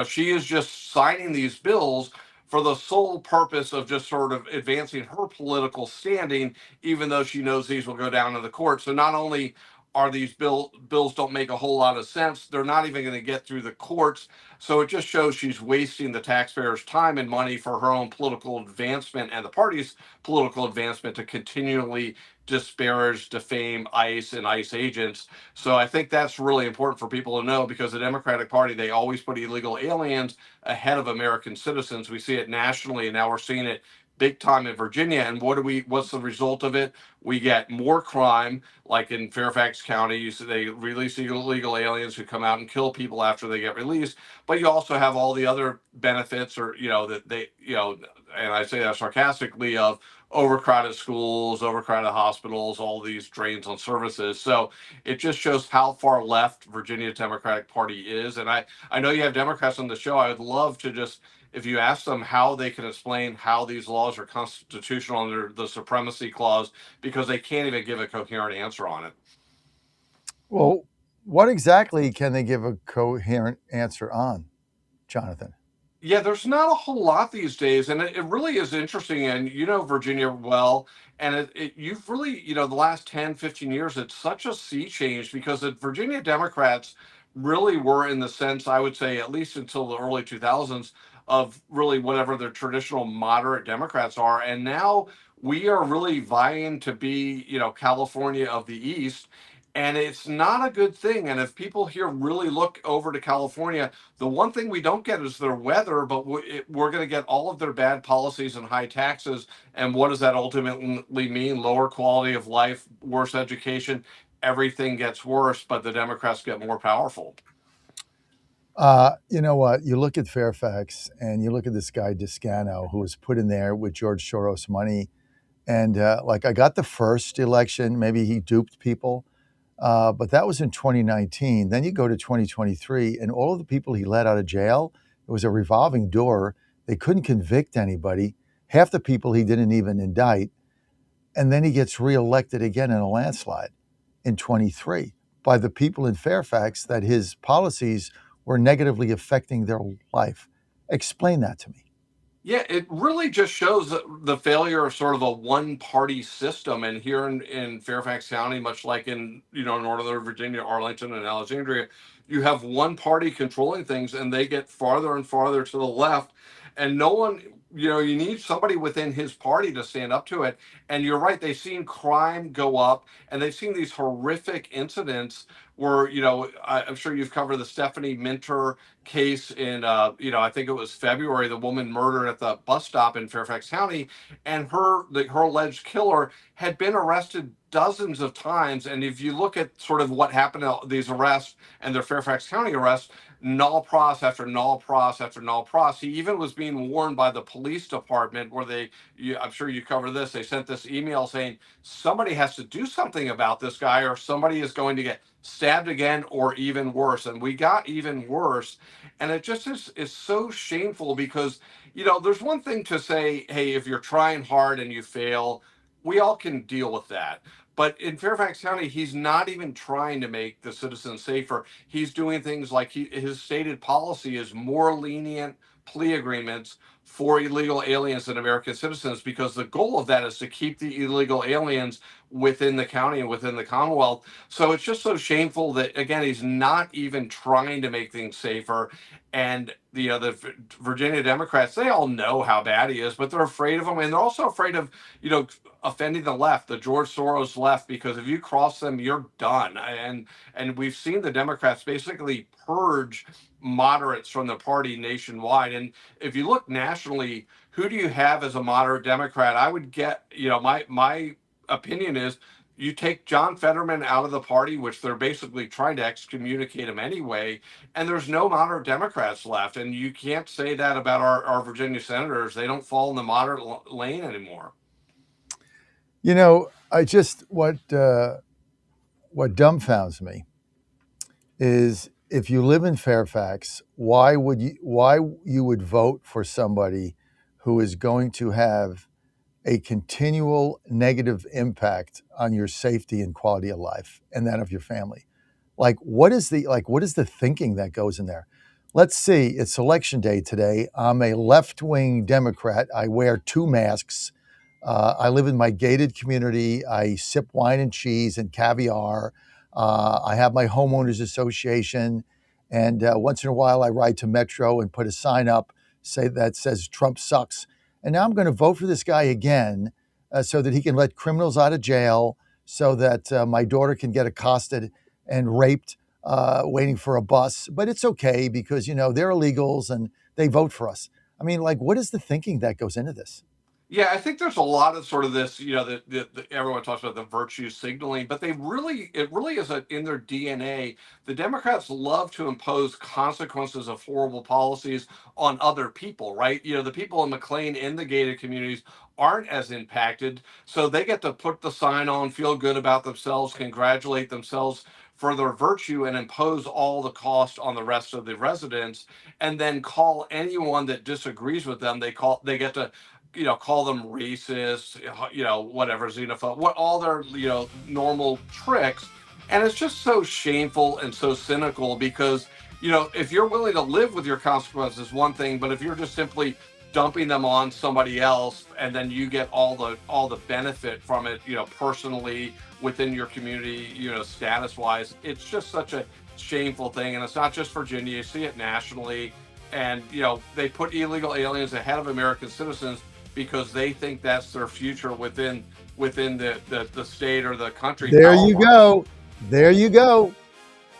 she is just signing these bills for the sole purpose of just sort of advancing her political standing, even though she knows these will go down to the court. So not only are these bills don't make a whole lot of sense, they're not even going to get through the courts. So it just shows she's wasting the taxpayers' time and money for her own political advancement and the party's political advancement to continually disparage, defame ICE and ICE agents. So I think that's really important for people to know, because the Democratic Party, they always put illegal aliens ahead of American citizens. We see it nationally, and now we're seeing it big time in Virginia. And what's the result of it? We get more crime, like in Fairfax County. They release illegal aliens who come out and kill people after they get released. But you also have all the other benefits, or that they, and I say that sarcastically, of overcrowded schools, overcrowded hospitals, all these drains on services. So it just shows how far left Virginia Democratic Party is. And I know you have Democrats on the show. I would love to just, if you ask them how they can explain how these laws are constitutional under the Supremacy Clause, because they can't even give a coherent answer on it. Well, what exactly can they give a coherent answer on, Jonathan? Yeah, there's not a whole lot these days, and it really is interesting. And you know Virginia well, and you've really, the last 10, 15 years, it's such a sea change, because the Virginia Democrats really were, in the sense, I would say, at least until the early 2000s, of really whatever the traditional moderate Democrats are. And now we are really vying to be, California of the East. And it's not a good thing. And if people here really look over to California, the one thing we don't get is their weather, but we're going to get all of their bad policies and high taxes. And what does that ultimately mean? Lower quality of life, worse education, everything gets worse, but the Democrats get more powerful. You know what? You look at Fairfax and you look at this guy, Descano, who was put in there with George Soros money. And I got the first election, maybe he duped people. But that was in 2019. Then you go to 2023, and all of the people he let out of jail, it was a revolving door. They couldn't convict anybody. Half the people he didn't even indict. And then he gets reelected again in a landslide in 23 by the people in Fairfax that his policies were negatively affecting their life. Explain that to me. Yeah, it really just shows the failure of sort of a one-party system. And here in Fairfax County, much like in Northern Virginia, Arlington, and Alexandria, you have one party controlling things, and they get farther and farther to the left. And no one, you need somebody within his party to stand up to it. And you're right, they've seen crime go up, and they've seen these horrific incidents where, I'm sure you've covered the Stephanie Minter case in, I think it was February, the woman murdered at the bus stop in Fairfax County, and her alleged killer had been arrested dozens of times. And if you look at sort of what happened to these arrests and their Fairfax County arrests, null pros after null pros after null pros. He even was being warned by the police department, where I'm sure you cover this, they sent this email saying somebody has to do something about this guy, or somebody is going to get stabbed again, or even worse. And we got even worse. And it just is so shameful, because, there's one thing to say, hey, if you're trying hard and you fail, we all can deal with that. But in Fairfax County, he's not even trying to make the citizens safer. He's doing things like his stated policy is more lenient plea agreements for illegal aliens than American citizens, because the goal of that is to keep the illegal aliens within the county and within the Commonwealth. So it's just so shameful that, again, he's not even trying to make things safer. And the Virginia Democrats, they all know how bad he is, but they're afraid of him. And they're also afraid of, offending the left, the George Soros left, because if you cross them, you're done. And we've seen the Democrats basically purge moderates from the party nationwide. And if you look nationally, who do you have as a moderate Democrat? I would get, my opinion is, you take John Fetterman out of the party, which they're basically trying to excommunicate him anyway, and there's no moderate Democrats left. And you can't say that about our Virginia senators. They don't fall in the moderate lane anymore. I just, what what dumbfounds me is if you live in Fairfax, why you would vote for somebody who is going to have a continual negative impact on your safety and quality of life and that of your family. What is the thinking that goes in there? Let's see, it's election day today. I'm a left-wing Democrat. I wear 2 masks. I live in my gated community. I sip wine and cheese and caviar. I have my homeowners association. And once in a while I ride to Metro and put a sign up that says Trump sucks. And now I'm going to vote for this guy again so that he can let criminals out of jail, so that my daughter can get accosted and raped waiting for a bus. But it's okay because, they're illegals and they vote for us. I mean, what is the thinking that goes into this? Yeah, I think there's a lot of sort of this, that everyone talks about the virtue signaling, but it really is in their DNA. The Democrats love to impose consequences of horrible policies on other people, right? The people in McLean in the gated communities aren't as impacted, so they get to put the sign on, feel good about themselves, congratulate themselves for their virtue, and impose all the cost on the rest of the residents, and then call anyone that disagrees with them. They get to call them racist, whatever, xenophobe, all their, normal tricks. And it's just so shameful and so cynical because, if you're willing to live with your consequences, one thing, but if you're just simply dumping them on somebody else and then you get all the benefit from it, personally within your community, status wise, it's just such a shameful thing. And it's not just Virginia, you see it nationally. And, they put illegal aliens ahead of American citizens because they think that's their future within the state or the country. There you go. There you go.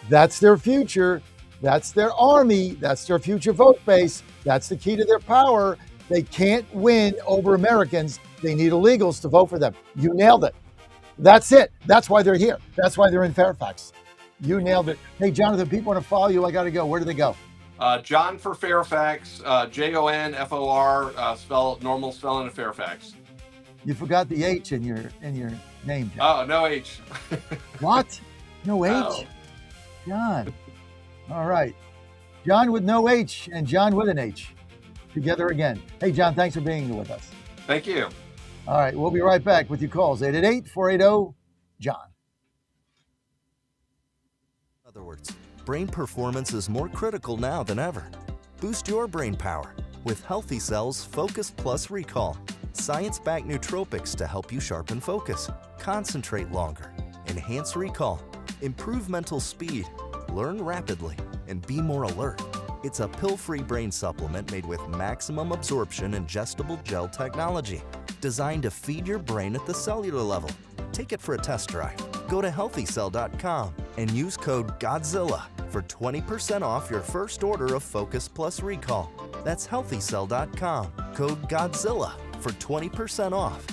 That's their future. That's their army. That's their future vote base. That's the key to their power. They can't win over Americans. They need illegals to vote for them. You nailed it. That's it. That's why they're here. That's why they're in Fairfax. You nailed it. Hey, Jonathan, people want to follow you. I got to go. Where do they go? John for Fairfax, JONFOR, spell normal spelling of Fairfax. You forgot the H in your name, John. Oh, no H. What? No H? No. John. All right. John with no H and John with an H. Together again. Hey, John, thanks for being here with us. Thank you. All right. We'll be right back with your calls. 888-480-JOHN. In other words, brain performance is more critical now than ever. Boost your brain power with Healthy Cell's Focus Plus Recall. Science-backed nootropics to help you sharpen focus, concentrate longer, enhance recall, improve mental speed, learn rapidly, and be more alert. It's a pill-free brain supplement made with maximum absorption ingestible gel technology, designed to feed your brain at the cellular level. Take it for a test drive. Go to healthycell.com and use code GODZILLA for 20% off your first order of Focus Plus Recall. That's healthycell.com, code GODZILLA for 20% off.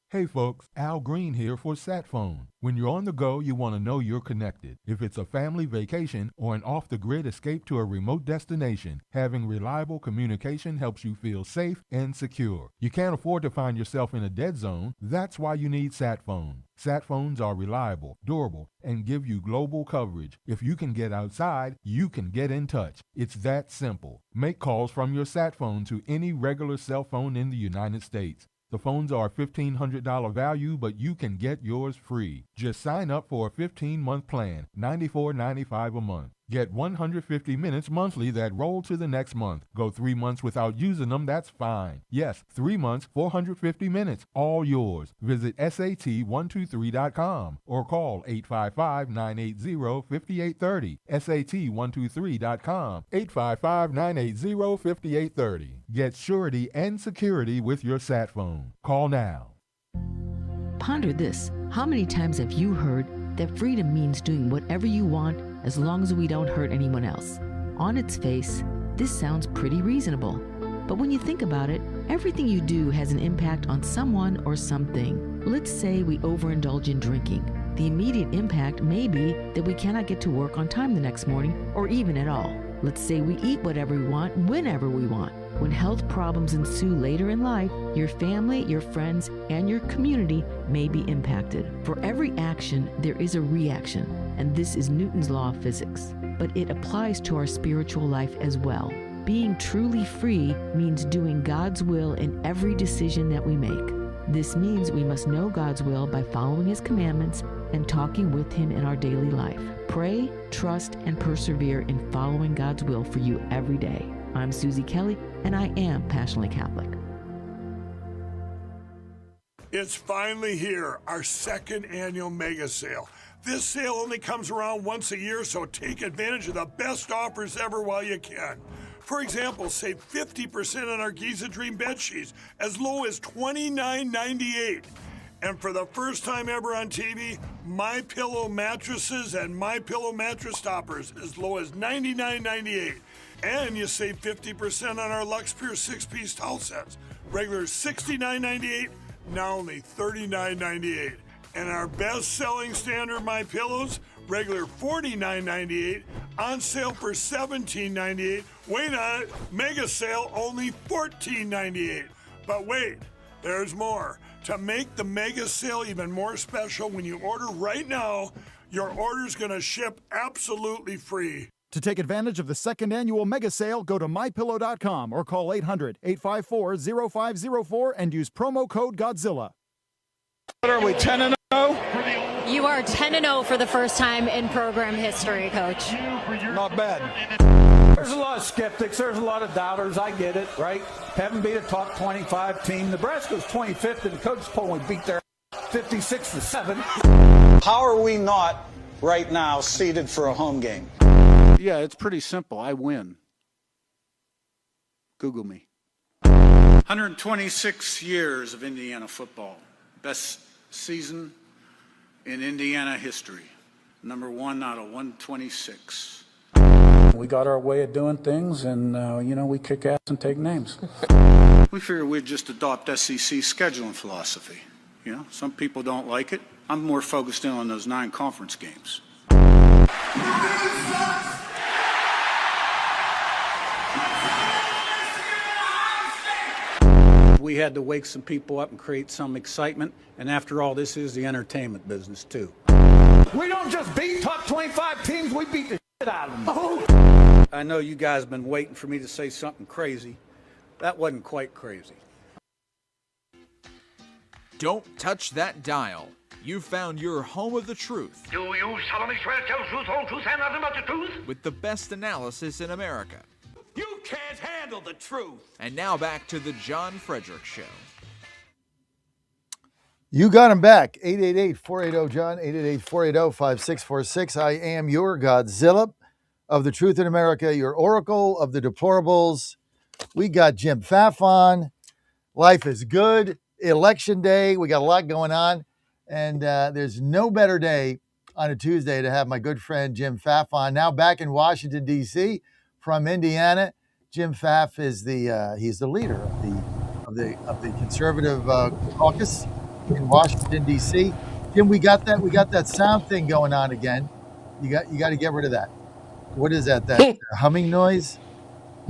Hey folks, Al Green here for SatPhone. When you're on the go, you want to know you're connected. If it's a family vacation or an off-the-grid escape to a remote destination, having reliable communication helps you feel safe and secure. You can't afford to find yourself in a dead zone. That's why you need SatPhone. SatPhones are reliable, durable, and give you global coverage. If you can get outside, you can get in touch. It's that simple. Make calls from your SatPhone to any regular cell phone in the United States. The phones are $1,500 value, but you can get yours free. Just sign up for a 15-month plan, $94.95 a month. Get 150 minutes monthly that roll to the next month. Go 3 months without using them, that's fine. Yes, 3 months, 450 minutes, all yours. Visit SAT123.com or call 855-980-5830. SAT123.com, 855-980-5830. Get surety and security with your SatPhone. Call now. Ponder this. How many times have you heard that freedom means doing whatever you want as long as we don't hurt anyone else? On its face, this sounds pretty reasonable. But when you think about it, everything you do has an impact on someone or something. Let's say we overindulge in drinking. The immediate impact may be that we cannot get to work on time the next morning or even at all. Let's say we eat whatever we want, whenever we want. When health problems ensue later in life, your family, your friends, and your community may be impacted. For every action, there is a reaction, and this is Newton's law of physics. But it applies to our spiritual life as well. Being truly free means doing God's will in every decision that we make. This means we must know God's will by following His commandments and talking with Him in our daily life. Pray, trust, and persevere in following God's will for you every day. I'm Susie Kelly, and I am passionately Catholic. It's finally here, our second annual mega sale. This sale only comes around once a year, so take advantage of the best offers ever while you can. For example, save 50% on our Giza Dream bed sheets, as low as $29.98. And for the first time ever on TV, My Pillow mattresses and My Pillow mattress toppers, as low as $99.98. And you save 50% on our Lux Pure 6-piece towel sets. Regular $69.98, now only $39.98. And our best-selling standard My Pillows, regular $49.98, on sale for $17.98. Wait on it, mega sale, only $14.98. But wait, there's more. To make the mega sale even more special, when you order right now, your order's going to ship absolutely free. To take advantage of the second annual mega sale, go to mypillow.com or call 800-854-0504 and use promo code Godzilla. What are we, 10-0? You are 10-0 for the first time in program history, Coach. Not bad. There's a lot of skeptics. There's a lot of doubters. I get it, right? Haven't beat a top 25 team. Nebraska's 25th in the coach poll. We beat their 56-7. How are we not right now seeded for a home game? Yeah, it's pretty simple. I win. Google me. 126 years of Indiana football. Best season in Indiana history. Number 1 out of 126. We got our way of doing things, and, we kick ass and take names. We figured we'd just adopt SEC scheduling philosophy. Some people don't like it. I'm more focused in on those 9 conference games. We had to wake some people up and create some excitement, and after all, this is the entertainment business, too. We don't just beat top 25 teams, we beat the shit out of them. Oh. I know you guys have been waiting for me to say something crazy. That wasn't quite crazy. Don't touch that dial. You've found your home of the truth. Do you solemnly swear to tell the truth, whole truth, and nothing but the truth? With the best analysis in America. You can't handle the truth. And now back to the John Fredericks Show. You got him back. 888-480-JOHN, 888-480-5646. I am your Godzilla of the Truth in America, your Oracle of the Deplorables. We got Jim Pfaff on. Life is good. Election day. We got a lot going on. And there's no better day on a Tuesday to have my good friend Jim Pfaff on. Now back in Washington, D.C. from Indiana. Jim Pfaff is he's the leader of the conservative caucus in Washington, D.C. Jim, we got that sound thing going on again. You got to get rid of that. What is that? That humming noise?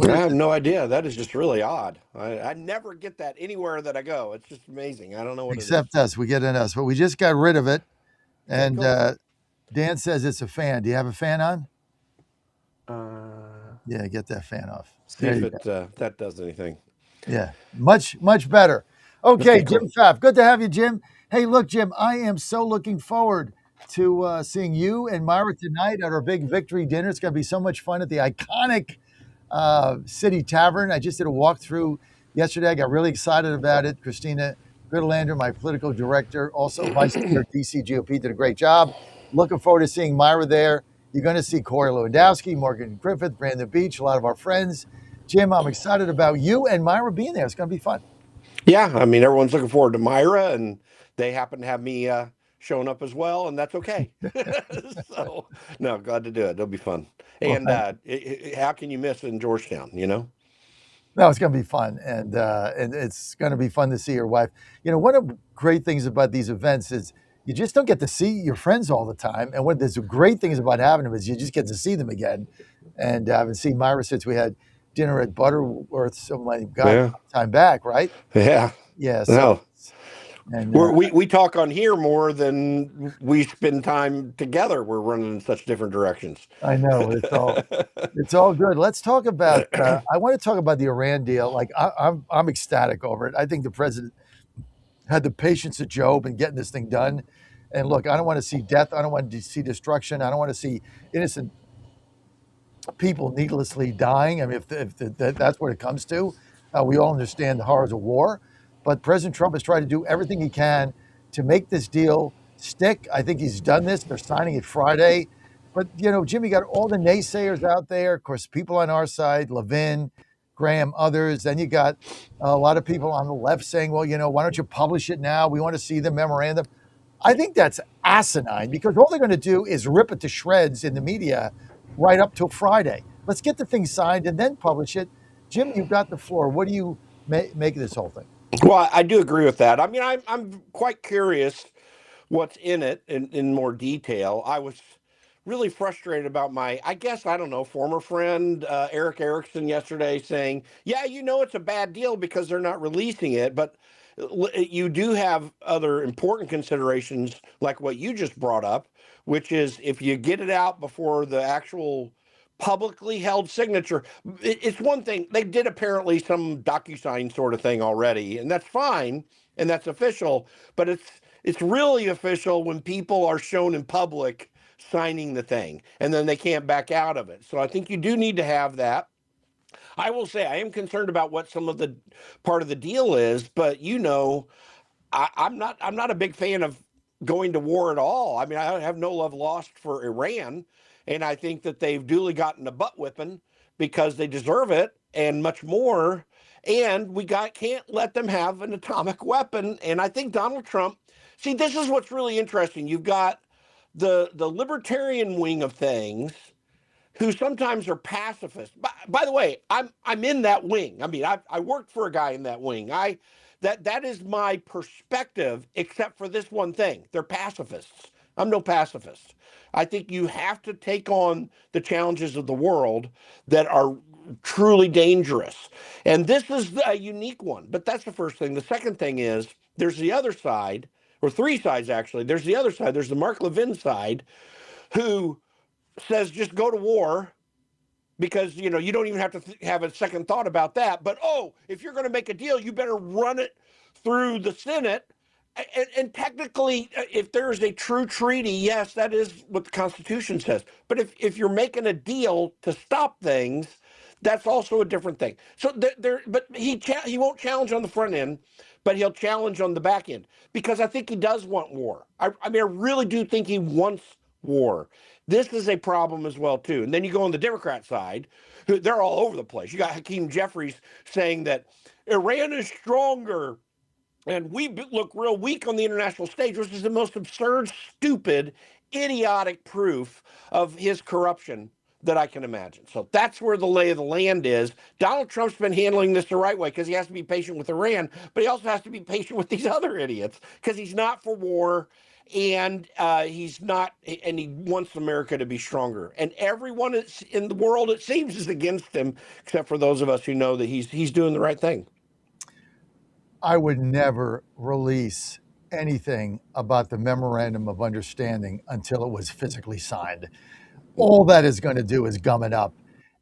I have no idea. That is just really odd. I never get that anywhere that I go. It's just amazing. I don't know what Except it is. us. We get in us. But we just got rid of it. And Dan says it's a fan. Do you have a fan on? Yeah, get that fan off. See if that does anything. Yeah, much better. Okay, Jim Pfaff. Good to have you, Jim. Hey, look, Jim, I am so looking forward to seeing you and Myra tonight at our big victory dinner. It's going to be so much fun at the iconic City Tavern. I just did a walkthrough yesterday. I got really excited about it. Christina Goodlander, my political director, also vice chair of DC GOP, did a great job. Looking forward to seeing Myra there. You're going to see Corey Lewandowski, Morgan Griffith, Brandon Beach, a lot of our friends. Jim, I'm excited about you and Myra being there. It's going to be fun. Yeah, I mean, everyone's looking forward to Myra, and they happen to have me showing up as well, and that's okay. So, no, glad to do it. It'll be fun. And how can you miss in Georgetown, No, it's going to be fun, and it's going to be fun to see your wife. One of the great things about these events is you just don't get to see your friends all the time. And one of the great things about having them is you just get to see them again. And I haven't seen Myra since we had dinner at Butterworth. So my God, Yeah. time back, right? Yeah. Yeah. So, No. and We talk on here more than we spend time together. We're running in such different directions. I know it's all good. Let's talk about. I want to talk about the Iran deal. Like I'm ecstatic over it. I think the president had the patience of Job in getting this thing done. And look, I don't want to see death. I don't want to see destruction. I don't want to see innocent people needlessly dying. I mean, if that's what it comes to, we all understand the horrors of war. But President Trump has tried to do everything he can to make this deal stick. I think he's done this. They're signing it Friday. But, Jimmy, got all the naysayers out there. Of course, people on our side, Levin, Graham, others. Then you got a lot of people on the left saying, well, why don't you publish it now? We want to see the memorandum. I think that's asinine because all they're going to do is rip it to shreds in the media right up till Friday. Let's get the thing signed and then publish it. Jim, you've got the floor. What do you make of this whole thing? Well, I do agree with that. I mean, I'm quite curious what's in it in more detail. I was really frustrated about I guess, I don't know, former friend Eric Erickson yesterday saying, yeah, it's a bad deal because they're not releasing it. But you do have other important considerations like what you just brought up, which is if you get it out before the actual publicly held signature, it's one thing. They did apparently some DocuSign sort of thing already, and that's fine, and that's official, but it's really official when people are shown in public signing the thing, and then they can't back out of it. So I think you do need to have that. I will say I am concerned about what some of the part of the deal is, but I'm not a big fan of going to war at all. I mean, I have no love lost for Iran, and I think that they've duly gotten a butt whipping because they deserve it and much more. And we can't let them have an atomic weapon. And I think Donald Trump, see, this is what's really interesting. You've got the libertarian wing of things who sometimes are pacifists. By the way, I'm in that wing. I mean, I worked for a guy in that wing. That is my perspective, except for this one thing. They're pacifists. I'm no pacifist. I think you have to take on the challenges of the world that are truly dangerous. And this is a unique one, but that's the first thing. The second thing is there's the other side, or three sides actually. There's the other side. There's the Mark Levin side who says just go to war because, you don't even have to have a second thought about that. But, if you're going to make a deal, you better run it through the Senate. And technically, if there is a true treaty, yes, that is what the Constitution says. But if you're making a deal to stop things, that's also a different thing. So but he won't challenge on the front end, but he'll challenge on the back end because I think he does want war. I mean, I really do think he wants war. This is a problem as well, too. And then you go on the Democrat side, they're all over the place. You got Hakeem Jeffries saying that Iran is stronger and we look real weak on the international stage, which is the most absurd, stupid, idiotic proof of his corruption that I can imagine. So that's where the lay of the land is. Donald Trump's been handling this the right way because he has to be patient with Iran, but he also has to be patient with these other idiots because he's not for war. And he wants America to be stronger. And everyone in the world, it seems, is against him, except for those of us who know that he's doing the right thing. I would never release anything about the memorandum of understanding until it was physically signed. All that is going to do is gum it up.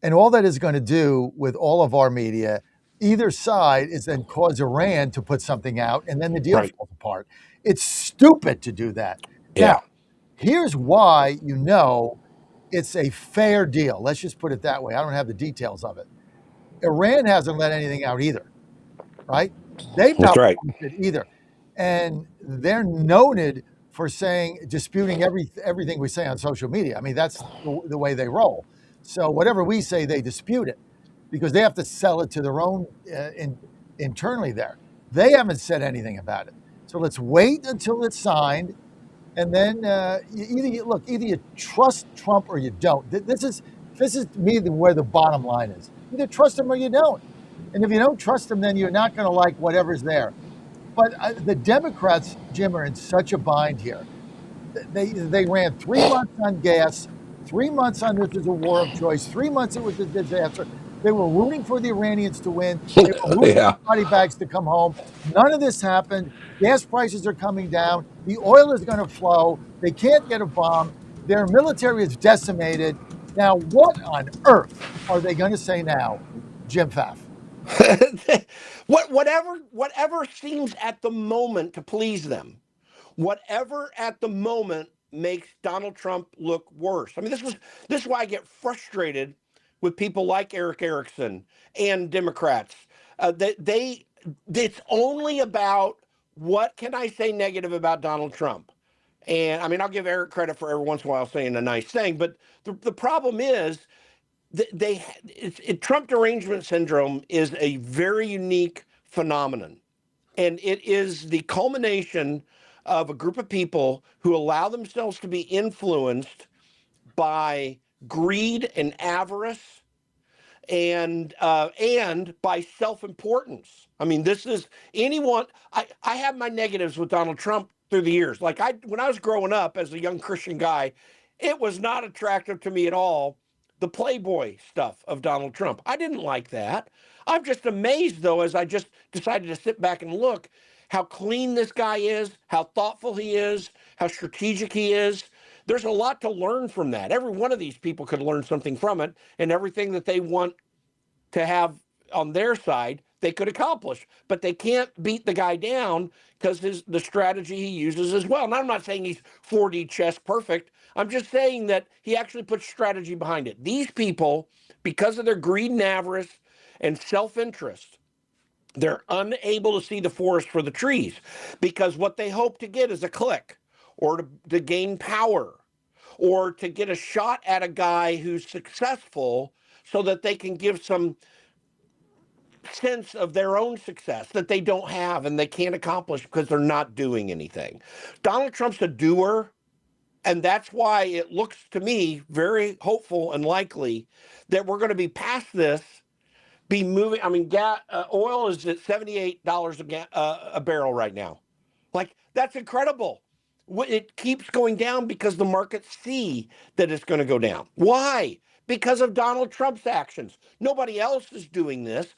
And all that is going to do with all of our media, either side, is then cause Iran to put something out and then the deal falls apart. It's stupid to do that. Yeah. Now, here's why it's a fair deal. Let's just put it that way. I don't have the details of it. Iran hasn't let anything out either, right? They've not published it either. And they're noted for disputing everything we say on social media. I mean, that's the way they roll. So whatever we say, they dispute it because they have to sell it to their own internally there. They haven't said anything about it. So let's wait until it's signed, and then either you trust Trump or you don't. This is to me where the bottom line is. Either trust him or you don't. And if you don't trust him, then you're not going to like whatever's there. But the Democrats, Jim, are in such a bind here. They ran 3 months on gas, 3 months on this is a war of choice, 3 months it was a disaster. They were rooting for the Iranians to win. They were rooting Yeah. for body bags to come home. None of this happened. Gas prices are coming down. The oil is going to flow. They can't get a bomb. Their military is decimated. Now, what on earth are they going to say now, Jim Pfaff? Whatever seems at the moment to please them, whatever at the moment makes Donald Trump look worse. I mean, this is why I get frustrated with people like Eric Erickson and Democrats. It's only about what can I say negative about Donald Trump. And I mean, I'll give Eric credit for every once in a while saying a nice thing, but the problem is Trump derangement syndrome is a very unique phenomenon. And it is the culmination of a group of people who allow themselves to be influenced by greed and avarice and by self-importance. I mean, this is anyone. I have my negatives with Donald Trump through the years. Like when I was growing up as a young Christian guy, it was not attractive to me at all, the Playboy stuff of Donald Trump. I didn't like that. I'm just amazed, though, as I just decided to sit back and look, how clean this guy is, how thoughtful he is, how strategic he is. There's a lot to learn from that. Every one of these people could learn something from it, and everything that they want to have on their side, they could accomplish. But they can't beat the guy down because the strategy he uses as well. And I'm not saying he's 4D chess perfect. I'm just saying that he actually puts strategy behind it. These people, because of their greed and avarice and self-interest, they're unable to see the forest for the trees because what they hope to get is a click or to gain power or to get a shot at a guy who's successful so that they can give some sense of their own success that they don't have and they can't accomplish because they're not doing anything. Donald Trump's a doer, and that's why it looks to me very hopeful and likely that we're going to be past this, be moving. I mean, oil is at $78 a barrel right now. Like, that's incredible. It keeps going down because the markets see that it's going to go down. Why? Because of Donald Trump's actions. Nobody else is doing this.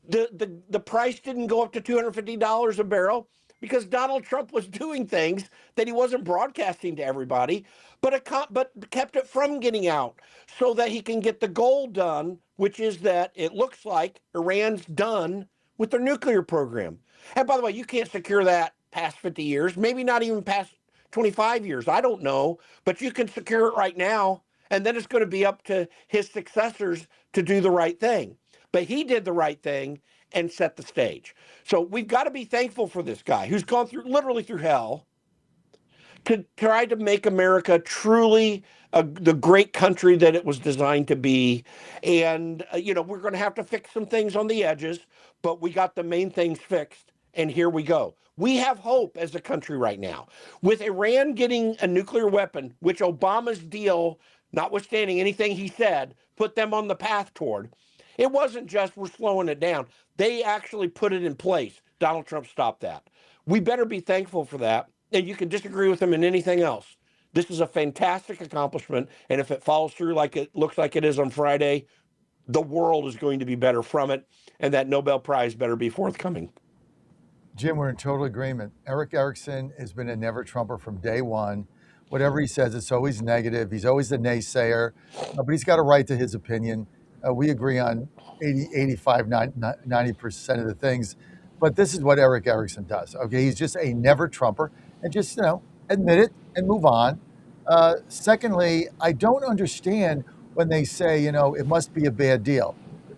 The price didn't go up to $250 a barrel because Donald Trump was doing things that he wasn't broadcasting to everybody, but kept it from getting out so that he can get the goal done, which is that it looks like Iran's done with their nuclear program. And by the way, you can't secure that past 50 years, maybe not even past 25 years. I don't know, but you can secure it right now. And then it's going to be up to his successors to do the right thing. But he did the right thing and set the stage. So we've got to be thankful for this guy who's gone literally through hell to try to make America truly the great country that it was designed to be. And, we're going to have to fix some things on the edges, but we got the main things fixed. And here we go. We have hope as a country right now. With Iran getting a nuclear weapon, which Obama's deal, notwithstanding anything he said, put them on the path toward. It wasn't just we're slowing it down. They actually put it in place. Donald Trump stopped that. We better be thankful for that. And you can disagree with him in anything else. This is a fantastic accomplishment. And if it follows through like it looks like it is on Friday, the world is going to be better from it. And that Nobel Prize better be forthcoming. Jim, we're in total agreement. Eric Erickson has been a never Trumper from day one. Whatever he says, it's always negative. He's always the naysayer, but he's got a right to his opinion. We agree on 85, 90% of the things, but this is what Eric Erickson does. Okay, he's just a never Trumper, and just admit it and move on. Secondly, I don't understand when they say it must be a bad deal.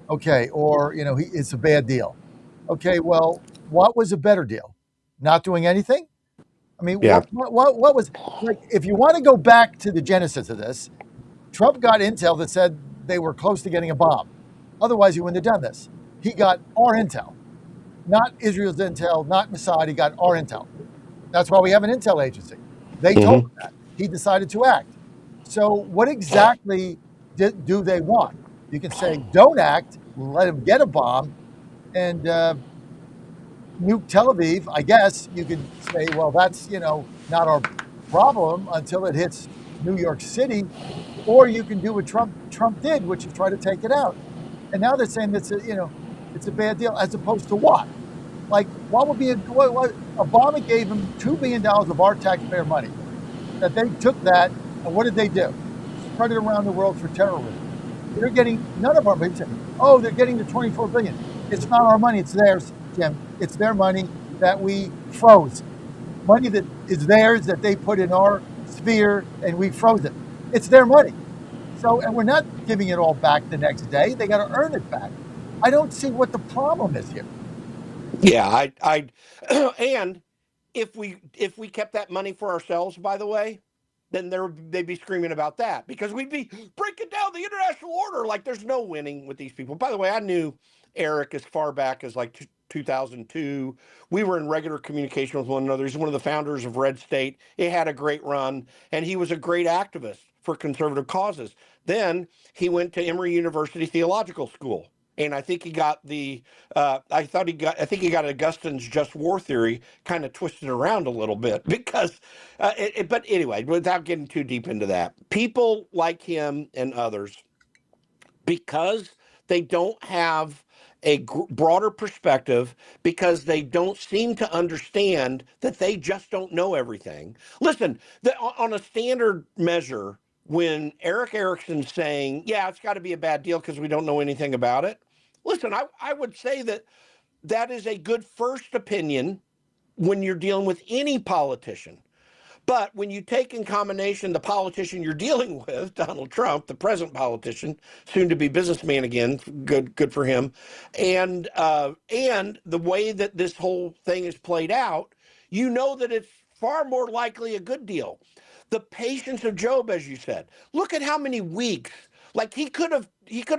Okay, or it's a bad deal. Okay, well, what was a better deal? Not doing anything? I mean, yeah. what was, like, if you want to go back to the genesis of this, Trump got intel that said they were close to getting a bomb. Otherwise, he wouldn't have done this. He got our intel, not Israel's intel, not Mossad. He got our intel. That's why we have an intel agency. They told him that. He decided to act. So what exactly do they want? You can say, don't act, let him get a bomb, and nuke Tel Aviv, I guess you could say, well, that's, not our problem until it hits New York City. Or you can do what Trump did, which is try to take it out. And now they're saying it's a bad deal, as opposed to what? Like, what would be what Obama gave him $2 billion of our taxpayer money. That they took that, and what did they do? Spread it around the world for terrorism. They're getting none of our money. Oh, they're getting the $24 billion. It's not our money, it's theirs, Jim. It's their money that we froze. Money that is theirs that they put in our sphere and we froze it. It's their money. So, and we're not giving it all back the next day. They got to earn it back. I don't see what the problem is here. Yeah, I and if we kept that money for ourselves, by the way, then they'd be screaming about that because we'd be breaking down the international order. Like there's no winning with these people. By the way, I knew Eric as far back as like 2002. We were in regular communication with one another. He's one of the founders of Red State. It had a great run, and he was a great activist for conservative causes. Then he went to Emory University Theological School. And I think he got I think he got Augustine's just war theory kind of twisted around a little bit because, but anyway, without getting too deep into that, people like him and others, because they don't have a broader perspective, because they don't seem to understand that they just don't know everything. Listen, on a standard measure, when Eric Erickson's saying, yeah, it's got to be a bad deal because we don't know anything about it. Listen, I would say that is a good first opinion when you're dealing with any politician. But when you take in combination the politician you're dealing with, Donald Trump, the present politician, soon to be businessman again, good for him, and the way that this whole thing is played out, you know that it's far more likely a good deal. The patience of Job, as you said. Look at how many weeks. Like he could have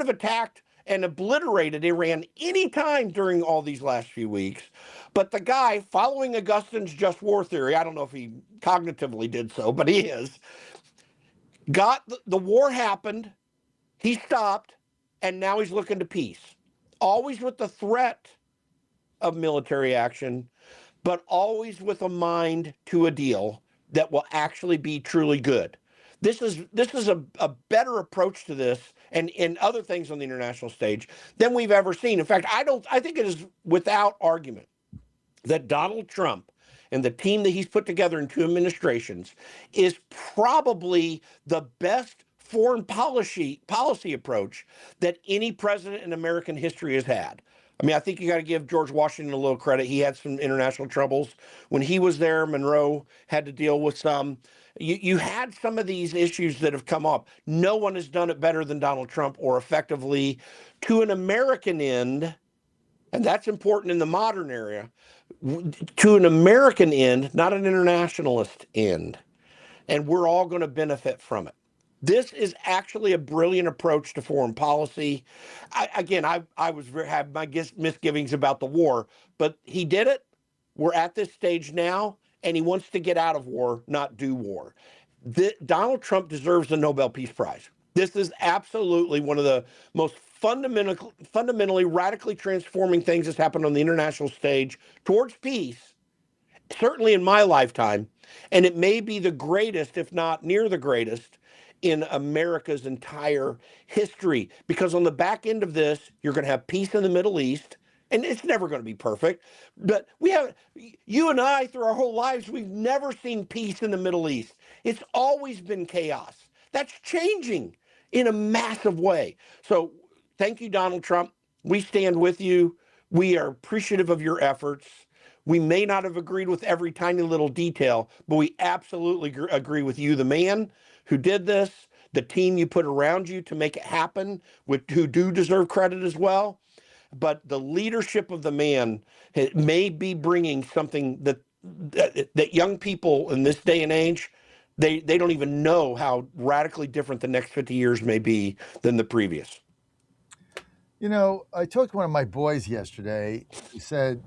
attacked and obliterated Iran any time during all these last few weeks. But the guy, following Augustine's just war theory, I don't know if he cognitively did so, but he is, got the war happened, he stopped, and now he's looking to peace. Always with the threat of military action, but always with a mind to a deal that will actually be truly good. This is a better approach to this and other things on the international stage than we've ever seen. In fact, I think it is without argument that Donald Trump and the team that he's put together in 2 administrations is probably the best foreign policy approach that any president in American history has had. I mean, I think you got to give George Washington a little credit. He had some international troubles. When he was there, Monroe had to deal with some. You had some of these issues that have come up. No one has done it better than Donald Trump or effectively to an American end, and that's important in the modern era, to an American end, not an internationalist end. And we're all going to benefit from it. This is actually a brilliant approach to foreign policy. I had my misgivings about the war, but he did it. We're at this stage now, and he wants to get out of war, not do war. Donald Trump deserves the Nobel Peace Prize. This is absolutely one of the most fundamentally, radically transforming things that's happened on the international stage towards peace, certainly in my lifetime. And it may be the greatest, if not near the greatest, in America's entire history. Because on the back end of this, you're going to have peace in the Middle East. And it's never going to be perfect. But you and I, through our whole lives, we've never seen peace in the Middle East. It's always been chaos. That's changing in a massive way. So thank you, Donald Trump. We stand with you. We are appreciative of your efforts. We may not have agreed with every tiny little detail, but we absolutely agree with you, the man who did this, the team you put around you to make it happen, who do deserve credit as well. But the leadership of the man may be bringing something that young people in this day and age, they don't even know how radically different the next 50 years may be than the previous. I talked to one of my boys yesterday who said,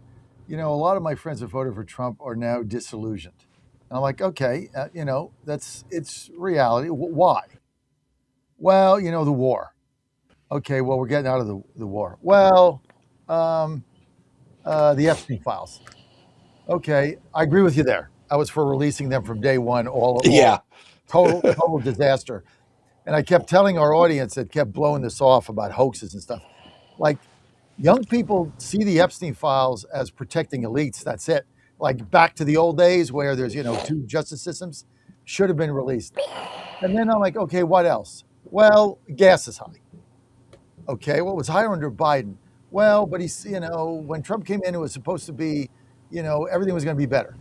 a lot of my friends that voted for Trump are now disillusioned. And I'm like, okay, it's reality. Why? Well, the war. Okay, well, we're getting out of the war. Well, the Epstein files. Okay, I agree with you there. I was for releasing them from day one. All Yeah. total disaster. And I kept telling our audience that kept blowing this off about hoaxes and stuff. Like, young people see the Epstein files as protecting elites. That's it. Like back to the old days where there's, two justice systems, should have been released. And then I'm like, okay, what else? Well, gas is high. Okay, well, it was higher under Biden. Well, but he's, when Trump came in, it was supposed to be, everything was going to be better.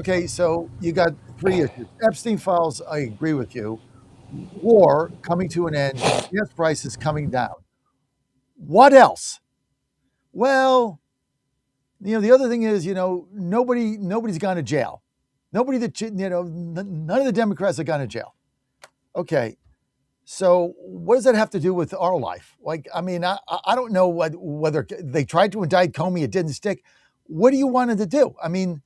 Okay, so you got three issues. Epstein files, I agree with you. War coming to an end, gas prices coming down. What else? Well, the other thing is, nobody's gone to jail. None of the Democrats have gone to jail. Okay, so what does that have to do with our life? Like, I mean, I don't know whether they tried to indict Comey, it didn't stick. What do you want them to do? I mean,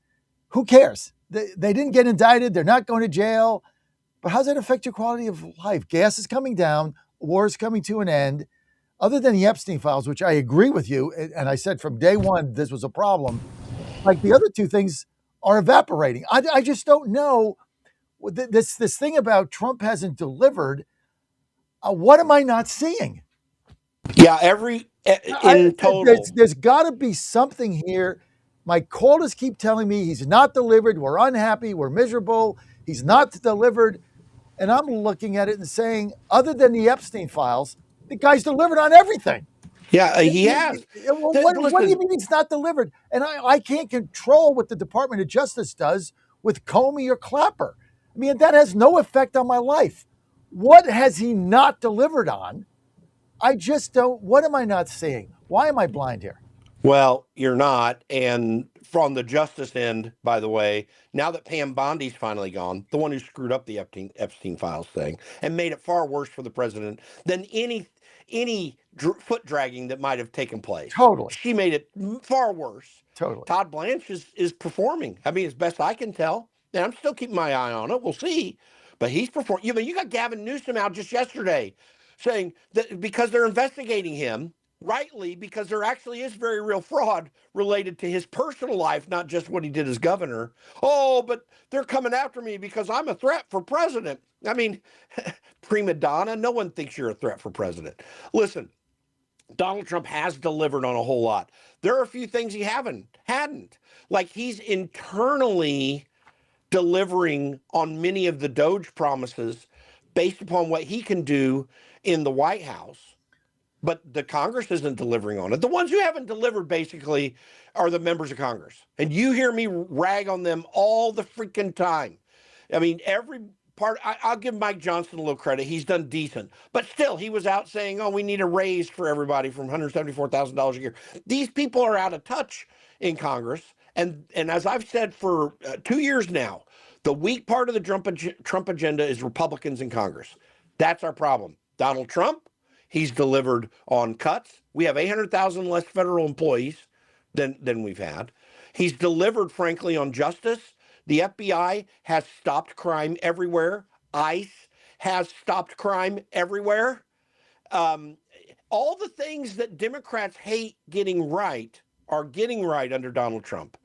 who cares? They didn't get indicted. They're not going to jail. But how does that affect your quality of life? Gas is coming down. War is coming to an end. Other than the Epstein files, which I agree with you, and I said from day one this was a problem, like the other two things are evaporating. I just don't know. This thing about Trump hasn't delivered. What am I not seeing? Yeah, in total. There's got to be something here. My callers keep telling me he's not delivered. We're unhappy. We're miserable. He's not delivered. And I'm looking at it and saying, other than the Epstein files, the guy's delivered on everything. Yeah, he has. What do you mean he's not delivered? And I can't control what the Department of Justice does with Comey or Clapper. I mean, that has no effect on my life. What has he not delivered on? I just don't. What am I not seeing? Why am I blind here? Well, you're not. And from the justice end, by the way, now that Pam Bondi's finally gone, the one who screwed up the Epstein files thing and made it far worse for the president than any foot dragging that might have taken place. Totally. She made it far worse. Totally. Todd Blanche is performing. I mean, as best I can tell. And I'm still keeping my eye on it. We'll see. But he's performing. You got Gavin Newsom out just yesterday saying that because they're investigating him, rightly, because there actually is very real fraud related to his personal life, not just what he did as governor. Oh, but they're coming after me because I'm a threat for president. I mean, prima donna, no one thinks you're a threat for president. Listen, Donald Trump has delivered on a whole lot. There are a few things he hadn't. Like he's internally delivering on many of the Doge promises based upon what he can do in the White House. But the Congress isn't delivering on it. The ones who haven't delivered basically are the members of Congress. And you hear me rag on them all the freaking time. I mean, every part, I'll give Mike Johnson a little credit. He's done decent. But still, he was out saying, oh, we need a raise for everybody from $174,000 a year. These people are out of touch in Congress. And as I've said for 2 years now, the weak part of the Trump agenda is Republicans in Congress. That's our problem. Donald Trump, he's delivered on cuts. We have 800,000 less federal employees than we've had. He's delivered, frankly, on justice. The FBI has stopped crime everywhere. ICE has stopped crime everywhere. All the things that Democrats hate getting right are getting right under Donald Trump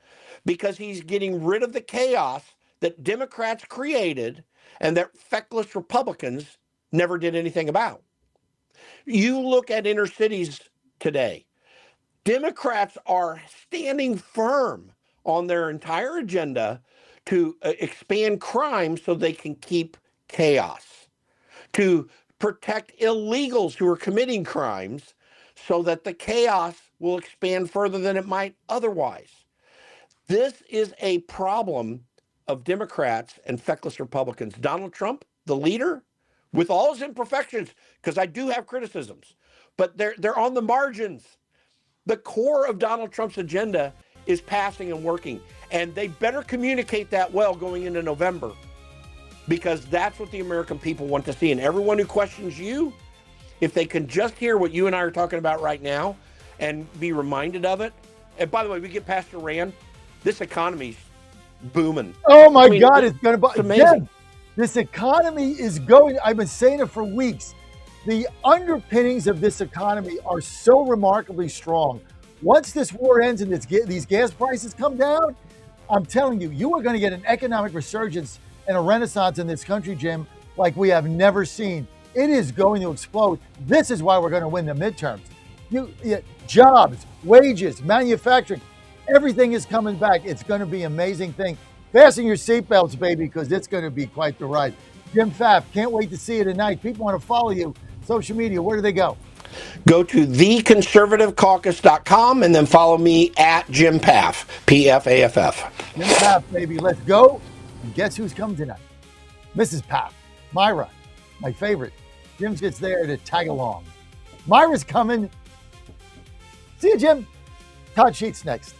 because he's getting rid of the chaos that Democrats created and that feckless Republicans never did anything about. You look at inner cities today, Democrats are standing firm on their entire agenda to expand crime so they can keep chaos, to protect illegals who are committing crimes so that the chaos will expand further than it might otherwise. This is a problem of Democrats and feckless Republicans. Donald Trump, the leader, with all his imperfections, because I do have criticisms, but they're on the margins. The core of Donald Trump's agenda is passing and working, and they better communicate that well going into November, because that's what the American people want to see. And everyone who questions you, if they can just hear what you and I are talking about right now and be reminded of it. And by the way, we get past Iran, this economy's booming. Oh my God, it's going to be amazing. Again, this economy is going, I've been saying it for weeks. The underpinnings of this economy are so remarkably strong. Once this war ends and these gas prices come down, I'm telling you, you are going to get an economic resurgence and a renaissance in this country, Jim, like we have never seen. It is going to explode. This is why we're going to win the midterms. Jobs, wages, manufacturing, everything is coming back. It's going to be an amazing thing. Fasten your seatbelts, baby, because it's going to be quite the ride. Jim Pfaff, can't wait to see you tonight. People want to follow you. Social media, where do they go? Go to theconservativecaucus.com and then follow me at Jim Pfaff, P-F-A-F-F. Jim Pfaff, baby, let's go. And guess who's coming tonight? Mrs. Pfaff, Myra, my favorite. Jim's gets there to tag along. Myra's coming. See you, Jim. Todd Sheets next.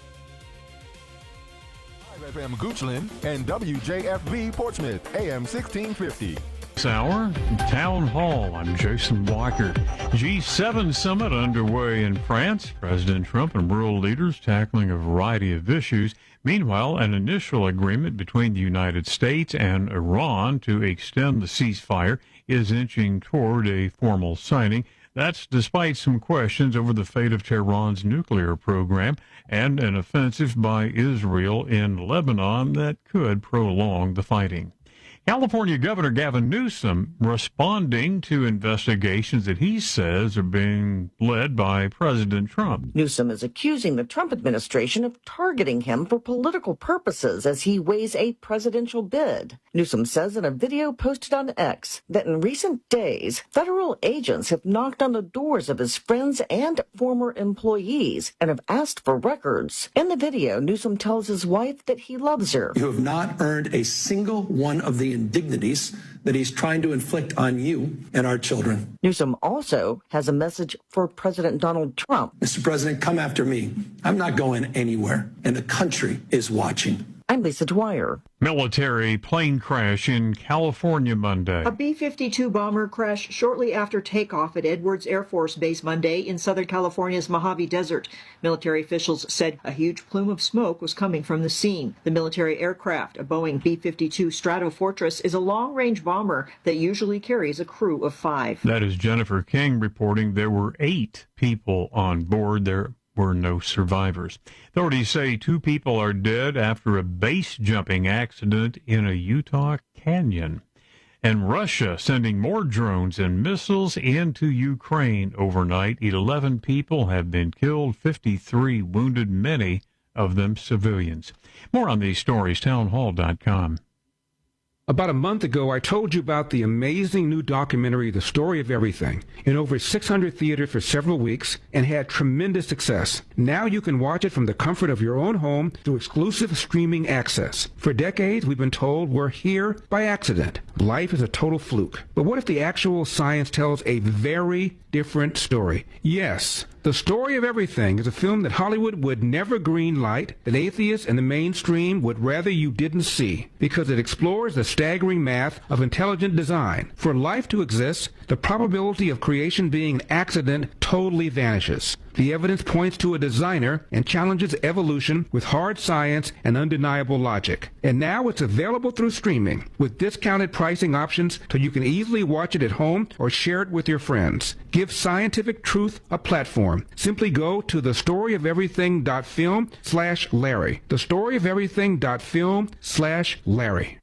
FM Goochland and WJFB Portsmouth, AM 1650. Hour, Town Hall. I'm Jason Walker. G7 summit underway in France. President Trump and world leaders tackling a variety of issues. Meanwhile, an initial agreement between the United States and Iran to extend the ceasefire is inching toward a formal signing. That's despite some questions over the fate of Tehran's nuclear program and an offensive by Israel in Lebanon that could prolong the fighting. California Governor Gavin Newsom responding to investigations that he says are being led by President Trump. Newsom is accusing the Trump administration of targeting him for political purposes as he weighs a presidential bid. Newsom says in a video posted on X that in recent days, federal agents have knocked on the doors of his friends and former employees and have asked for records. In the video, Newsom tells his wife that he loves her. You have not earned a single one of the indignities that he's trying to inflict on you and our children. Newsom also has a message for President Donald Trump. Mr. President, come after me. I'm not going anywhere, and the country is watching. I'm Lisa Dwyer. Military plane crash in California Monday. A B-52 bomber crashed shortly after takeoff at Edwards Air Force Base Monday in Southern California's Mojave Desert. Military officials said a huge plume of smoke was coming from the scene. The military aircraft, a Boeing B-52 Stratofortress, is a long-range bomber that usually carries a crew of 5. That is Jennifer King reporting there were 8 people on board. There were no survivors. Authorities say 2 people are dead after a base jumping accident in a Utah canyon. And Russia sending more drones and missiles into Ukraine overnight. 11 people have been killed, 53 wounded, many of them civilians. More on these stories, townhall.com. About a month ago, I told you about the amazing new documentary, The Story of Everything, in over 600 theaters for several weeks and had tremendous success. Now you can watch it from the comfort of your own home through exclusive streaming access. For decades, we've been told we're here by accident. Life is a total fluke. But what if the actual science tells a very different story? Yes. The Story of Everything is a film that Hollywood would never greenlight, that atheists and the mainstream would rather you didn't see, because it explores the staggering math of intelligent design. For life to exist, the probability of creation being an accident totally vanishes. The evidence points to a designer and challenges evolution with hard science and undeniable logic. And now it's available through streaming with discounted pricing options so you can easily watch it at home or share it with your friends. Give scientific truth a platform. Simply go to thestoryofeverything.film/Larry. Thestoryofeverything.film/Larry.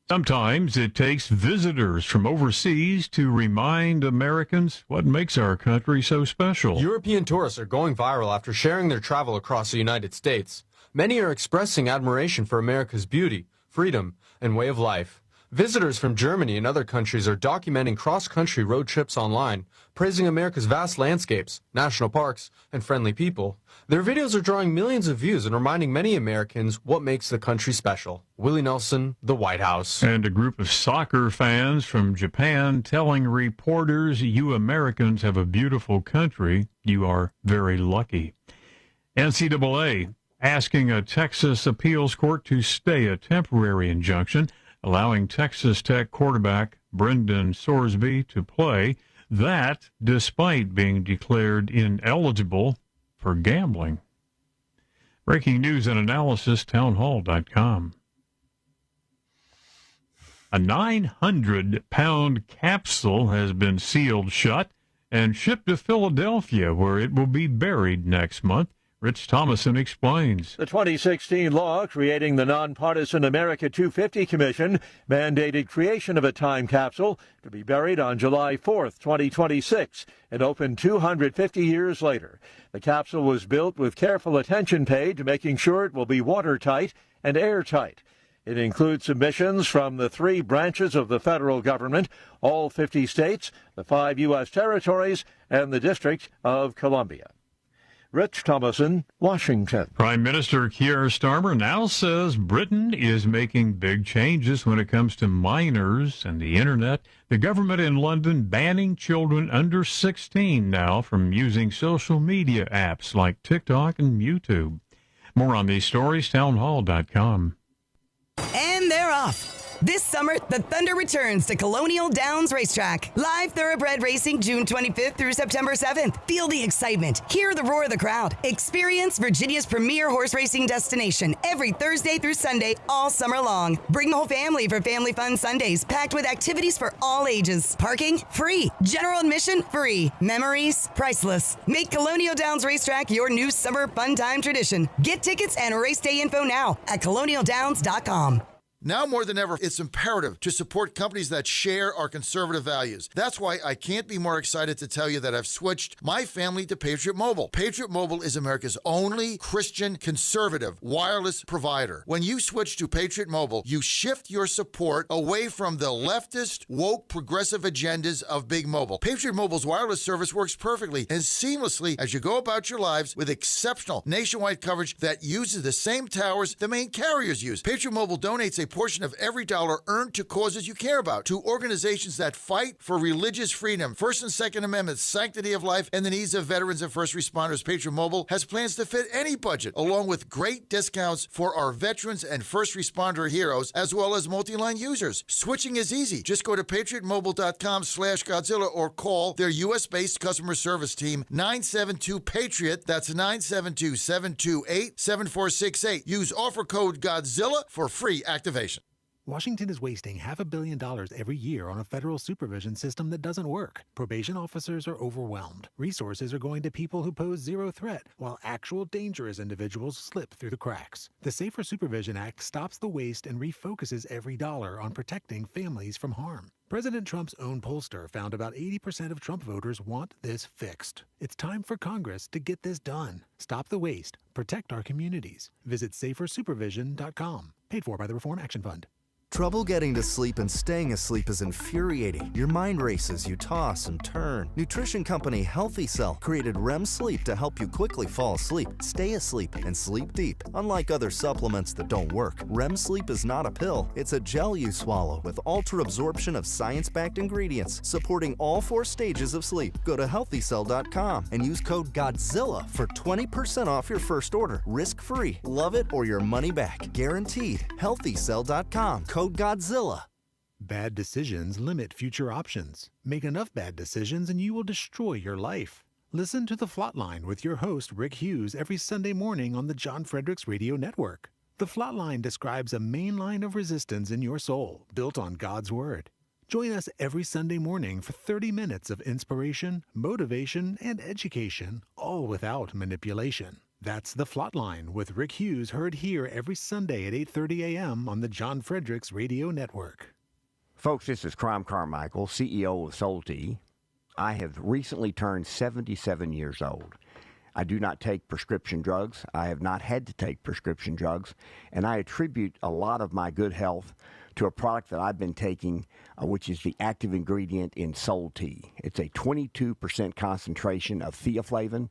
Sometimes it takes visitors from overseas to remind Americans what makes our country so special. European tourists are going viral after sharing their travel across the United States. Many are expressing admiration for America's beauty, freedom, and way of life. Visitors from Germany and other countries are documenting cross-country road trips online, praising America's vast landscapes, national parks, and friendly people. Their videos are drawing millions of views and reminding many Americans what makes the country special. Willie Nelson, The White House. And a group of soccer fans from Japan telling reporters, "You Americans have a beautiful country. You are very lucky." NCAA asking a Texas appeals court to stay a temporary injunction allowing Texas Tech quarterback Brendan Sorsby to play, that despite being declared ineligible for gambling. Breaking news and analysis, townhall.com. A 900-pound capsule has been sealed shut and shipped to Philadelphia, where it will be buried next month. Rich Thomason explains. The 2016 law creating the nonpartisan America 250 Commission mandated creation of a time capsule to be buried on July 4th, 2026, and opened 250 years later. The capsule was built with careful attention paid to making sure it will be watertight and airtight. It includes submissions from the 3 branches of the federal government, all 50 states, the 5 U.S. territories, and the District of Columbia. Rich Thomason, Washington. Prime Minister Keir Starmer now says Britain is making big changes when it comes to minors and the internet. The government in London banning children under 16 now from using social media apps like TikTok and YouTube. More on these stories, townhall.com. And they're off. This summer, the Thunder returns to Colonial Downs Racetrack. Live thoroughbred racing June 25th through September 7th. Feel the excitement. Hear the roar of the crowd. Experience Virginia's premier horse racing destination every Thursday through Sunday all summer long. Bring the whole family for Family Fun Sundays, packed with activities for all ages. Parking, free. General admission, free. Memories, priceless. Make Colonial Downs Racetrack your new summer fun time tradition. Get tickets and race day info now at colonialdowns.com. Now more than ever, it's imperative to support companies that share our conservative values. That's why I can't be more excited to tell you that I've switched my family to Patriot Mobile. Patriot Mobile is America's only Christian conservative wireless provider. When you switch to Patriot Mobile, you shift your support away from the leftist, woke, progressive agendas of Big Mobile. Patriot Mobile's wireless service works perfectly and seamlessly as you go about your lives with exceptional nationwide coverage that uses the same towers the main carriers use. Patriot Mobile donates a portion of every dollar earned to causes you care about, to organizations that fight for religious freedom, First and Second Amendments, sanctity of life, and the needs of veterans and first responders. Patriot Mobile has plans to fit any budget, along with great discounts for our veterans and first responder heroes, as well as multi-line users. Switching is easy. Just go to patriotmobile.com/Godzilla or call their U.S.-based customer service team, 972-PATRIOT. That's 972-728-7468. Use offer code Godzilla for free activation. Washington is wasting $500 million every year on a federal supervision system that doesn't work. Probation officers are overwhelmed. Resources are going to people who pose zero threat, while actual dangerous individuals slip through the cracks. The Safer Supervision Act stops the waste and refocuses every dollar on protecting families from harm. President Trump's own pollster found about 80% of Trump voters want this fixed. It's time for Congress to get this done. Stop the waste. Protect our communities. Visit safersupervision.com. Paid for by the Reform Action Fund. Trouble getting to sleep and staying asleep is infuriating. Your mind races, you toss and turn. Nutrition company Healthy Cell created REM sleep to help you quickly fall asleep, stay asleep, and sleep deep. Unlike other supplements that don't work, REM sleep is not a pill. It's a gel you swallow with ultra-absorption of science-backed ingredients supporting all 4 stages of sleep. Go to healthycell.com and use code GODZILLA for 20% off your first order. Risk-free. Love it or your money back. Guaranteed. Healthycell.com. Code Godzilla. Bad decisions limit future options. Make enough bad decisions and you will destroy your life. Listen to The Flatline with your host, Rick Hughes, every Sunday morning on the John Fredericks Radio Network. The Flatline describes a main line of resistance in your soul, built on God's Word. Join us every Sunday morning for 30 minutes of inspiration, motivation, and education, all without manipulation. That's The Flatline with Rick Hughes, heard here every Sunday at 8:30 a.m. on the John Fredericks Radio Network. Folks, this is Crom Carmichael, CEO of Solti. I have recently turned 77 years old. I do not take prescription drugs. I have not had to take prescription drugs, and I attribute a lot of my good health to a product that I've been taking, which is the active ingredient in Solti. It's a 22% concentration of theaflavin.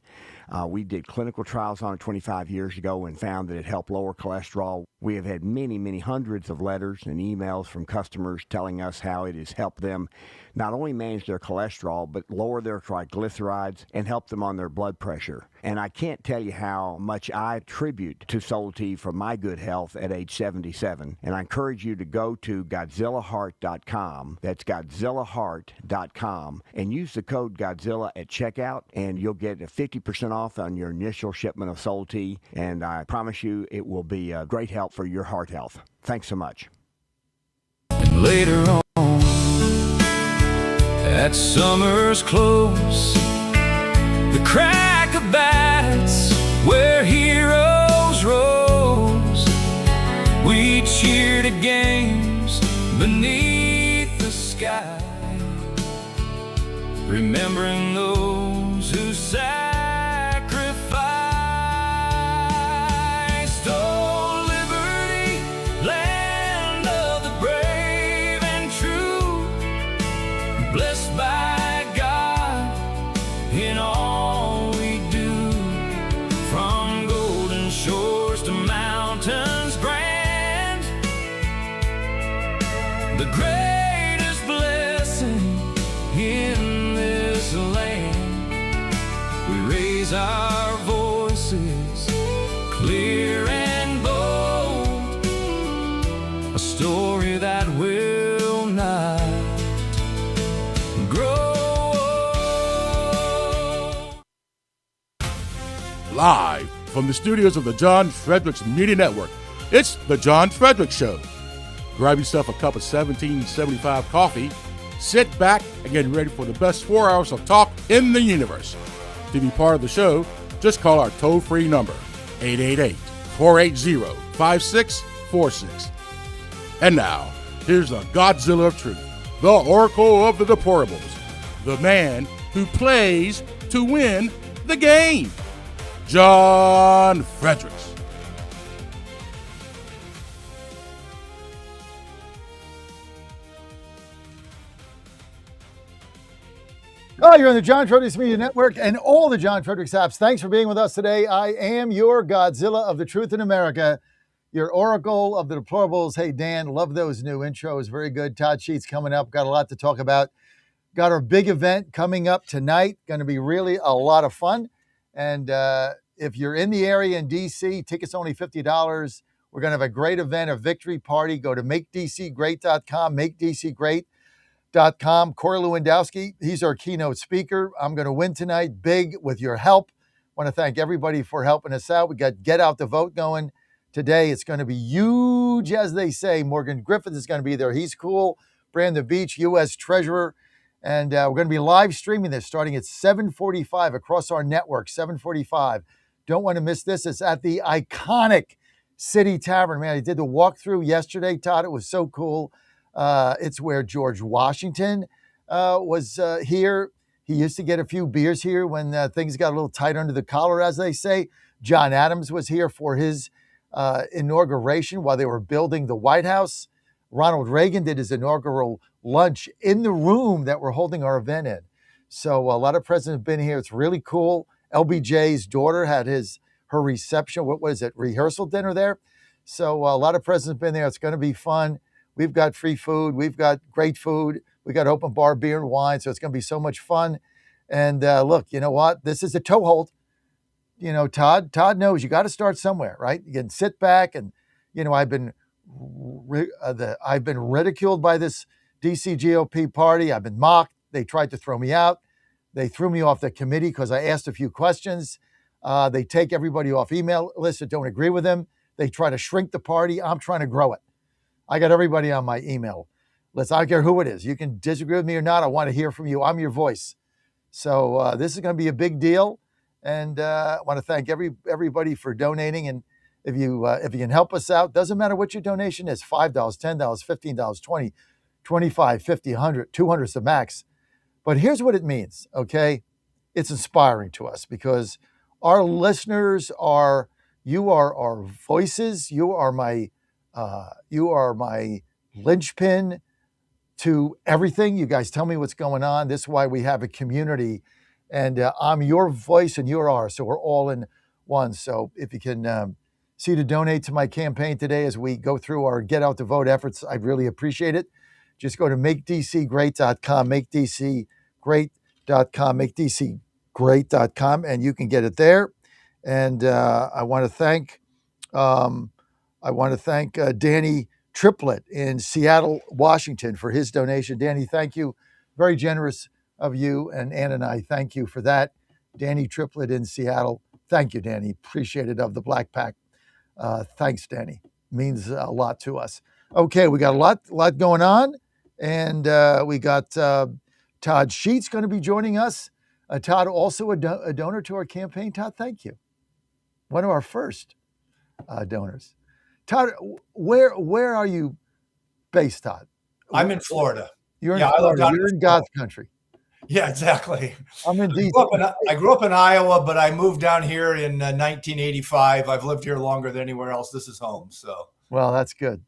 We did clinical trials on it 25 years ago and found that it helped lower cholesterol. We have had many, many hundreds of letters and emails from customers telling us how it has helped them not only manage their cholesterol, but lower their triglycerides and help them on their blood pressure. And I can't tell you how much I attribute to Solti for my good health at age 77. And I encourage you to go to GodzillaHeart.com. That's GodzillaHeart.com. And use the code Godzilla at checkout, and you'll get a 50% off on your initial shipment of Solti. And I promise you it will be a great help for your heart health. Thanks so much. And later on, at summer's close, the crack of bats where heroes rose. We cheered at games beneath the sky, remembering those who sacrificed. Oh, liberty, land of the brave and true, blessed by God in all we do, from golden shores to mountains grand. The greatest blessing in this land, we raise our voices clear and bold, a story that will not grow old. Live from the studios of the John Fredericks Media Network, it's The John Fredericks Show. Grab yourself a cup of 1775 coffee, sit back, and get ready for the best 4 hours of talk in the universe. To be part of the show, just call our toll-free number, 888-480-5646. And now, here's the Godzilla of Truth, the Oracle of the Deplorables, the man who plays to win the game, John Fredericks. Oh, you're on the John Fredericks Media Network and all the John Fredericks apps. Thanks for being with us today. I am your Godzilla of the Truth in America, your Oracle of the Deplorables. Hey, Dan, love those new intros. Very good. Todd Sheets coming up. Got a lot to talk about. Got our big event coming up tonight. Going to be really a lot of fun. And if you're in the area in D.C., tickets only $50. We're going to have a great event, a victory party. Go to makedcgreat.com, makedcgreat.com. Corey Lewandowski, he's our keynote speaker. I'm going to win tonight big with your help. Want to thank everybody for helping us out. We got Get Out the Vote going today. It's going to be huge, as they say. Morgan Griffith is going to be there. He's cool. Brandon Beach, U.S. Treasurer. And we're going to be live streaming this starting at 7:45 across our network, 7:45. Don't want to miss this. It's at the iconic City Tavern. Man, I did the walkthrough yesterday, Todd. It was so cool. It's where George Washington was here. He used to get a few beers here when things got a little tight under the collar, as they say. John Adams was here for his inauguration while they were building the White House. Ronald Reagan did his inaugural lunch in the room that we're holding our event in. So a lot of presidents have been here. It's really cool. LBJ's daughter had her reception. What was it? Rehearsal dinner there. So a lot of presidents have been there. It's going to be fun. We've got free food. We've got great food. We got open bar beer and wine. So it's going to be so much fun. And look, you know what? This is a toehold. You know, Todd knows you got to start somewhere, right? You can sit back and, you know, I've been ridiculed by this DC GOP party. I've been mocked. They tried to throw me out. They threw me off the committee because I asked a few questions. They take everybody off email lists that don't agree with them. They try to shrink the party. I'm trying to grow it. I got everybody on my email list. I don't care who it is. You can disagree with me or not. I want to hear from you. I'm your voice. So this is going to be a big deal. And I want to thank everybody for donating. And if you can help us out, doesn't matter what your donation is, $5, $10, $15, $20, $25, $50, $100, $200 is the max. But here's what it means, okay? It's inspiring to us because our listeners you are our voices. You are my linchpin to everything. You guys tell me what's going on. This is why we have a community. And I'm your voice and you're ours. So we're all in one. So if you can see to donate to my campaign today as we go through our Get Out the Vote efforts, I'd really appreciate it. Just go to makedcgreat.com, makedcgreat.com, makedcgreat.com, and you can get it there. And I want to thank Danny Triplett in Seattle, Washington for his donation. Danny, thank you. Very generous of you. And Ann and I thank you for that. Danny Triplett in Seattle. Thank you, Danny. Appreciate it, of the Black Pack. Thanks, Danny. Means a lot to us. Okay, we got a lot going on. And we got Todd Sheets going to be joining us. Todd, also a donor to our campaign. Todd, thank you. One of our first donors. Todd, where are you based, Todd? I'm in Florida. You're in Florida. You're in God's country. Yeah, exactly. I'm in DC. I grew up in Iowa, but I moved down here in 1985. I've lived here longer than anywhere else. This is home. So. Well, that's good.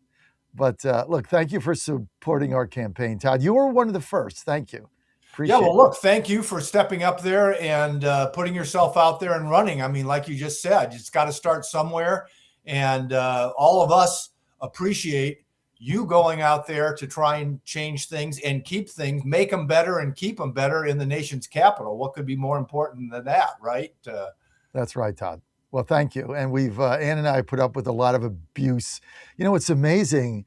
But look, thank you for supporting our campaign, Todd. You were one of the first. Thank you. Appreciate it. Look, thank you for stepping up there and putting yourself out there and running. I mean, like you just said, it's got to start somewhere. And all of us appreciate you going out there to try and change things and keep things, make them better and keep them better in the nation's capital. What could be more important than that, right? That's right, Todd. Well, thank you. And we've, Ann and I put up with a lot of abuse. You know, it's amazing.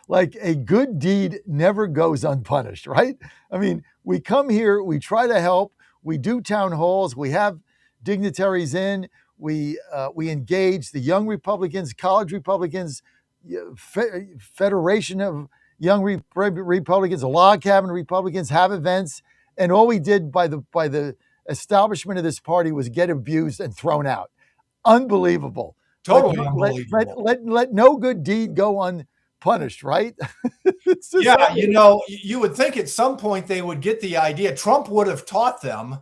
Like a good deed never goes unpunished, right? I mean, we come here, we try to help, we do town halls, we have dignitaries in, we engage the young Republicans, college Republicans, Federation of Young Republicans, log cabin Republicans have events, and all we did by the establishment of this party was get abused and thrown out. Unbelievable. Totally unbelievable. Let no good deed go unpunished, right? Yeah, you know, you would think at some point they would get the idea. Trump would have taught them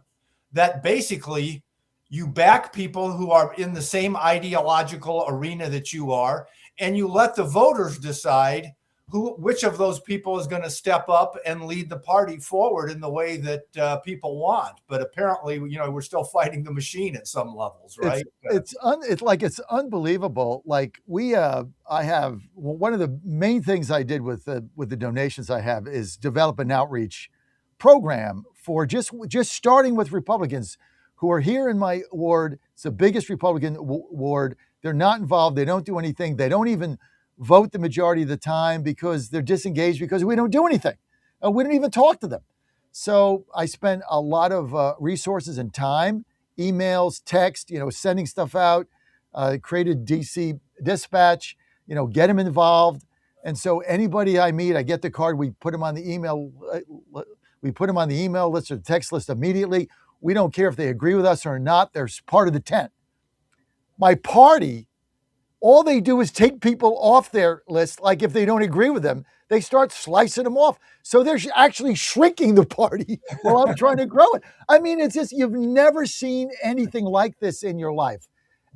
that basically you back people who are in the same ideological arena that you are, and you let the voters decide which of those people is going to step up and lead the party forward in the way that people want. But apparently, you know, we're still fighting the machine at some levels, right? It's unbelievable. Like I have one of the main things I did with the donations I have is develop an outreach program for just starting with Republicans who are here in my ward. It's the biggest Republican ward. They're not involved. They don't do anything. They don't even vote the majority of the time because they're disengaged because we don't do anything. We don't even talk to them. So I spent a lot of resources and time, emails, text, sending stuff out, created DC Dispatch, get them involved. And so anybody I meet, I get the card, we put them on the email. We put them on the email list or text list immediately. We don't care if they agree with us or not. They're part of the tent. My party, all they do is take people off their list. Like if they don't agree with them, they start slicing them off. So they're actually shrinking the party while I'm trying to grow it. I mean, it's just, you've never seen anything like this in your life.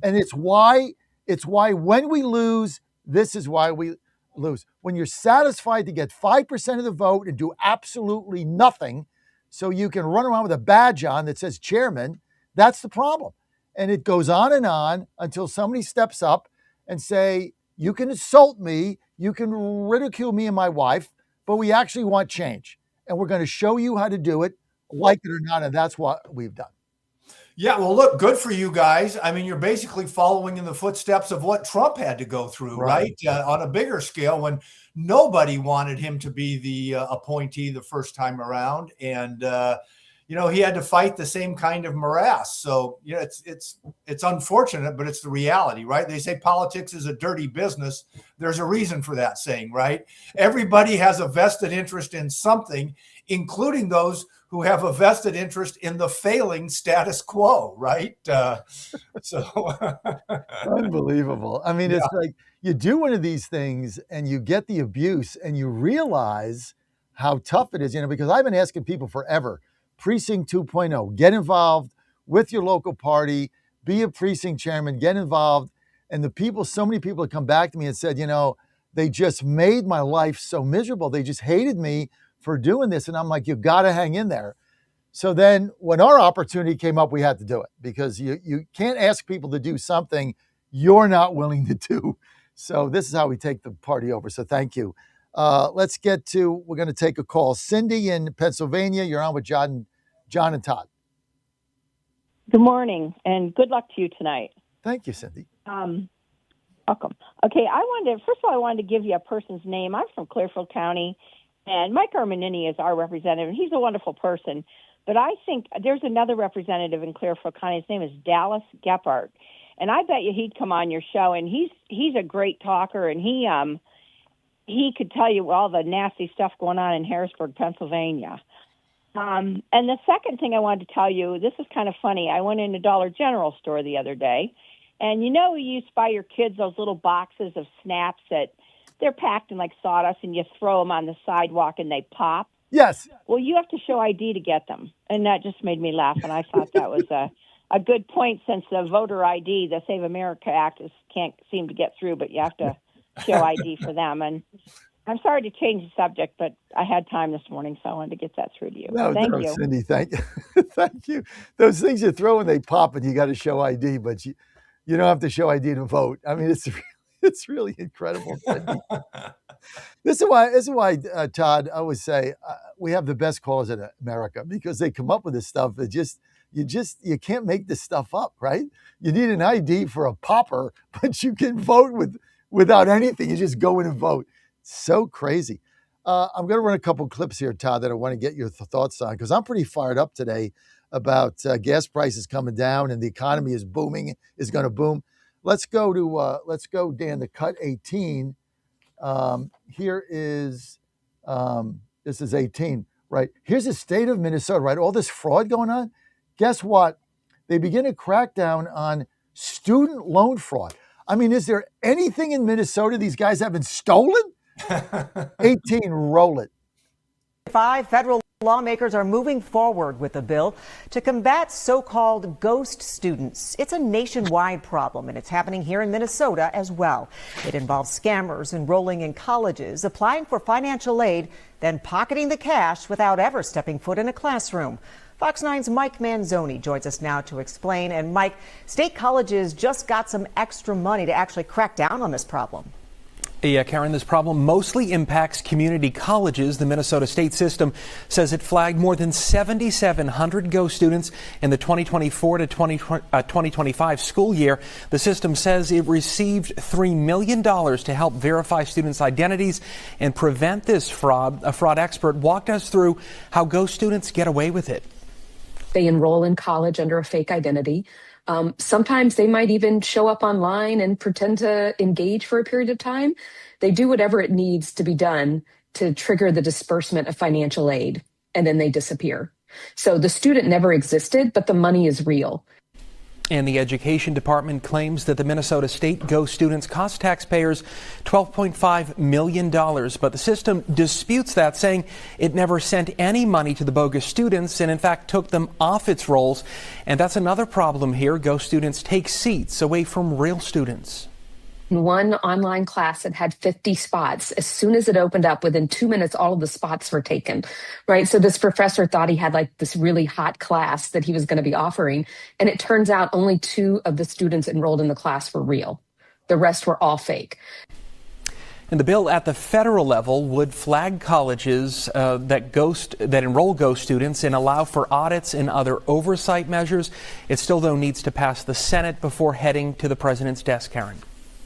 And it's why when we lose, this is why we lose. When you're satisfied to get 5% of the vote and do absolutely nothing, so you can run around with a badge on that says chairman, that's the problem. And it goes on until somebody steps up and say, you can insult me, you can ridicule me and my wife, but we actually want change. And we're going to show you how to do it, like it or not. And that's what we've done. Yeah, well, look, good for you guys. I mean, you're basically following in the footsteps of what Trump had to go through, right? On a bigger scale, when nobody wanted him to be the appointee the first time around. And, he had to fight the same kind of morass. So, it's unfortunate, but it's the reality, right? They say politics is a dirty business. There's a reason for that saying, right? Everybody has a vested interest in something, including those who have a vested interest in the failing status quo, right? Unbelievable. I mean, It's like you do one of these things and you get the abuse and you realize how tough it is, because I've been asking people forever, Precinct 2.0, get involved with your local party, be a precinct chairman, get involved. And so many people have come back to me and said, they just made my life so miserable. They just hated me for doing this. And I'm like, you got to hang in there. So then when our opportunity came up, we had to do it because you can't ask people to do something you're not willing to do. So this is how we take the party over. So thank you. We're going to take a call. Cindy in Pennsylvania, you're on with John and Todd. Good morning and good luck to you tonight. Thank you, Cindy. Welcome. Okay, first of all, I wanted to give you a person's name. I'm from Clearfield County, and Mike Armanini is our representative. He's a wonderful person, but I think there's another representative in Clearfield County. His name is Dallas Gephardt, and I bet you he'd come on your show, and he's a great talker, and he could tell you all the nasty stuff going on in Harrisburg, Pennsylvania. And the second thing I wanted to tell you, this is kind of funny. I went in a Dollar General store the other day, and you used to buy your kids those little boxes of Snaps that they're packed in like sawdust, and you throw them on the sidewalk and they pop. Yes. Well, you have to show ID to get them, and that just made me laugh, and I thought that was a good point since the voter ID, the Save America Act, can't seem to get through, but you have to show ID for them. And I'm sorry to change the subject, but I had time this morning, so I wanted to get that through to you. Thank you. Cindy, thank you. Thank you. Those things you throw when they pop and you got to show ID, but you don't have to show ID to vote. I mean, it's really incredible. This is why, Todd, I always say we have the best callers in America, because they come up with this stuff that you can't make this stuff up, right? You need an ID for a popper, but you can vote without anything. You just go in and vote. So crazy. I'm going to run a couple clips here, Todd, that I want to get your thoughts on, because I'm pretty fired up today about gas prices coming down and the economy is booming, is going to boom. Let's go, Dan, to cut 18. Here is, this is 18, right? Here's the state of Minnesota, right? All this fraud going on. Guess what? They begin to crack down on student loan fraud. I mean, is there anything in Minnesota these guys haven't stolen? 18, roll it. 5 federal lawmakers are moving forward with a bill to combat so-called ghost students. It's a nationwide problem, and it's happening here in Minnesota as well. It involves scammers enrolling in colleges, applying for financial aid, then pocketing the cash without ever stepping foot in a classroom. Fox 9's Mike Manzoni joins us now to explain. And Mike, state colleges just got some extra money to actually crack down on this problem. Yeah, Karen, this problem mostly impacts community colleges. The Minnesota state system says it flagged more than 7,700 ghost students in the 2024 to 2025 school year. The system says it received $3 million to help verify students' identities and prevent this fraud. A fraud expert walked us through how ghost students get away with it. They enroll in college under a fake identity. Sometimes they might even show up online and pretend to engage for a period of time. They do whatever it needs to be done to trigger the disbursement of financial aid, and then they disappear. So the student never existed, but the money is real. And the Education Department claims that the Minnesota State ghost students cost taxpayers $12.5 million, but the system disputes that, saying it never sent any money to the bogus students and, in fact, took them off its rolls. And that's another problem here. Ghost students take seats away from real students. One online class that had 50 spots. As soon as it opened up, within 2 minutes, all of the spots were taken, right? So this professor thought he had like this really hot class that he was going to be offering. And it turns out only 2 of the students enrolled in the class were real. The rest were all fake. And the bill at the federal level would flag colleges that enroll ghost students and allow for audits and other oversight measures. It still, though, needs to pass the Senate before heading to the president's desk, Karen.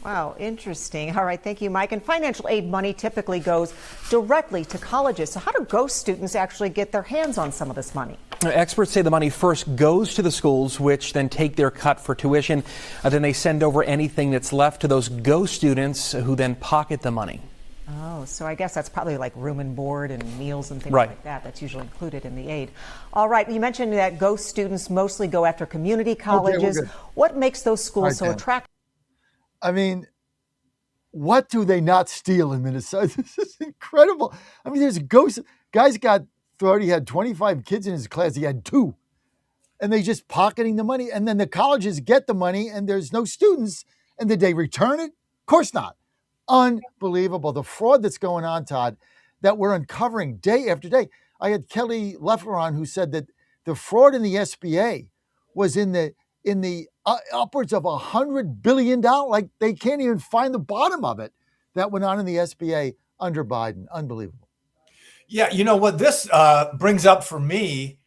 Wow, interesting. All right, thank you, Mike. And financial aid money typically goes directly to colleges. So how do ghost students actually get their hands on some of this money? Experts say the money first goes to the schools, which then take their cut for tuition. Then they send over anything that's left to those ghost students, who then pocket the money. Oh, so I guess that's probably like room and board and meals and things Right. like that. That's usually included in the aid. All right, you mentioned that ghost students mostly go after community colleges. good. What makes those schools Right, so Dan. attractive? I mean, what do they not steal in Minnesota? This is incredible. I mean, there's ghosts. Guy's already had 25 kids in his class. He had 2. And they just pocketing the money. And then the colleges get the money and there's no students. And did they return it? Of course not. Unbelievable. The fraud that's going on, Todd, that we're uncovering day after day. I had Kelly Loeffler on, who said that the fraud in the SBA was in the upwards of $100 billion. Like, they can't even find the bottom of it that went on in the SBA under Biden. Unbelievable. Yeah, you know what this brings up for me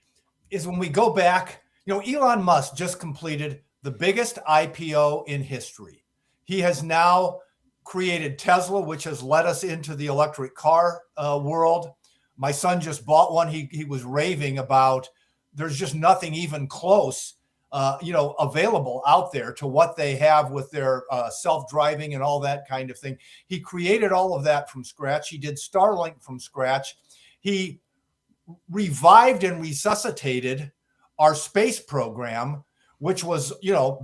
is when we go back, Elon Musk just completed the biggest IPO in history. He has now created Tesla, which has led us into the electric car world. My son just bought one. He was raving about there's just nothing even close available out there to what they have with their self-driving and all that kind of thing. He created all of that from scratch. He did Starlink from scratch. He revived and resuscitated our space program, which was,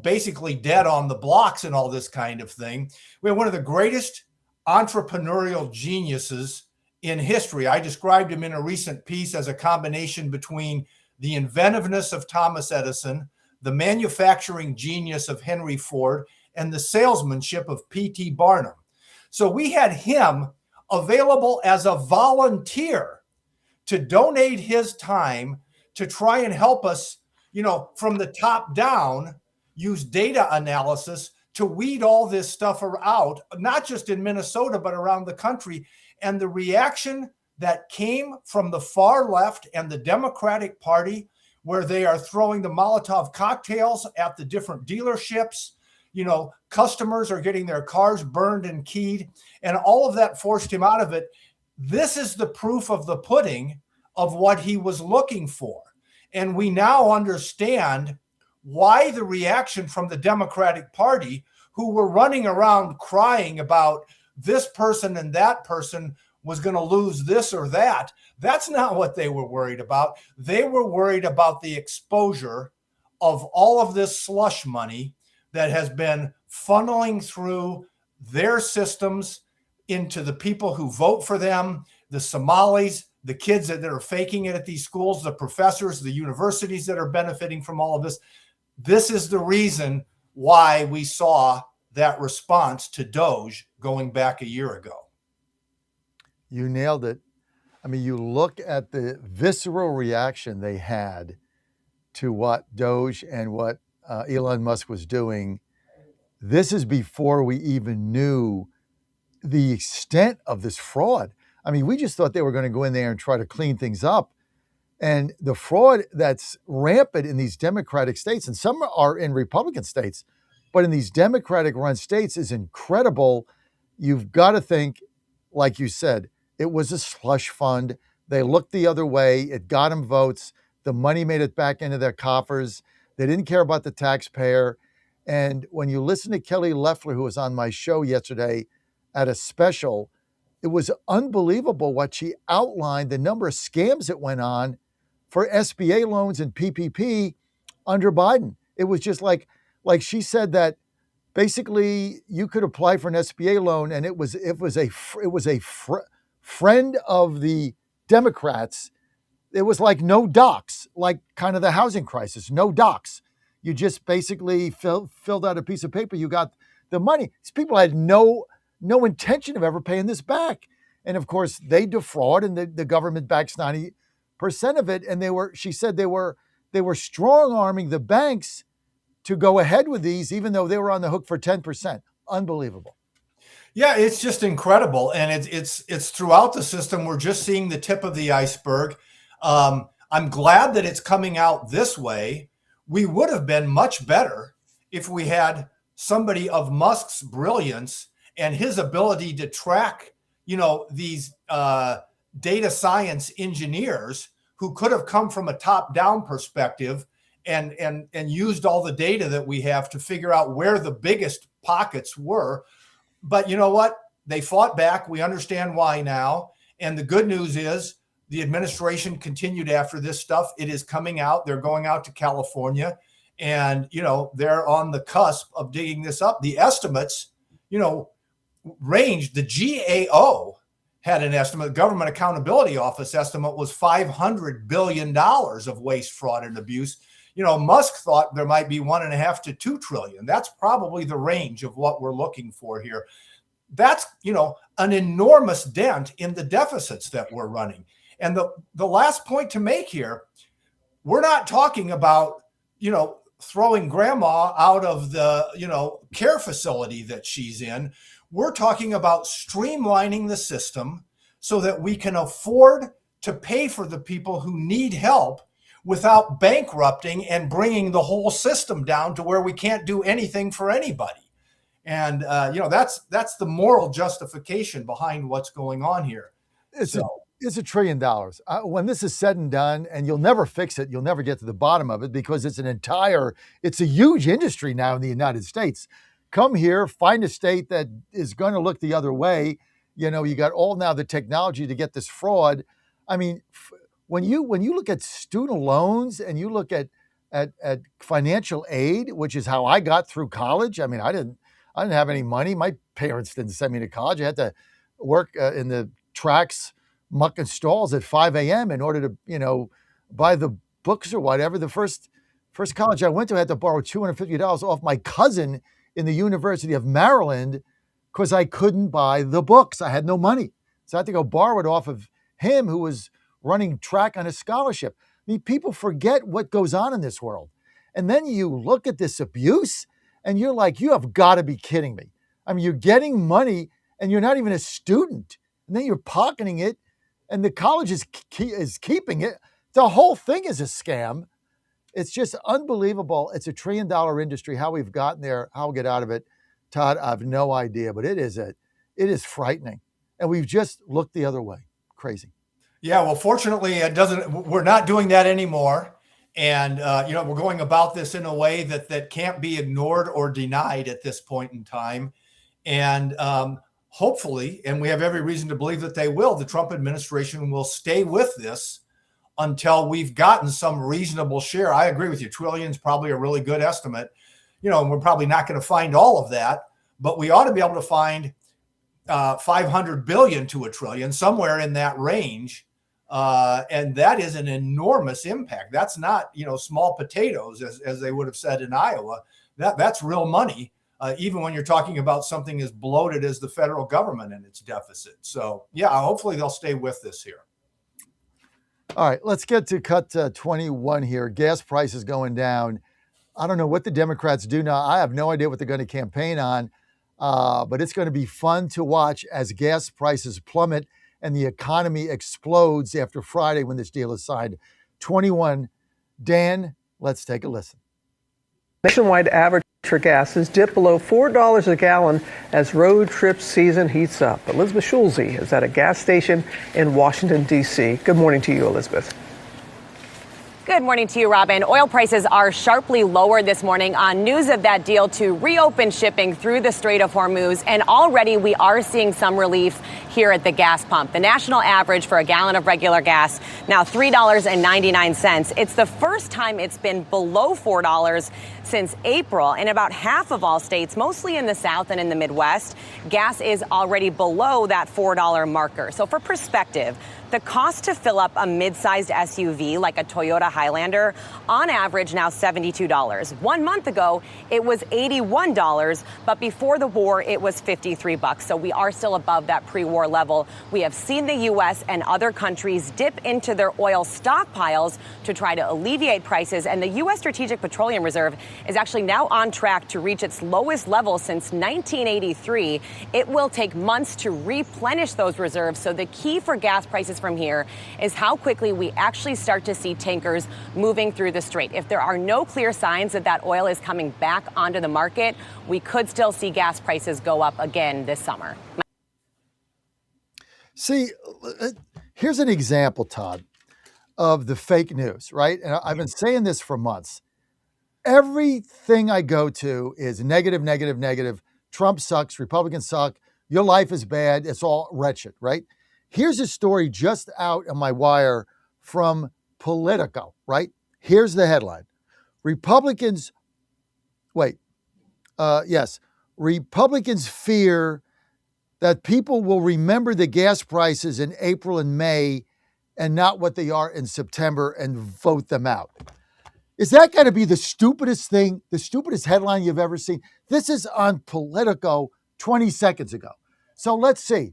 basically dead on the blocks and all this kind of thing. We had one of the greatest entrepreneurial geniuses in history. I described him in a recent piece as a combination between the inventiveness of Thomas Edison, the manufacturing genius of Henry Ford, and the salesmanship of P.T. Barnum. So we had him available as a volunteer to donate his time to try and help us, from the top down, use data analysis to weed all this stuff out, not just in Minnesota, but around the country. And the reaction that came from the far left and the Democratic Party, where they are throwing the Molotov cocktails at the different dealerships, customers are getting their cars burned and keyed, and all of that forced him out of it. This is the proof of the pudding of what he was looking for. And we now understand why the reaction from the Democratic Party, who were running around crying about this person and that person was going to lose this or that. That's not what they were worried about. They were worried about the exposure of all of this slush money that has been funneling through their systems into the people who vote for them, the Somalis, the kids that are faking it at these schools, the professors, the universities that are benefiting from all of this. This is the reason why we saw that response to Doge going back a year ago. You nailed it. I mean, you look at the visceral reaction they had to what Doge and what Elon Musk was doing. This is before we even knew the extent of this fraud. I mean, we just thought they were going to go in there and try to clean things up. And the fraud that's rampant in these Democratic states, and some are in Republican states, but in these Democratic-run states is incredible. You've got to think, like you said, it was a slush fund. They looked the other way. It got them votes. The money made it back into their coffers. They didn't care about the taxpayer. And when you listen to Kelly Loeffler, who was on my show yesterday at a special, it was unbelievable what she outlined, the number of scams that went on for SBA loans and PPP under Biden. It was just like she said that basically you could apply for an SBA loan, and it was a friend of the Democrats. It was like no docs, like kind of the housing crisis, no docs. You just basically filled out a piece of paper. You got the money. These people had no intention of ever paying this back. And of course, they defraud, and the government backs 90% of it. And she said they were strong arming the banks to go ahead with these, even though they were on the hook for 10%. Unbelievable. Yeah, it's just incredible. And it's throughout the system. We're just seeing the tip of the iceberg. I'm glad that it's coming out this way. We would have been much better if we had somebody of Musk's brilliance and his ability to track, these data science engineers who could have come from a top-down perspective and used all the data that we have to figure out where the biggest pockets were. But you know what? They fought back. We understand why now. And the good news is the administration continued after this stuff. It is coming out. They're going out to California, and, they're on the cusp of digging this up. The estimates, ranged. The GAO had an estimate. The Government Accountability Office estimate was $500 billion of waste, fraud, and abuse. Musk thought there might be $1.5 to $2 trillion. That's probably the range of what we're looking for here. That's, an enormous dent in the deficits that we're running. And the last point to make here, we're not talking about, throwing grandma out of the, care facility that she's in. We're talking about streamlining the system so that we can afford to pay for the people who need help without bankrupting and bringing the whole system down to where we can't do anything for anybody. And, that's the moral justification behind what's going on here. It's $1 trillion. When this is said and done, and you'll never fix it, you'll never get to the bottom of it because it's a huge industry now in the United States. Come here, find a state that is going to look the other way. You got all now the technology to get this fraud. I mean, when you look at student loans and you look at financial aid, which is how I got through college. I mean, I didn't have any money. My parents didn't send me to college. I had to work in the tracks, mucking stalls at 5 a.m. in order to, buy the books or whatever. The first college I went to, I had to borrow $250 off my cousin in the University of Maryland because I couldn't buy the books. I had no money. So I had to go borrow it off of him who was running track on a scholarship. I mean, people forget what goes on in this world. And then you look at this abuse and you're like, you have got to be kidding me. I mean, you're getting money and you're not even a student. And then you're pocketing it and the college is keeping it. The whole thing is a scam. It's just unbelievable. It's $1 trillion industry. How we've gotten there, how we'll get out of it, Todd, I have no idea, but it is frightening. And we've just looked the other way. Crazy. Yeah, well, fortunately, we're not doing that anymore. And, we're going about this in a way that can't be ignored or denied at this point in time. And hopefully, and we have every reason to believe that they will, the Trump administration will stay with this until we've gotten some reasonable share. I agree with you. Trillion is probably a really good estimate, and we're probably not going to find all of that, but we ought to be able to find 500 billion to $1 trillion, somewhere in that range. And that is an enormous impact. That's not, small potatoes, as they would have said in Iowa. That's real money, even when you're talking about something as bloated as the federal government and its deficit. So, yeah, hopefully they'll stay with this here. All right, let's get to cut 21 here. Gas prices going down. I don't know what the Democrats do now. I have no idea what they're going to campaign on, but it's going to be fun to watch as gas prices plummet and the economy explodes after Friday when this deal is signed. 21. Dan, let's take a listen. Nationwide average for gas has dipped below $4 a gallon as road trip season heats up. Elizabeth Schulze is at a gas station in Washington, D.C. Good morning to you, Elizabeth. Good morning to you, Robin. Oil prices are sharply lower this morning on news of that deal to reopen shipping through the Strait of Hormuz. And already we are seeing some relief here at the gas pump. The national average for a gallon of regular gas, now $3.99. It's the first time it's been below $4 since April. In about half of all states, mostly in the South and in the Midwest, gas is already below that $4 marker. So for perspective, the cost to fill up a mid-sized SUV like a Toyota Highlander, on average now $72. 1 month ago, it was $81, but before the war, it was $53. So we are still above that pre-war level. We have seen the U.S. and other countries dip into their oil stockpiles to try to alleviate prices, and the U.S. Strategic Petroleum Reserve is actually now on track to reach its lowest level since 1983. It will take months to replenish those reserves, so the key for gas prices from here is how quickly we actually start to see tankers moving through the strait. If there are no clear signs that oil is coming back onto the market, we could still see gas prices go up again this summer. See, here's an example, Todd, of the fake news, right? And I've been saying this for months. Everything I go to is negative, negative, negative. Trump sucks. Republicans suck. Your life is bad. It's all wretched, right? Here's a story just out on my wire from Politico, right? Here's the headline. Republicans fear that people will remember the gas prices in April and May and not what they are in September and vote them out. Is that going to be the stupidest thing, the stupidest headline you've ever seen? This is on Politico 20 seconds ago. So let's see.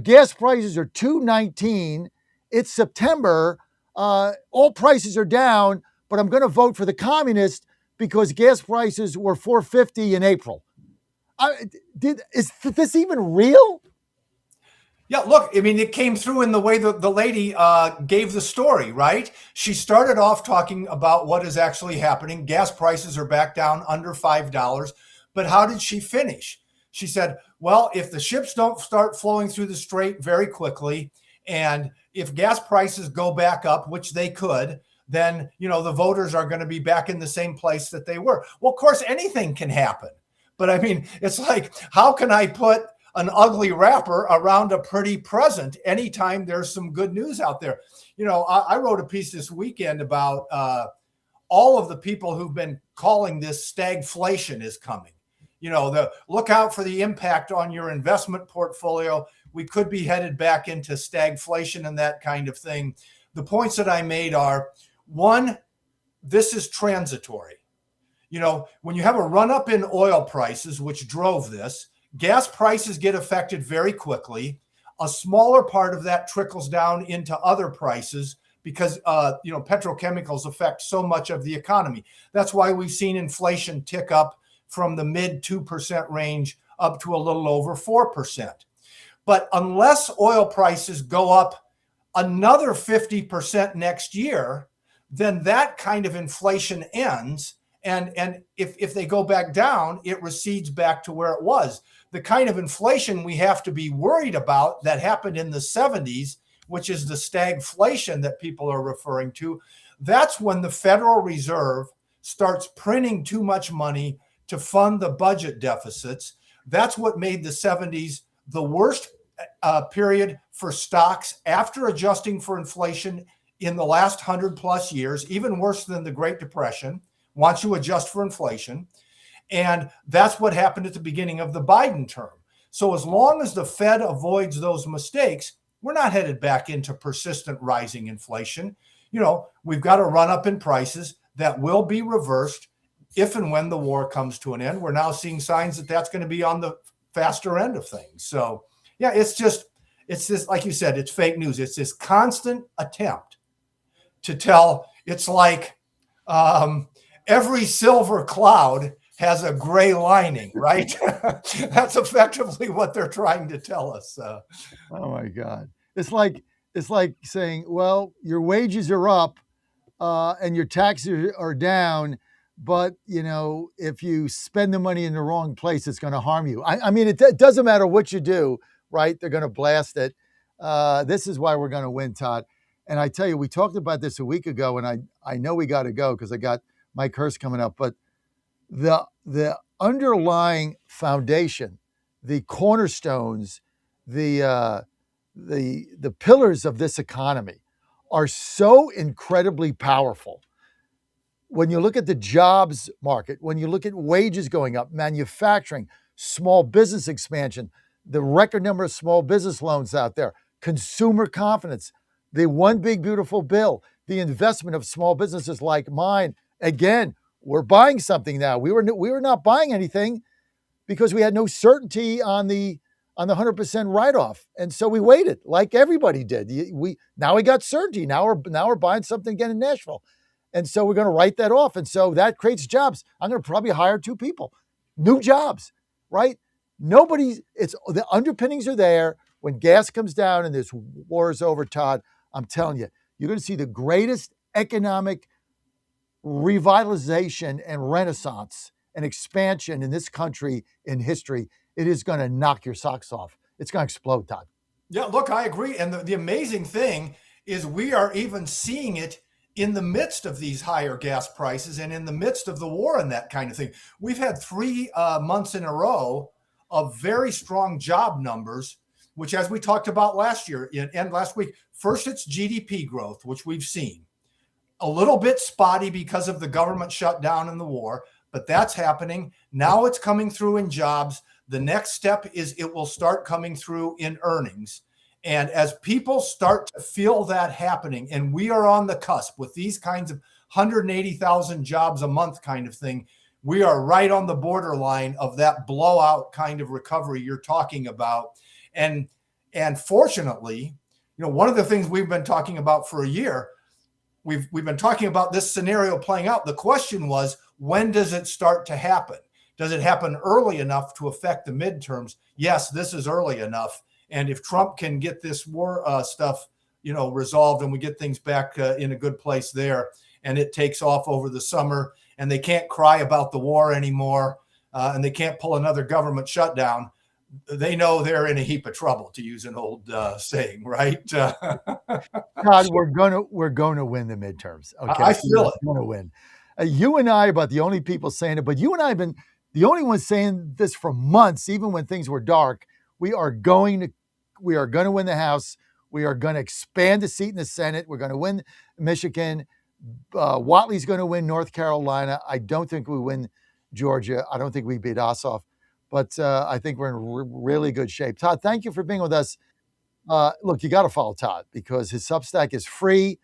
Gas prices are $2.19. It's September. All prices are down, but I'm going to vote for the communists because gas prices were $4.50 in April. Is this even real? Yeah, look, I mean, it came through in the way that the lady gave the story, right? She started off talking about what is actually happening. Gas prices are back down under $5. But how did she finish? She said, well, if the ships don't start flowing through the strait very quickly and if gas prices go back up, which they could, then, the voters are going to be back in the same place that they were. Well, of course, anything can happen. But I mean, it's like, how can I put an ugly wrapper around a pretty present anytime there's some good news out there? I wrote a piece this weekend about all of the people who've been calling this stagflation is coming. Look out for the impact on your investment portfolio. We could be headed back into stagflation and that kind of thing. The points that I made are, one, this is transitory. When you have a run up in oil prices, which drove this, gas prices get affected very quickly. A smaller part of that trickles down into other prices because, petrochemicals affect so much of the economy. That's why we've seen inflation tick up from the mid 2% range up to a little over 4%. But unless oil prices go up another 50% next year, then that kind of inflation ends. And if they go back down, it recedes back to where it was. The kind of inflation we have to be worried about that happened in the 70s, which is the stagflation that people are referring to, that's when the Federal Reserve starts printing too much money to fund the budget deficits. That's what made the 70s the worst period for stocks after adjusting for inflation in the last 100 plus years, even worse than the Great Depression, once you adjust for inflation. And that's what happened at the beginning of the Biden term. So as long as the Fed avoids those mistakes, we're not headed back into persistent rising inflation. We've got a run up in prices that will be reversed if and when the war comes to an end. We're now seeing signs that that's going to be on the faster end of things. So yeah, it's this, like you said, it's fake news. It's this constant attempt to tell, it's like every silver cloud has a gray lining, right? That's effectively what they're trying to tell us. Oh my God. It's like saying, well, your wages are up and your taxes are down, but if you spend the money in the wrong place, it's going to harm you. I mean, it doesn't matter what you do, right? They're going to blast it. This is why we're going to win, Todd. And I tell you, we talked about this a week ago, and I know we got to go because I got Mike Hurst coming up, but the underlying foundation, the cornerstones, the pillars of this economy are so incredibly powerful. When you look at the jobs market, when you look at wages going up, manufacturing, small business expansion, the record number of small business loans out there, consumer confidence, the one big beautiful bill, the investment of small businesses like mine. Again, we're buying something now. We were not buying anything because we had no certainty on the 100% write-off, and so we waited, like everybody did. Now we got certainty. Now we're buying something again in Nashville, and so we're going to write that off, and so that creates jobs. I'm going to probably hire 2 people, new jobs, right? The underpinnings are there. When gas comes down and this war is over, Todd, I'm telling you, you're going to see the greatest economic revitalization and renaissance and expansion in this country in history. It is going to knock your socks off. It's going to explode, Todd. Yeah, look, I agree. And the amazing thing is we are even seeing it in the midst of these higher gas prices and in the midst of the war and that kind of thing. We've had 3 months in a row of very strong job numbers, which, as we talked about last year and last week, first it's GDP growth, which we've seen. A little bit spotty because of the government shutdown and the war, but that's happening. Now it's coming through in jobs. The next step is it will start coming through in earnings. And as people start to feel that happening, and we are on the cusp with these kinds of 180,000 jobs a month kind of thing, we are right on the borderline of that blowout kind of recovery you're talking about. And fortunately, one of the things we've been talking about for a year, we've been talking about this scenario playing out. The question was, when does it start to happen? Does it happen early enough to affect the midterms? Yes, this is early enough. And if Trump can get this war stuff, resolved and we get things back in a good place there, and it takes off over the summer, and they can't cry about the war anymore, and they can't pull another government shutdown, they know they're in a heap of trouble, to use an old saying, right? Todd, we're gonna win the midterms. Okay, I feel it. We're gonna win. You and I are about the only people saying it, but you and I have been the only ones saying this for months, even when things were dark. We are going to win the House. We are going to expand the seat in the Senate. We're going to win Michigan. Whatley's going to win North Carolina. I don't think we win Georgia. I don't think we beat Ossoff, but I think we're in really good shape. Todd, thank you for being with us. Look, you got to follow Todd because his Substack is free.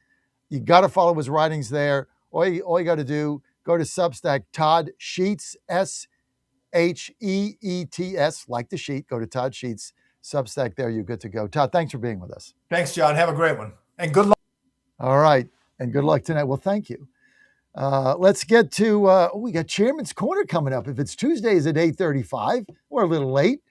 You got to follow his writings there. All you got to do, go to Substack, Todd Sheets, SHEETS, like the sheet. Go to Todd Sheets, Substack there. You're good to go. Todd, thanks for being with us. Thanks, John. Have a great one. And good luck. All right. And good luck tonight. Well, thank you. Let's get to, we got Chairman's Corner coming up. If it's Tuesdays at 8:35, we're a little late.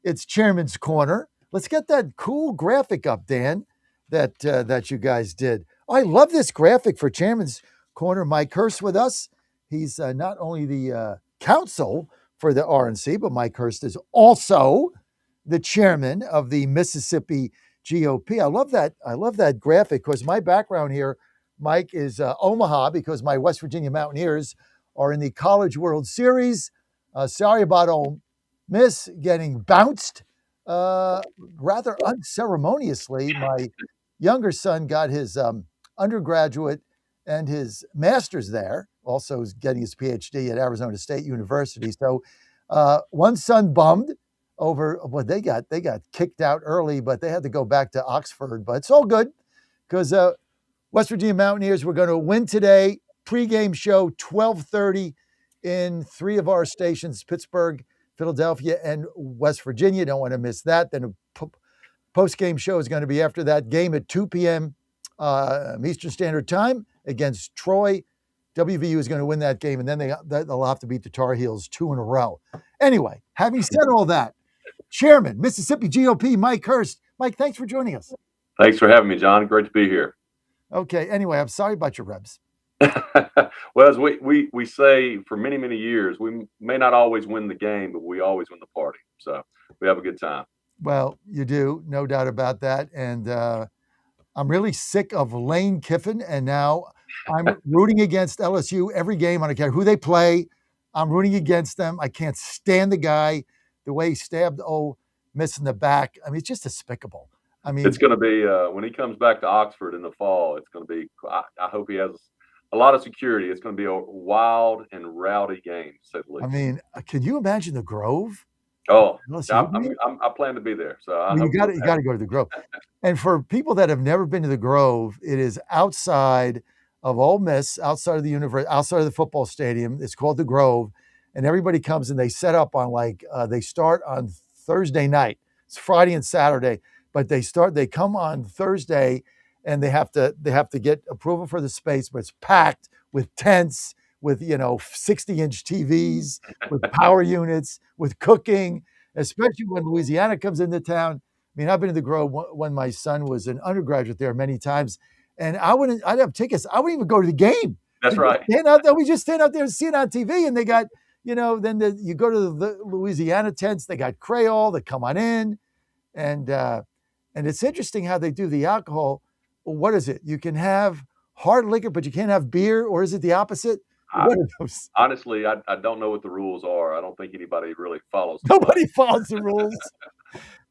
It's Chairman's Corner. Let's get that cool graphic up, Dan, that you guys did. Oh, I love this graphic for Chairman's Corner. Mike Hurst with us. He's not only the counsel for the RNC, but Mike Hurst is also the chairman of the Mississippi GOP. I love that graphic because my background here, Mike, is Omaha because my West Virginia Mountaineers are in the College World Series. Sorry about Ole Miss getting bounced rather unceremoniously. My younger son got his undergraduate and his master's there. Also is getting his PhD at Arizona State University. So one son bummed over what they got kicked out early, but they had to go back to Oxford. But it's all good because West Virginia Mountaineers were going to win today. Pre-game show 12:30 in 3 of our stations: Pittsburgh, Philadelphia, and West Virginia. Don't want to miss that. Then a post-game show is going to be after that game at 2 p.m. Eastern Standard Time against Troy. WVU is going to win that game, and then they'll have to beat the Tar Heels 2 in a row. Anyway, having said all that, Chairman, Mississippi GOP, Mike Hurst. Mike, thanks for joining us. Thanks for having me, John. Great to be here. Okay, anyway, I'm sorry about your Rebs. Well, as we say for many, many years, we may not always win the game, but we always win the party. So we have a good time. Well, you do, no doubt about that. And I'm really sick of Lane Kiffin, and now I'm rooting against LSU every game. I don't care who they play. I'm rooting against them. I can't stand the guy, the way he stabbed Ole Miss in the back. I mean, it's just despicable. I mean, it's going to be when he comes back to Oxford in the fall. It's going to be. I hope he has a lot of security. It's going to be a wild and rowdy game, to say the least. I mean, can you imagine the Grove? Oh, I plan to be there. So you got to go to the Grove. And for people that have never been to the Grove, it is outside of Ole Miss, outside of the university, outside of the football stadium. It's called the Grove, and everybody comes and they set up on they start on Thursday night. It's Friday and Saturday, but they come on Thursday, and they have to get approval for the space, but it's packed with tents, with 60-inch TVs, with power units, with cooking, especially when Louisiana comes into town. I mean, I've been to the Grove when my son was an undergraduate there many times, and I'd have tickets. I wouldn't even go to the game. That's right. We just stand out there and see it on TV, and they got, then you go to the Louisiana tents, they got Creole that come on in, and it's interesting how they do the alcohol. What is it? You can have hard liquor, but you can't have beer, or is it the opposite? Honestly, I don't know what the rules are. I don't think anybody really follows them. Nobody follows the rules.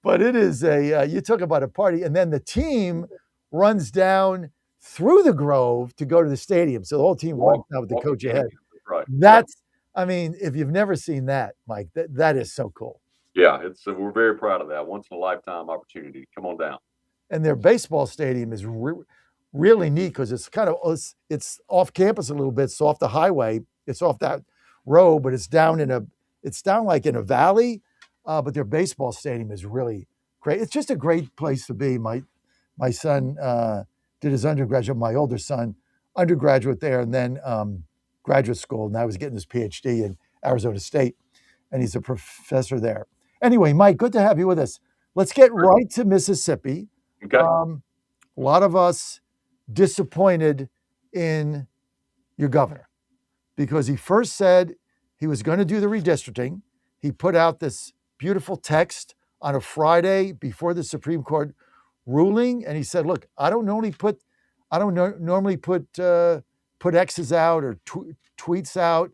But it is you talk about a party, and then the team runs down through the Grove to go to the stadium. So the whole team runs down with the coach ahead. Right. I mean, if you've never seen that, Mike, that is so cool. Yeah, we're very proud of that. Once in a lifetime opportunity. Come on down. And their baseball stadium is really neat because it's it's off campus a little bit. It's off the highway. It's off that road, but it's down like in a valley. But their baseball stadium is really great. It's just a great place to be. My son did his undergraduate. My older son, undergraduate there, and then graduate school. Now he's getting his PhD in Arizona State, and he's a professor there. Anyway, Mike, good to have you with us. Let's get right to Mississippi. Okay. A lot of us disappointed in your governor because he first said he was going to do the redistricting. He put out this beautiful text on a Friday before the Supreme Court ruling, and he said, "Look, I don't normally put X's out or tweets out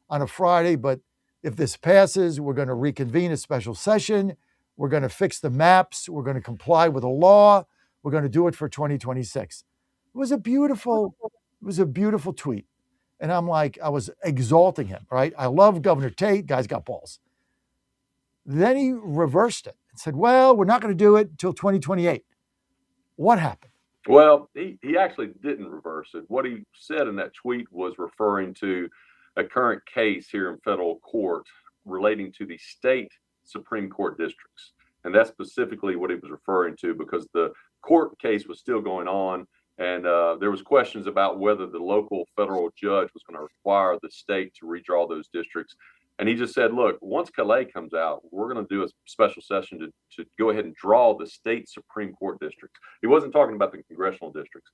on a Friday, but if this passes, we're going to reconvene a special session. We're going to fix the maps. We're going to comply with the law. We're going to do it for 2026." It was a beautiful tweet. And I'm like, I was exalting him, right? I love Governor Tate. Guy's got balls. Then he reversed it and said, well, we're not going to do it until 2028. What happened? Well, he actually didn't reverse it. What he said in that tweet was referring to a current case here in federal court relating to the state Supreme Court districts. And that's specifically what he was referring to, because the court case was still going on. And there was questions about whether the local federal judge was going to require the state to redraw those districts. And he just said, look, once Calais comes out, we're going to do a special session to go ahead and draw the state Supreme Court districts. He wasn't talking about the congressional districts.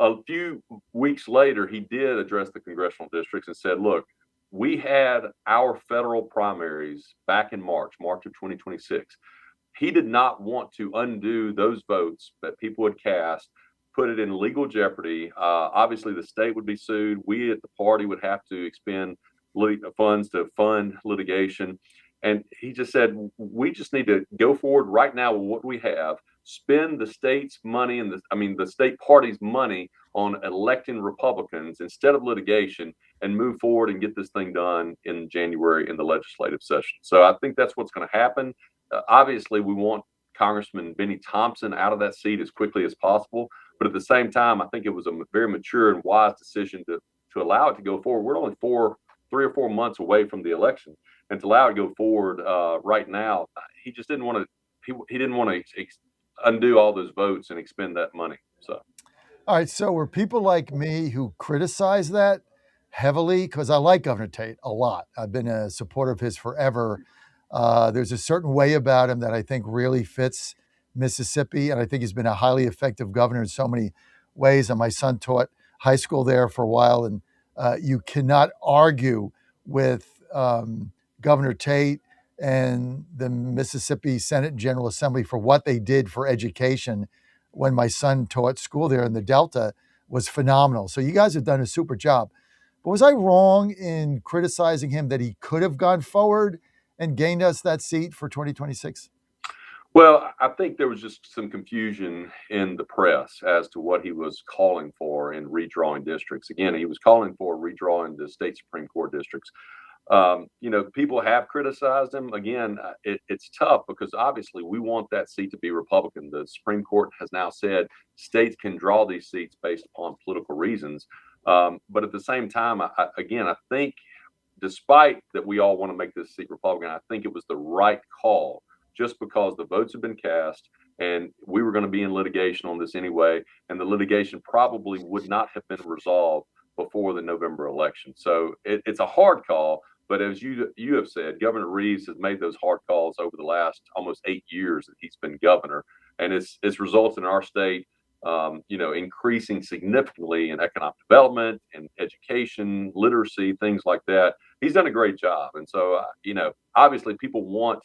A few weeks later, he did address the congressional districts and said, look, we had our federal primaries back in March of 2026. He did not want to undo those votes that people had cast, put it in legal jeopardy. Obviously, the state would be sued. We at the party would have to expend funds to fund litigation. And he just said, we just need to go forward right now with what we have, spend the state's money and the state party's money on electing Republicans instead of litigation, and move forward and get this thing done in January in the legislative session. So I think that's what's going to happen. Obviously, we want Congressman Benny Thompson out of that seat as quickly as possible. But at the same time, I think it was a very mature and wise decision to allow it to go forward. We're only 3 or 4 months away from the election, and to allow it to go forward right now, he just didn't want to. He didn't want to undo all those votes and expend that money. So, all right. So were people like me who criticize that heavily, because I like Governor Tate a lot. I've been a supporter of his forever. There's a certain way about him that I think really fits Mississippi, and I think he's been a highly effective governor in so many ways. And my son taught high school there for a while, and you cannot argue with Governor Tate and the Mississippi Senate General Assembly for what they did for education when my son taught school there in the Delta was phenomenal. So you guys have done a super job. But was I wrong in criticizing him that he could have gone forward and gained us that seat for 2026? Well, I think there was just some confusion in the press as to what he was calling for in redrawing districts. Again, he was calling for redrawing the state Supreme Court districts. People have criticized him. Again, it's tough because obviously we want that seat to be Republican. The Supreme Court has now said states can draw these seats based upon political reasons. But at the same time, I think despite that we all want to make this seat Republican, I think it was the right call, just because the votes have been cast and we were going to be in litigation on this anyway, and the litigation probably would not have been resolved before the November election. So it's a hard call, but as you have said, Governor Reeves has made those hard calls over the last almost 8 years that he's been governor, and it's resulted in our state increasing significantly in economic development and education, literacy, things like that. He's done a great job. And so, obviously people want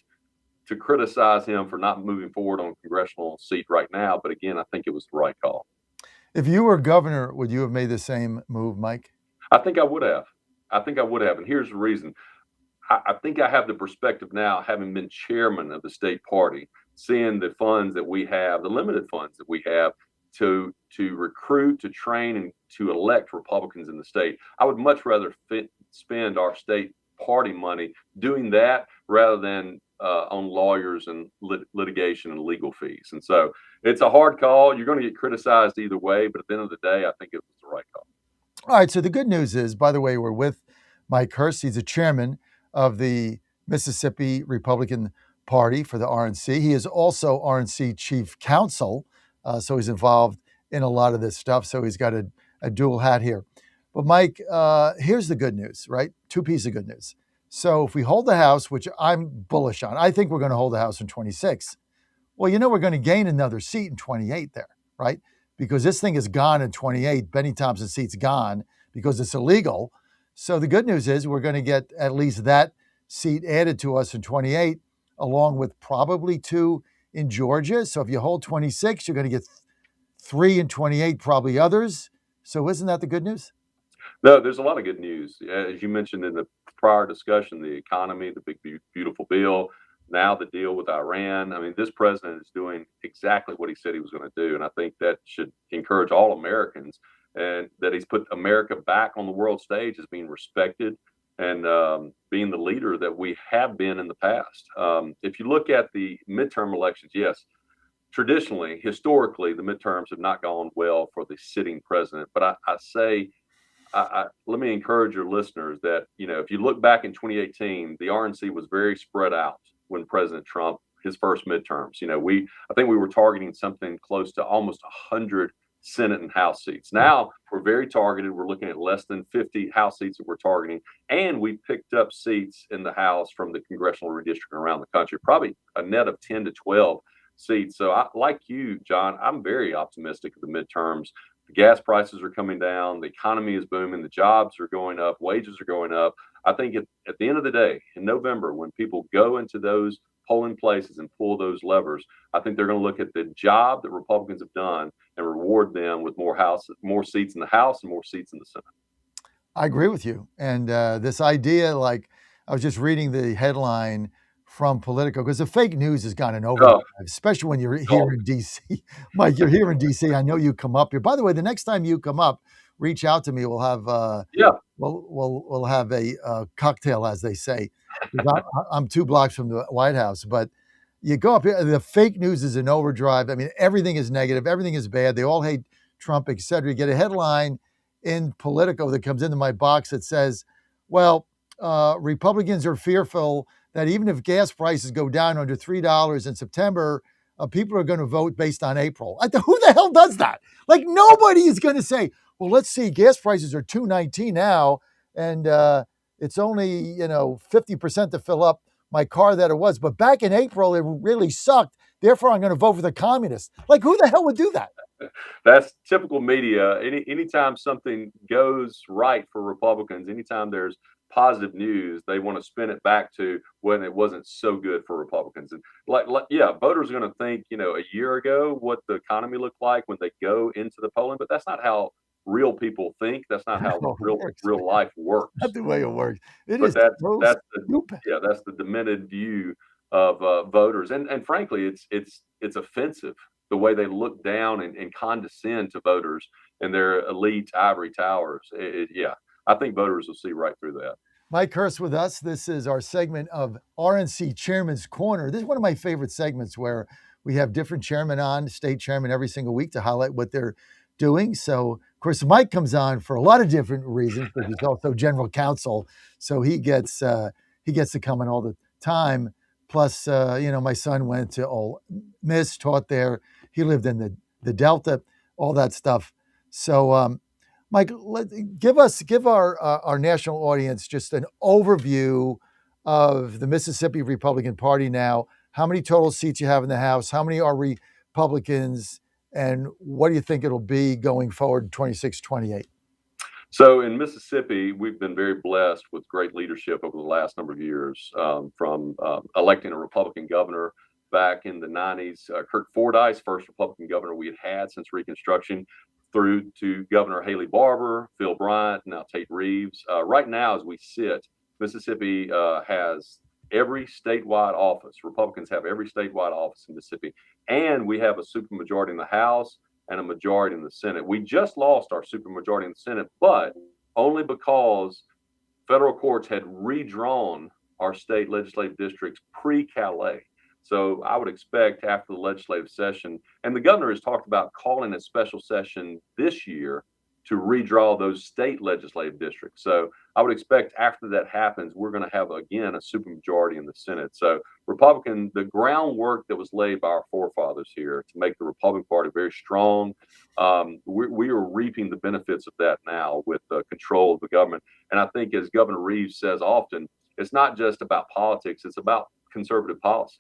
to criticize him for not moving forward on a congressional seat right now. But again, I think it was the right call. If you were governor, would you have made the same move, Mike? I think I would have. And here's the reason. I think I have the perspective now, having been chairman of the state party, seeing the funds that we have, the limited funds that we have to recruit, to train, and to elect Republicans in the state. I would much rather spend our state party money doing that rather than on lawyers and litigation and legal fees. And so it's a hard call. You're going to get criticized either way, but at the end of the day, I think it was the right call. All right. So the good news is, by the way, we're with Mike Hurst. He's the chairman of the Mississippi Republican Party for the RNC. He is also RNC chief counsel. So he's involved in a lot of this stuff. So he's got a dual hat here. But Mike, here's the good news, right? Two pieces of good news. So if we hold the House, which I'm bullish on, I think we're going to hold the House in 26. Well, we're going to gain another seat in 28 there, right? Because this thing is gone in 28. Benny Thompson's seat's gone because it's illegal. So the good news is we're going to get at least that seat added to us in 28, along with probably 2 in Georgia. So if you hold 26, you're going to get 3 in 28, probably others. So isn't that the good news? No, there's a lot of good news. As you mentioned in the prior discussion, the economy, the big, beautiful bill, now the deal with Iran. I mean, this president is doing exactly what he said he was going to do. And I think that should encourage all Americans, and that he's put America back on the world stage as being respected and being the leader that we have been in the past. If you look at the midterm elections, yes, traditionally, historically, the midterms have not gone well for the sitting president. But I say, let me encourage your listeners that, if you look back in 2018, the RNC was very spread out when President Trump, his first midterms. I think we were targeting something close to almost 100 Senate and House seats. Now we're very targeted. We're looking at less than 50 House seats that we're targeting. And we picked up seats in the House from the congressional redistricting around the country, probably a net of 10 to 12 seats. So like you, John, I'm very optimistic of the midterms. The gas prices are coming down. The economy is booming. The jobs are going up. Wages are going up. I think at the end of the day, in November, when people go into those polling places and pull those levers, I think they're going to look at the job that Republicans have done and reward them with more seats in the House and more seats in the Senate. I agree with you. And this idea, like I was just reading the headline from Politico, because the fake news has gone in overdrive, especially when you're here in D.C. Mike, you're here in D.C. I know you come up here. By the way, the next time you come up, reach out to me. We'll have we'll have a cocktail, as they say. I'm 2 blocks from the White House, but you go up here, the fake news is in overdrive. I mean, everything is negative, everything is bad. They all hate Trump, etc. You get a headline in Politico that comes into my box that says, well, Republicans are fearful that even if gas prices go down under $3 in September, people are going to vote based on April. Who the hell does that? Like, nobody is going to say, well, let's see, gas prices are $2.19 now, and it's only 50% to fill up my car that it was. But back in April, it really sucked. Therefore, I'm going to vote for the communists. Like, who the hell would do that? That's typical media. Anytime something goes right for Republicans, anytime there's positive news, they want to spin it back to when it wasn't so good for Republicans. And voters are going to think, a year ago what the economy looked like when they go into the polling, but that's not how real people think. That's not how real life works. That's the way it works. That's the demented view of voters, and frankly, it's offensive the way they look down and condescend to voters and their elite ivory towers. I think voters will see right through that. Mike Hurst with us. This is our segment of RNC Chairman's Corner. This is one of my favorite segments where we have different chairmen on, state chairman every single week to highlight what they're doing. So, of course, Mike comes on for a lot of different reasons, but he's also general counsel. So he gets to come in all the time. Plus, my son went to Ole Miss, taught there. He lived in the Delta, all that stuff. So, Mike, give our national audience just an overview of the Mississippi Republican Party now. How many total seats you have in the House? How many are Republicans? And what do you think it'll be going forward, 26, 28? So in Mississippi, we've been very blessed with great leadership over the last number of years, from electing a Republican governor back in the 90s, Kirk Fordyce, first Republican governor we had since Reconstruction, through to Governor Haley Barbour, Phil Bryant, now Tate Reeves. Right now, as we sit, Mississippi has every statewide office. Republicans have every statewide office in Mississippi. And we have a supermajority in the House and a majority in the Senate. We just lost our supermajority in the Senate, but only because federal courts had redrawn our state legislative districts pre-Calais. So I would expect after the legislative session, and the governor has talked about calling a special session this year to redraw those state legislative districts. So I would expect after that happens, we're going to have, again, a supermajority in the Senate. So the groundwork that was laid by our forefathers here to make the Republican Party very strong, we are reaping the benefits of that now with control of the government. And I think, as Governor Reeves says often, it's not just about politics, it's about conservative policy.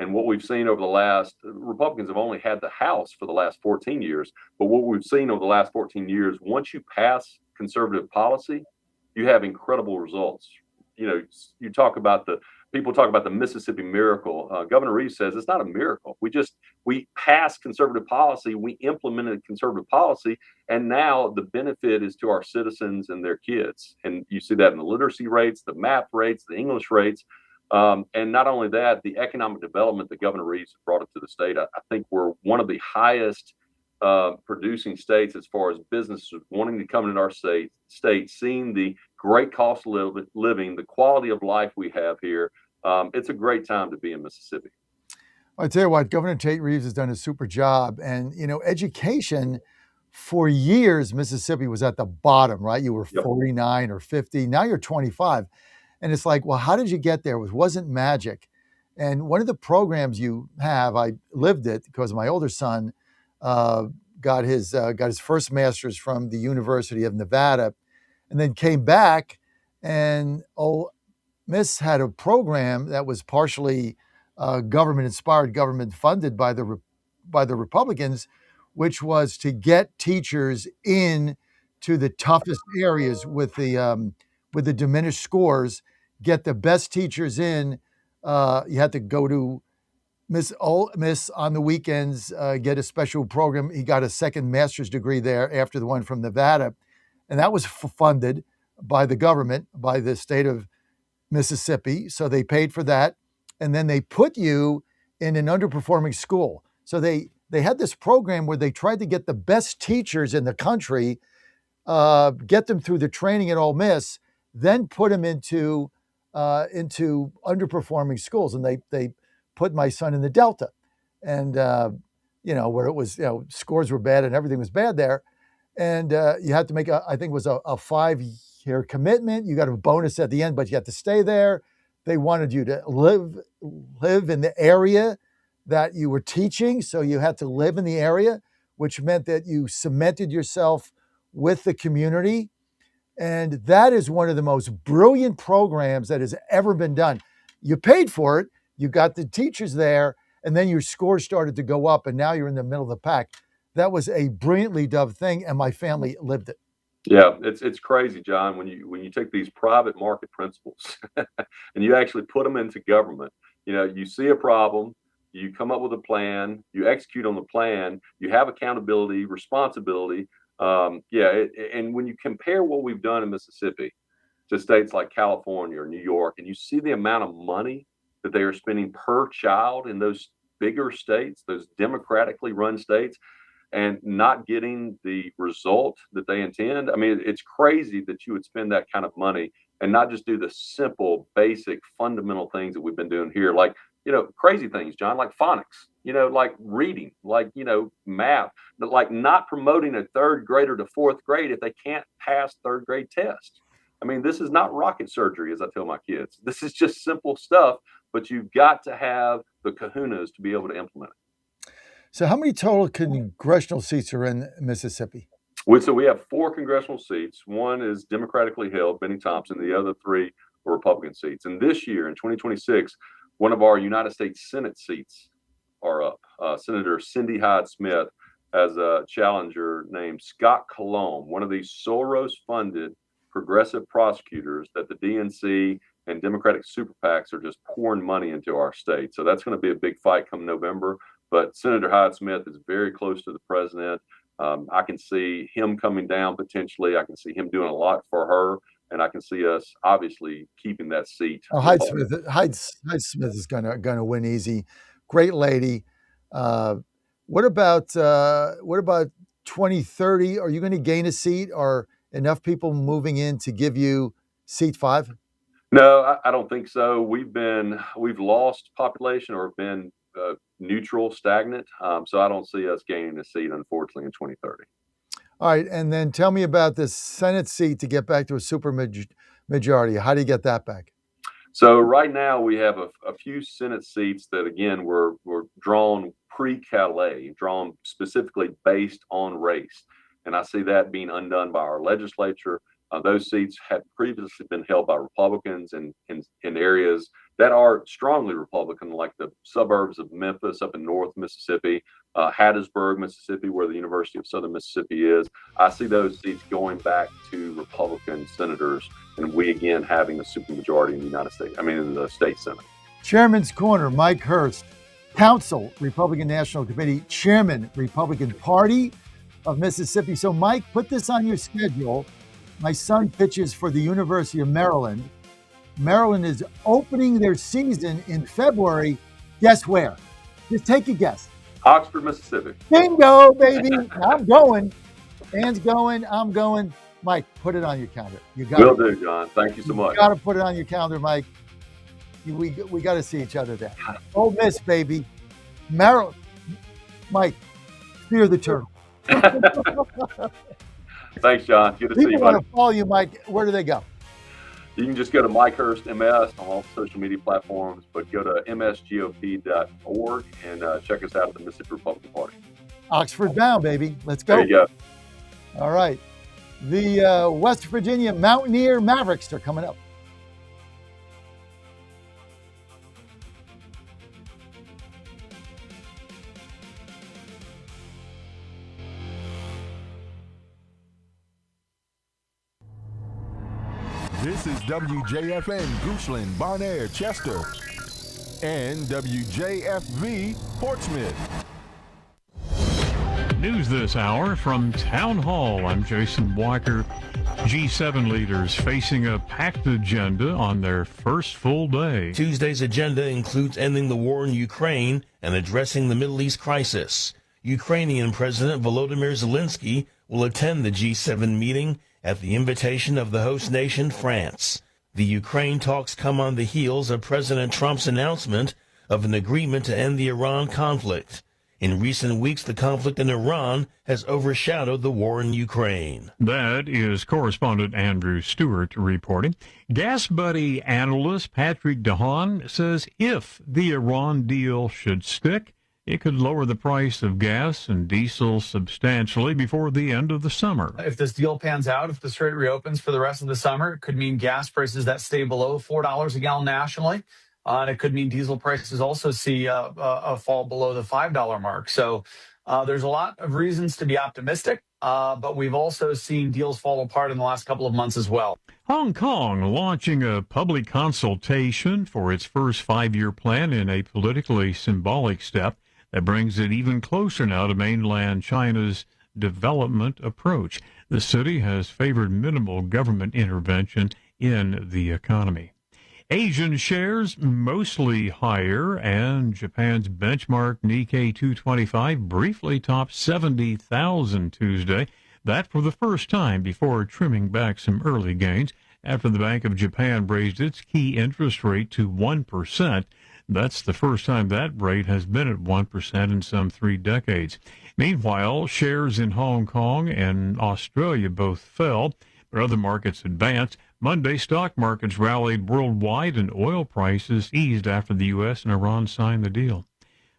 And what we've seen over the last, Republicans have only had the House for the last 14 years, but what we've seen over the last 14 years, once you pass conservative policy, you have incredible results. You talk about the people talk about the Mississippi miracle. Governor Reeves says it's not a miracle. We passed conservative policy, we implemented conservative policy, and now the benefit is to our citizens and their kids. And you see that in the literacy rates, the math rates, the English rates. And not only that, the economic development that Governor Reeves brought it to the state. I think we're one of the highest producing states as far as businesses wanting to come into our state, seeing the great cost of living, the quality of life we have here. It's a great time to be in Mississippi. I tell you what, Governor Tate Reeves has done a super job. And, education, for years, Mississippi was at the bottom, right? You were 49 or 50. Now you're 25. And it's like, well, how did you get there? It wasn't magic. And one of the programs you have, I lived it because my older son got his first master's from the University of Nevada, and then came back, and Miss had a program that was partially government inspired, government funded by the Republicans, which was to get teachers in to the toughest areas with the diminished scores, get the best teachers in. You had to go to Miss on the weekends, get a special program. He got a second master's degree there after the one from Nevada. And that was funded by the government, by the state of Mississippi. So they paid for that. And then they put you in an underperforming school. So they had this program where they tried to get the best teachers in the country, get them through the training at Ole Miss, then put them into underperforming schools. And they put my son in the Delta, and where it was, scores were bad and everything was bad there. And you had to make I think it was a 5-year commitment. You got a bonus at the end, but you had to stay there. They wanted you to live in the area that you were teaching. So you had to live in the area, which meant that you cemented yourself with the community. And that is one of the most brilliant programs that has ever been done. You paid for it. You got the teachers there, and then your scores started to go up, and now you're in the middle of the pack. That was a brilliantly done thing, and my family lived it. Yeah, it's crazy, John, when you take these private market principles and you actually put them into government. You see a problem, you come up with a plan, you execute on the plan, you have accountability, responsibility. And when you compare what we've done in Mississippi to states like California or New York, and you see the amount of money that they are spending per child in those bigger states, those democratically run states, and not getting the result that they intend. I mean, it's crazy that you would spend that kind of money and not just do the simple, basic, fundamental things that we've been doing here, like, crazy things, John, like phonics, like reading, like, math, but like not promoting a third grader to fourth grade if they can't pass third grade tests. I mean, this is not rocket surgery, as I tell my kids. This is just simple stuff, but you've got to have the kahunas to be able to implement it. So how many total congressional seats are in Mississippi? So we have 4 congressional seats. One is democratically held, Benny Thompson. The other 3 are Republican seats. And this year, in 2026, one of our United States Senate seats are up. Senator Cindy Hyde-Smith has a challenger named Scott Colomb, one of these Soros-funded progressive prosecutors that the DNC and Democratic super PACs are just pouring money into our state. So that's going to be a big fight come November. But Senator Hyde-Smith is very close to the president. I can see him coming down potentially. I can see him doing a lot for her. And I can see us obviously keeping that seat. Hyde-Smith is gonna win easy. Great lady. What about 2030? Are you going to gain a seat? Are enough people moving in to give you seat 5? No, I don't think so. We've lost population or been neutral, stagnant. So I don't see us gaining a seat, unfortunately, in 2030. All right, and then tell me about this Senate seat to get back to a super majority. How do you get that back? So right now we have a few Senate seats that, again, were drawn pre-Calais, drawn specifically based on race. And I see that being undone by our legislature. Those seats had previously been held by Republicans in areas that are strongly Republican, like the suburbs of Memphis up in North Mississippi, Hattiesburg, Mississippi, where the University of Southern Mississippi is. I see those seats going back to Republican senators, and we again having a supermajority in the United States. I mean, in the state Senate. Chairman's Corner, Mike Hurst, Counsel, Republican National Committee, Chairman, Republican Party of Mississippi. So, Mike, put this on your schedule. My son pitches for the University of Maryland. Maryland is opening their season in February. Guess where? Just take a guess. Oxford, Mississippi. Bingo, baby. I'm going. Dan's going. I'm going. Mike, put it on your calendar. You got Will do, John. Thank you so much. You got to put it on your calendar, Mike. We got to see each other there. Ole Miss, baby. Maryland. Mike, fear the turtle. Thanks, John. Good to see you. People want to follow you, Mike. Where do they go? You can just go to Mike Hurst MS on all social media platforms, but go to msgop.org and check us out at the Mississippi Republican Party. Oxford bound, baby. Let's go. There you go. All right. The West Virginia Mountaineer Mavericks are coming up. This is WJFN Goochland, Bonaire, Chester, and WJFV Portsmouth. News this hour from Town Hall. I'm Jason Walker. G7 leaders facing a packed agenda on their first full day. Tuesday's agenda includes ending the war in Ukraine and addressing the Middle East crisis. Ukrainian President Volodymyr Zelensky will attend the G7 meeting at the invitation of the host nation, France. The Ukraine talks come on the heels of President Trump's announcement of an agreement to end the Iran conflict. In recent weeks, the conflict in Iran has overshadowed the war in Ukraine. That is correspondent Andrew Stewart reporting. Gas Buddy analyst Patrick DeHaan says if the Iran deal should stick, it could lower the price of gas and diesel substantially before the end of the summer. If this deal pans out, if the strait reopens for the rest of the summer, it could mean gas prices that stay below $4 a gallon nationally. And it could mean diesel prices also see a fall below the $5 mark. So there's a lot of reasons to be optimistic, but we've also seen deals fall apart in the last couple of months as well. Hong Kong launching a public consultation for its first 5-year plan in a politically symbolic step that brings it even closer now to mainland China's development approach. The city has favored minimal government intervention in the economy. Asian shares mostly higher, and Japan's benchmark Nikkei 225 briefly topped 70,000 Tuesday. That for the first time before trimming back some early gains after the Bank of Japan raised its key interest rate to 1%. That's the first time that rate has been at 1% in some 3 decades. Meanwhile, shares in Hong Kong and Australia both fell, but other markets advanced. Monday, stock markets rallied worldwide and oil prices eased after the U.S. and Iran signed the deal.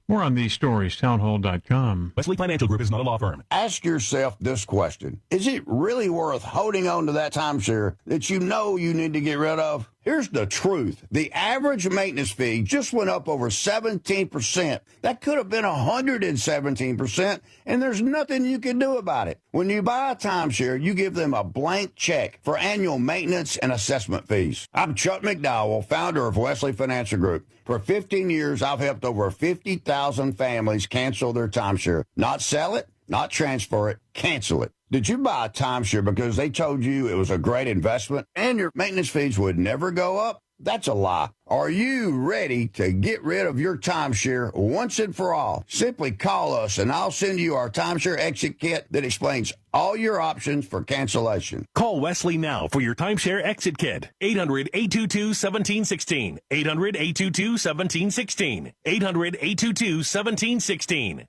More on these stories, townhall.com. Wesley Financial Group is not a law firm. Ask yourself this question. Is it really worth holding on to that timeshare that you know you need to get rid of? Here's the truth. The average maintenance fee just went up over 17%. That could have been 117%, and there's nothing you can do about it. When you buy a timeshare, you give them a blank check for annual maintenance and assessment fees. I'm Chuck McDowell, founder of Wesley Financial Group. For 15 years, I've helped over 50,000 families cancel their timeshare. Not sell it, not transfer it, cancel it. Did you buy a timeshare because they told you it was a great investment and your maintenance fees would never go up? That's a lie. Are you ready to get rid of your timeshare once and for all? Simply call us and I'll send you our timeshare exit kit that explains all your options for cancellation. Call Wesley now for your timeshare exit kit. 800-822-1716. 800-822-1716. 800-822-1716.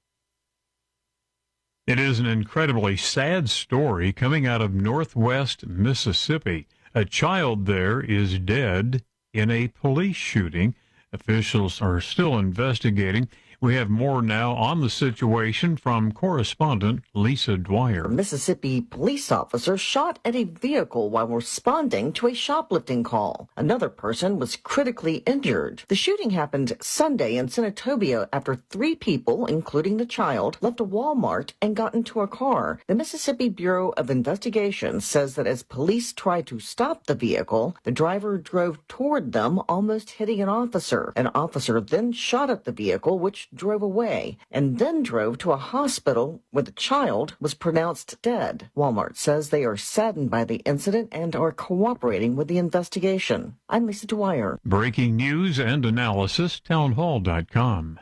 It is an incredibly sad story coming out of Northwest Mississippi. A child there is dead in a police shooting. Officials are still investigating. We have more now on the situation from correspondent Lisa Dwyer. A Mississippi police officer shot at a vehicle while responding to a shoplifting call. Another person was critically injured. The shooting happened Sunday in Senatobia after 3 people, including the child, left a Walmart and got into a car. The Mississippi Bureau of Investigation says that as police tried to stop the vehicle, the driver drove toward them, almost hitting an officer. An officer then shot at the vehicle, which drove away, and then drove to a hospital where the child was pronounced dead. Walmart says they are saddened by the incident and are cooperating with the investigation. I'm Lisa Dwyer. Breaking news and analysis, townhall.com.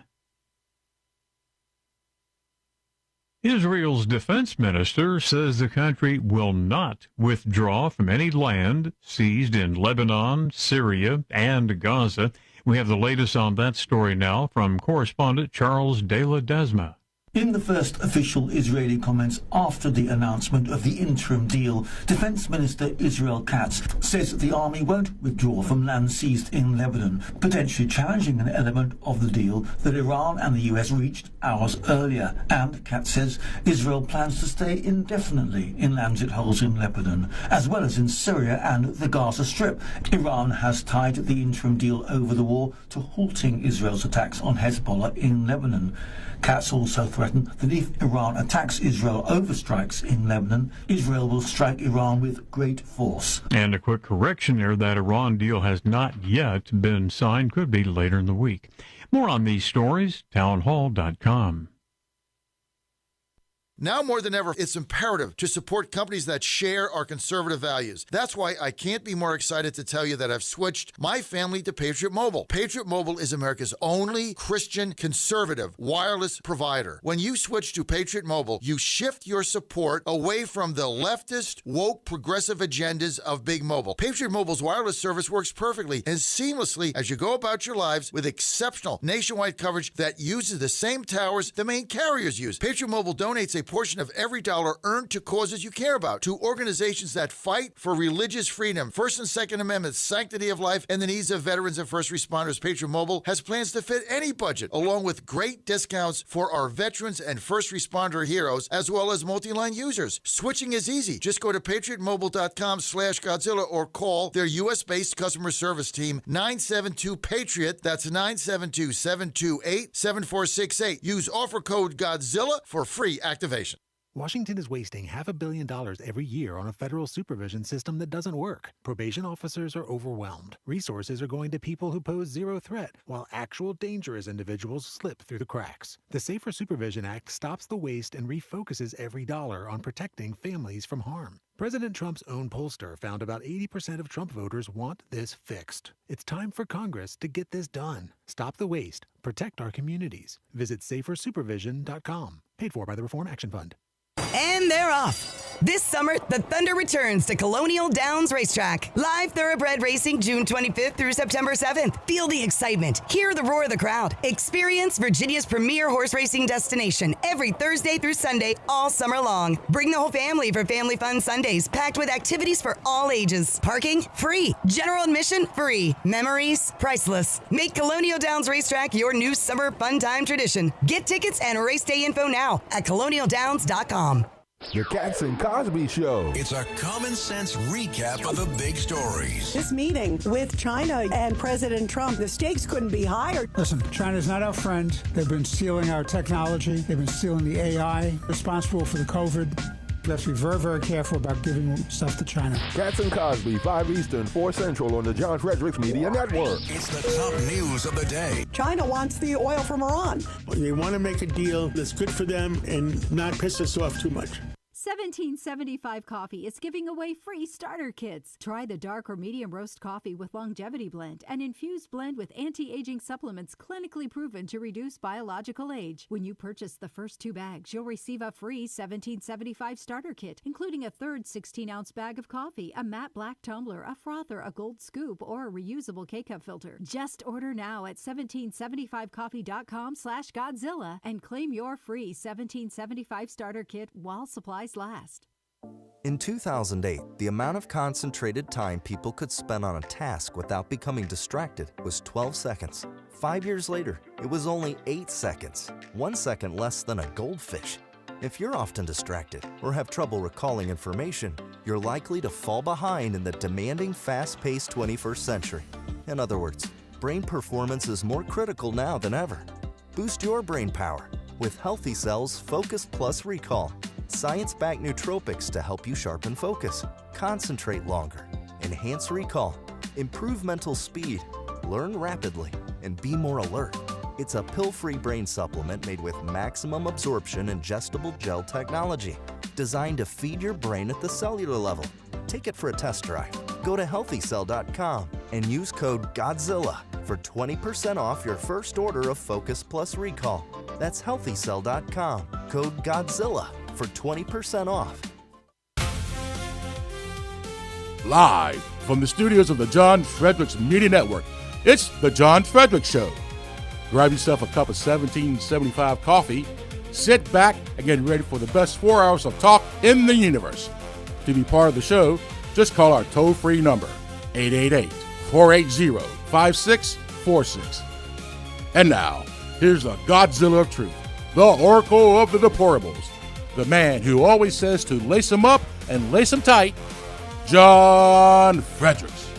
Israel's defense minister says the country will not withdraw from any land seized in Lebanon, Syria, and Gaza. We have the latest on that story now from correspondent Charles De La Desma. In the first official Israeli comments after the announcement of the interim deal, Defense Minister Israel Katz says the army won't withdraw from land seized in Lebanon, potentially challenging an element of the deal that Iran and the US reached hours earlier. And Katz says Israel plans to stay indefinitely in lands it holds in Lebanon, as well as in Syria and the Gaza Strip. Iran has tied the interim deal over the war to halting Israel's attacks on Hezbollah in Lebanon. Katz also threatened that if Iran attacks Israel over strikes in Lebanon, Israel will strike Iran with great force. And a quick correction there, that Iran deal has not yet been signed, could be later in the week. More on these stories, townhall.com. Now more than ever, it's imperative to support companies that share our conservative values. That's why I can't be more excited to tell you that I've switched my family to Patriot Mobile. Patriot Mobile is America's only Christian conservative wireless provider. When you switch to Patriot Mobile, you shift your support away from the leftist, woke, progressive agendas of Big Mobile. Patriot Mobile's wireless service works perfectly and seamlessly as you go about your lives with exceptional nationwide coverage that uses the same towers the main carriers use. Patriot Mobile donates a portion of every dollar earned to causes you care about, to organizations that fight for religious freedom, First and Second Amendments, sanctity of life, and the needs of veterans and first responders. Patriot Mobile has plans to fit any budget, along with great discounts for our veterans and first responder heroes, as well as multi-line users. Switching is easy. Just go to patriotmobile.com/Godzilla or call their U.S.-based customer service team, 972-PATRIOT. That's 972-728-7468. Use offer code Godzilla for free activation. Washington is wasting $500 million every year on a federal supervision system that doesn't work. Probation officers are overwhelmed. Resources are going to people who pose zero threat, while actual dangerous individuals slip through the cracks. The Safer Supervision Act stops the waste and refocuses every dollar on protecting families from harm. President Trump's own pollster found about 80% of Trump voters want this fixed. It's time for Congress to get this done. Stop the waste. Protect our communities. Visit safersupervision.com. Paid for by the Reform Action Fund. And they're off. This summer, the Thunder returns to Colonial Downs Racetrack. Live thoroughbred racing June 25th through September 7th. Feel the excitement. Hear the roar of the crowd. Experience Virginia's premier horse racing destination every Thursday through Sunday all summer long. Bring the whole family for Family Fun Sundays, packed with activities for all ages. Parking? Free. General admission? Free. Memories? Priceless. Make Colonial Downs Racetrack your new summer fun time tradition. Get tickets and race day info now at colonialdowns.com. The Katz and Cosby Show. It's a common sense recap of the big stories. This meeting with China and President Trump, the stakes couldn't be higher. Listen, China's not our friend. They've been stealing our technology. They've been stealing the AI, responsible for the COVID. We have to be very, very careful about giving stuff to China. Katz and Cosby, 5 Eastern, 4 Central on the John Fredericks Media Network. It's the top news of the day. China wants the oil from Iran. They want to make a deal that's good for them and not piss us off too much. 1775 Coffee is giving away free starter kits. Try the dark or medium roast coffee with longevity blend, an infused blend with anti-aging supplements clinically proven to reduce biological age. When you purchase the first 2 bags, you'll receive a free 1775 starter kit, including a third 16-ounce bag of coffee, a matte black tumbler, a frother, a gold scoop, or a reusable K-cup filter. Just order now at 1775coffee.com/Godzilla and claim your free 1775 starter kit while supplies last. In 2008, the amount of concentrated time people could spend on a task without becoming distracted was 12 seconds. 5 years later, it was only 8 seconds, 1 second less than a goldfish. If you're often distracted or have trouble recalling information, you're likely to fall behind in the demanding, fast-paced 21st century. In other words, brain performance is more critical now than ever. Boost your brain power with Healthy Cells Focus Plus Recall. Science-backed nootropics to help you sharpen focus, concentrate longer, enhance recall, improve mental speed, learn rapidly, and be more alert. It's a pill-free brain supplement made with maximum absorption ingestible gel technology, designed to feed your brain at the cellular level. Take it for a test drive. Go to healthycell.com and use code GODZILLA for 20% off your first order of Focus Plus Recall. That's healthycell.com, code GODZILLA for 20% off. Live from the studios of the John Fredericks Media Network, it's The John Fredericks Show. Grab yourself a cup of 1775 coffee, sit back, and get ready for the best 4 hours of talk in the universe. To be part of the show, just call our toll-free number, 888-480-5646. And now, here's the Godzilla of Truth, the Oracle of the Deplorables, the man who always says to lace them up and lace them tight, John Fredericks.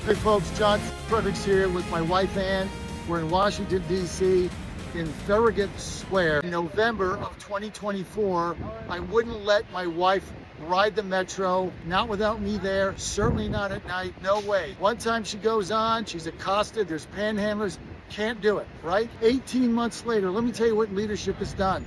Hey folks, John Fredericks here with my wife Ann. We're in Washington, D.C., in Fredericks Square. In November of 2024, I wouldn't let my wife ride the metro, not without me there, certainly not at night, no way. One time she goes on, she's accosted, there's panhandlers, can't do it, right? 18 months later, let me tell you what leadership has done.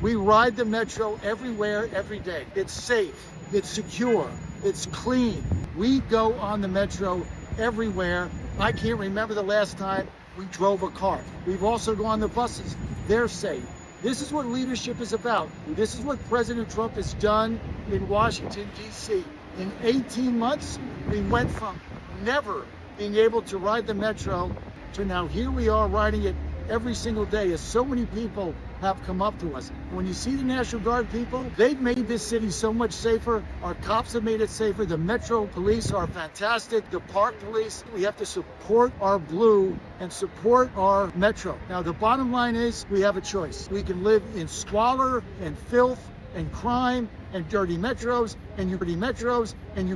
We ride the metro everywhere, every day. It's safe, it's secure, it's clean. We go on the metro everywhere. I can't remember the last time we drove a car. We've also gone on the buses. They're safe. This is what leadership is about. This is what President Trump has done in Washington, D.C. In 18 months, we went from never being able to ride the metro to now here we are riding it every single day as so many people have come up to us. When you see the National Guard people, they've made this city so much safer. Our cops have made it safer. The Metro Police are fantastic. The Park Police, we have to support our blue and support our Metro. Now, the bottom line is we have a choice. We can live in squalor and filth and crime and dirty metros, and you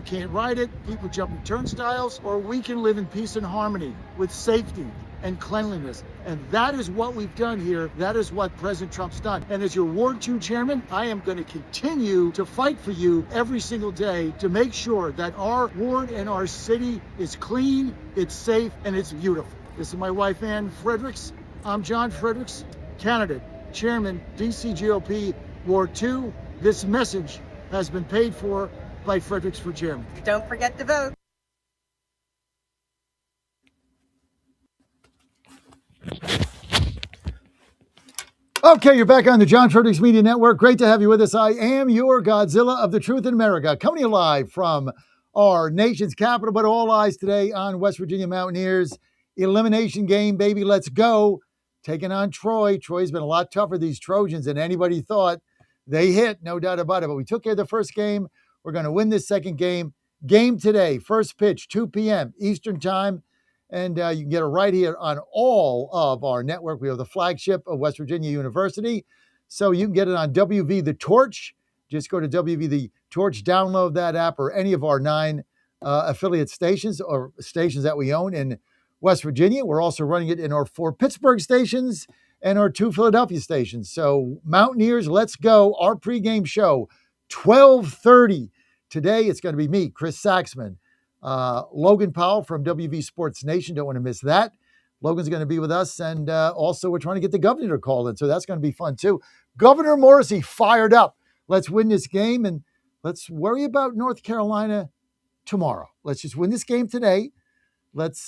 can't ride it, people jumping turnstiles, or we can live in peace and harmony with safety and cleanliness. And that is what we've done here. That is what President Trump's done. And as your Ward 2 chairman, I am going to continue to fight for you every single day to make sure that our ward and our city is clean, it's safe, and it's beautiful. This is my wife, Ann Fredericks. I'm John Fredericks, candidate, chairman, DC GOP, Ward 2. This message has been paid for by Fredericks for chairman. Don't forget to vote. Okay, you're back on the John Fredericks Media Network. Great to have you with us. I am your Godzilla of the Truth in America, coming to you live from our nation's capital, but all eyes today on West Virginia Mountaineers. Elimination game, baby, let's go. Taking on Troy. Troy's been a lot tougher, these Trojans, than anybody thought. They hit, no doubt about it, but we took care of the first game. We're going to win this second game. Game today, first pitch, 2 p.m. Eastern Time. And you can get it right here on all of our network. We have the flagship of West Virginia University. So you can get it on WV The Torch. Just go to WV The Torch, download that app, or any of our 9 affiliate stations or stations that we own in West Virginia. We're also running it in our 4 Pittsburgh stations and our 2 Philadelphia stations. So Mountaineers, let's go. Our pregame show, 12:30. Today it's going to be me, Chris Saxman. Logan Powell from WV Sports Nation. Don't want to miss that. Logan's going to be with us. And also we're trying to get the governor to call in. So that's going to be fun too. Governor Morrissey fired up. Let's win this game and let's worry about North Carolina tomorrow. Let's just win this game today. Let's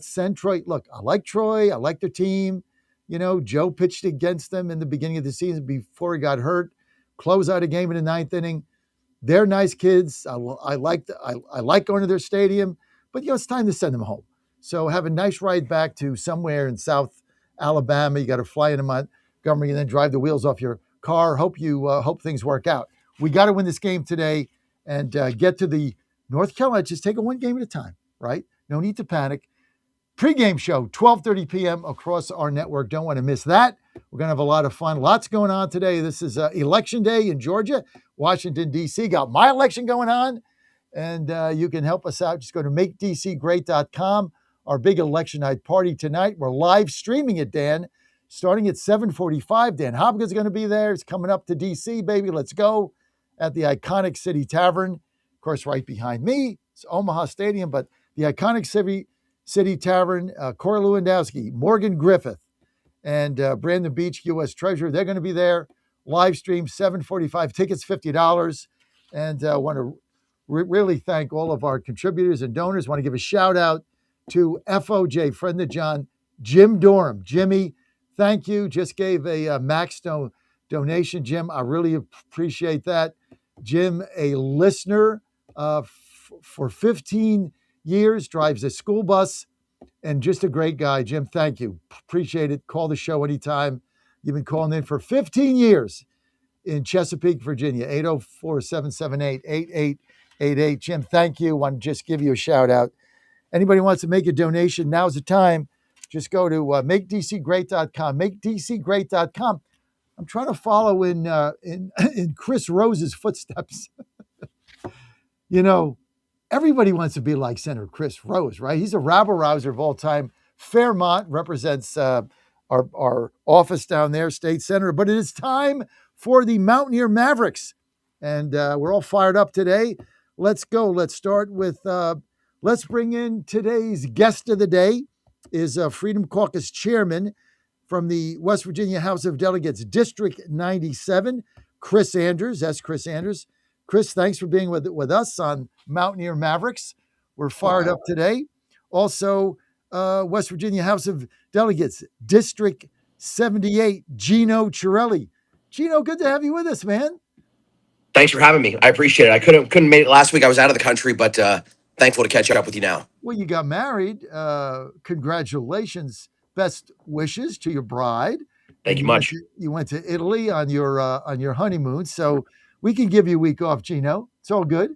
send Troy. Look, I like Troy. I like their team. You know, Joe pitched against them in the beginning of the season before he got hurt. Close out a game in the 9th inning. They're nice kids. I like going to their stadium, but it's time to send them home. So have a nice ride back to somewhere in South Alabama. You got to fly into Montgomery and then drive the wheels off your car. Hope things work out. We got to win this game today and get to the North Carolina. Just take it one game at a time, right? No need to panic. Pre-game show, 12:30 p.m. across our network. Don't want to miss that. We're going to have a lot of fun. Lots going on today. This is Election Day in Georgia, Washington, D.C. Got my election going on, and you can help us out. Just go to makedcgreat.com. Our big election night party tonight. We're live streaming it, Dan, starting at 7:45. Dan Hopkins is going to be there. It's coming up to D.C., baby. Let's go at the iconic City Tavern. Of course, right behind me, it's Omaha Stadium, but the iconic City Tavern, Corey Lewandowski, Morgan Griffith, and Brandon Beach, U.S. Treasurer. They're going to be there. Live stream, 7:45. Tickets, $50. And I want to really thank all of our contributors and donors. Want to give a shout out to FOJ, friend of John, Jim Dorham. Jimmy, thank you. Just gave a max donation, Jim. I really appreciate that. Jim, a listener for 15 years, drives a school bus, and just a great guy. Jim, thank you. Appreciate it. Call the show anytime. You've been calling in for 15 years in Chesapeake, Virginia, 804-778-8888. Jim, thank you. Want to just give you a shout out. Anybody wants to make a donation, now's the time. Just go to makedcgreat.com, makedcgreat.com. I'm trying to follow in Chris Rose's footsteps. You know, everybody wants to be like Senator Chris Rose, right? He's a rabble-rouser of all time. Fairmont represents our office down there, state senator. But it is time for the Mountaineer Mavericks. And we're all fired up today. Let's go. Let's start with, let's bring in today's guest of the day is Freedom Caucus Chairman from the West Virginia House of Delegates, District 97, Chris Andrews. That's Chris Andrews. Chris, thanks for being with us on Mountaineer Mavericks. We're fired up today. Also, West Virginia House of Delegates, District 78, Gino Chiarelli. Gino, good to have you with us, man. Thanks for having me. I appreciate it. I couldn't make it last week. I was out of the country, but thankful to catch up with you now. Well, you got married. Congratulations. Best wishes to your bride. Thank you much. You went to Italy on your honeymoon, so we can give you a week off, Gino. It's all good.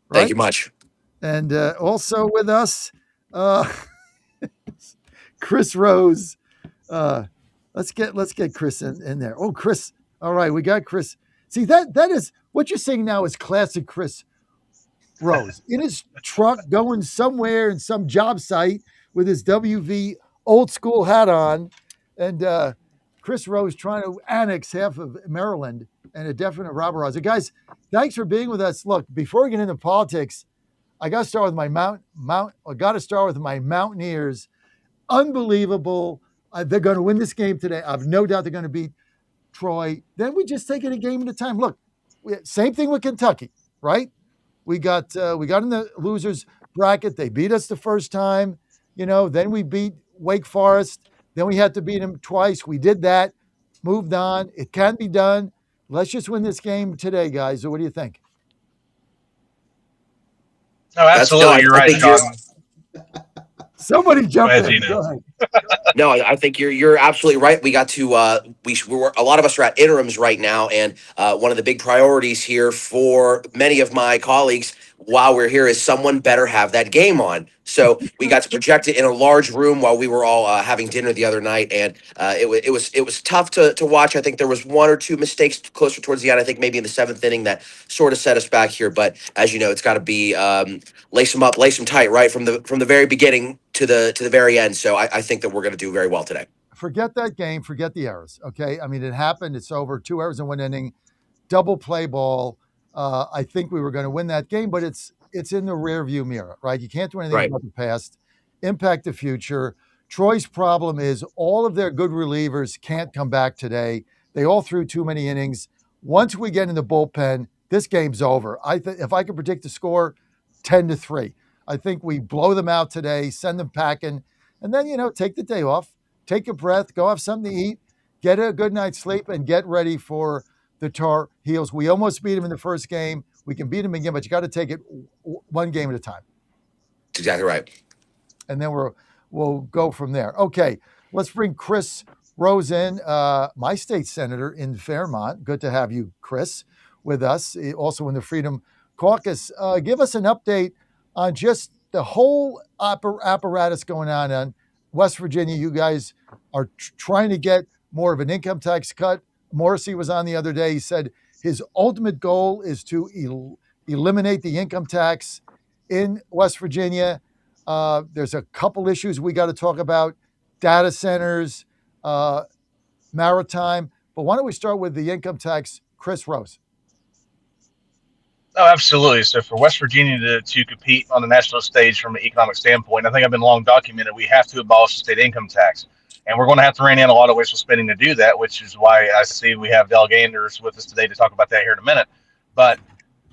Right? Thank you much. And also with us, Chris Rose. Let's get Chris in there. Oh, Chris. All right, we got Chris. See, that is what you're saying now is classic Chris Rose. In his truck going somewhere in some job site with his WV old school hat on, and Chris Rose trying to annex half of Maryland and a definite robber. Guys, thanks for being with us. Look, before we get into politics, I got to start with my Mountaineers. Unbelievable. They're going to win this game today. I have no doubt they're going to beat Troy. Then we just take it a game at a time. Look, same thing with Kentucky, right? We got in the losers bracket. They beat us the first time, then we beat Wake Forest. Then we had to beat them twice. We did that, moved on. It can be done. Let's just win this game today, guys. So what do you think? No, absolutely. You're right, John. Somebody jump in. Go ahead. No, I think you're absolutely right. We got to a lot of us are at interims right now, and one of the big priorities here for many of my colleagues while we're here is someone better have that game on. So we got to project it in a large room while we were all having dinner the other night, and it was tough to watch. I think there was one or two mistakes closer towards the end. I think maybe in the seventh inning that sort of set us back here. But as you know, it's got to be lace them up, lace them tight, right from the very beginning to the very end. So I think that we're going to do very well today. Forget that game. Forget the errors. Okay, I mean it happened. It's over. 2 errors in 1 inning. Double play ball. I think we were going to win that game, but it's in the rear view mirror, right? You can't do anything about the past. Impact the future. Troy's problem is all of their good relievers can't come back today. They all threw too many innings. Once we get in the bullpen, this game's over. If I could predict the score, 10-3. I think we blow them out today, send them packing, and then, take the day off, take a breath, go have something to eat, get a good night's sleep, and get ready for the Tar Heels. We almost beat them in the first game. We can beat them again, but you got to take it one game at a time. That's exactly right. And then we'll go from there. Okay, let's bring Chris Rose in, my state senator in Fairmont. Good to have you, Chris, with us, also in the Freedom Caucus. Give us an update on just the whole apparatus going on West Virginia, you guys are trying to get more of an income tax cut. Morrissey was on the other day. He said his ultimate goal is to eliminate the income tax in West Virginia. There's a couple issues we got to talk about: data centers, maritime. But why don't we start with the income tax? Chris Rose. Oh, absolutely. So for West Virginia to compete on the national stage from an economic standpoint, I think I've been long documented, we have to abolish the state income tax. And we're going to have to rein in a lot of wasteful spending to do that, which is why I see we have Del Ganders with us today to talk about that here in a minute. But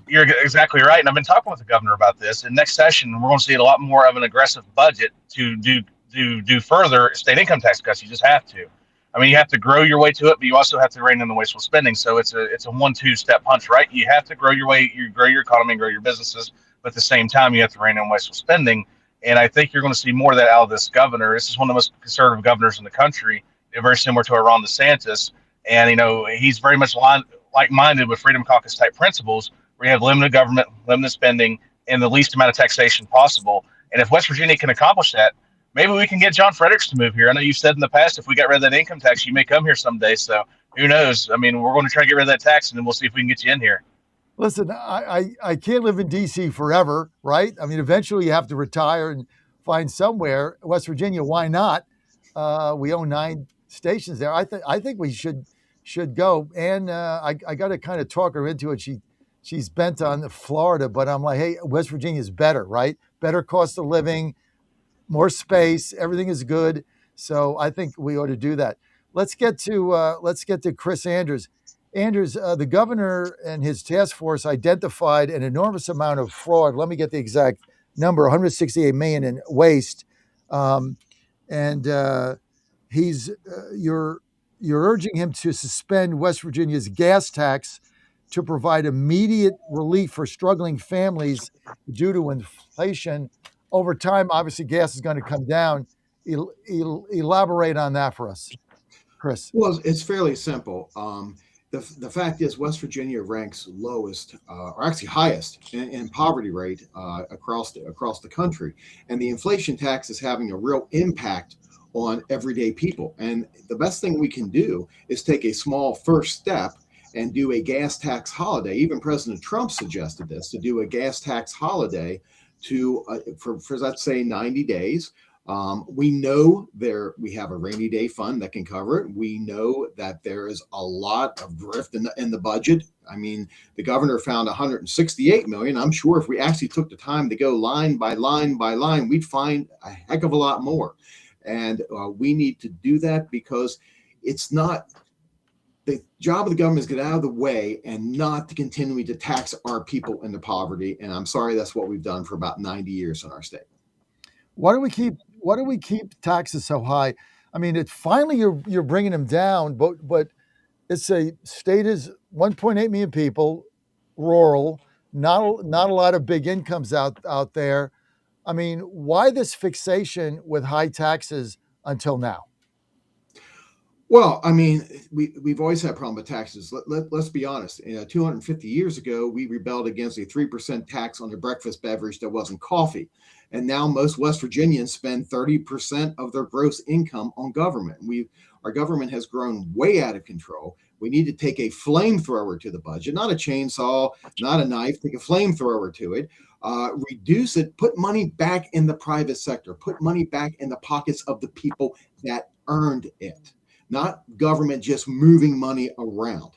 you're exactly right. And I've been talking with the governor about this. In next session, we're going to see a lot more of an aggressive budget to do further state income tax cuts. You just have to. I mean, you have to grow your way to it, but you also have to rein in the wasteful spending. So it's a 1-2 step punch, right? You have to grow your way, you grow your economy, and grow your businesses, but at the same time, you have to rein in wasteful spending. And I think you're going to see more of that out of this governor. This is one of the most conservative governors in the country, very similar to Ron DeSantis. And he's very much like-minded with Freedom Caucus type principles, where you have limited government, limited spending, and the least amount of taxation possible. And if West Virginia can accomplish that, maybe we can get John Fredericks to move here. I know you've said in the past, if we got rid of that income tax, you may come here someday. So who knows? I mean, we're going to try to get rid of that tax, and then we'll see if we can get you in here. Listen, I can't live in D.C. forever, right? I mean, eventually you have to retire and find somewhere. West Virginia, why not? We own 9 stations there. I think we should go. And I got to kind of talk her into it. She's bent on Florida, but I'm like, hey, West Virginia is better, right? Better cost of living, more space, everything is good. So I think we ought to do that. Let's get to Chris Anders. Anders, the governor and his task force identified an enormous amount of fraud. Let me get the exact number: 168 million in waste. You're urging him to suspend West Virginia's gas tax to provide immediate relief for struggling families due to inflation. Over time, obviously, gas is going to come down. Elaborate on that for us, Chris. Well, it's fairly simple. The fact is, West Virginia ranks lowest, or actually highest, in poverty rate across the country, and the inflation tax is having a real impact on everyday people. And the best thing we can do is take a small first step and do a gas tax holiday. Even President Trump suggested this, to do a gas tax holiday for let's say 90 days. We know we have a rainy day fund that can cover it. We know that there is a lot of drift in the budget. I mean, the governor found 168 million. I'm sure if we actually took the time to go line by line by line, we'd find a heck of a lot more. And we need to do that, because it's not the job of the government is to get out of the way and not to continually to tax our people into poverty. And I'm sorry, that's what we've done for about 90 years in our state. Why do we keep taxes so high? I mean, finally you're bringing them down, but it's a state is 1.8 million people, rural, not a lot of big incomes out there. I mean, why this fixation with high taxes until now? Well, I mean, we've always had a problem with taxes. Let's be honest. 250 years ago, we rebelled against a 3% tax on a breakfast beverage that wasn't coffee. And now most West Virginians spend 30% of their gross income on government. Our government has grown way out of control. We need to take a flamethrower to the budget, not a chainsaw, not a knife, take a flamethrower to it, reduce it, put money back in the private sector, put money back in the pockets of the people that earned it. Not government just moving money around.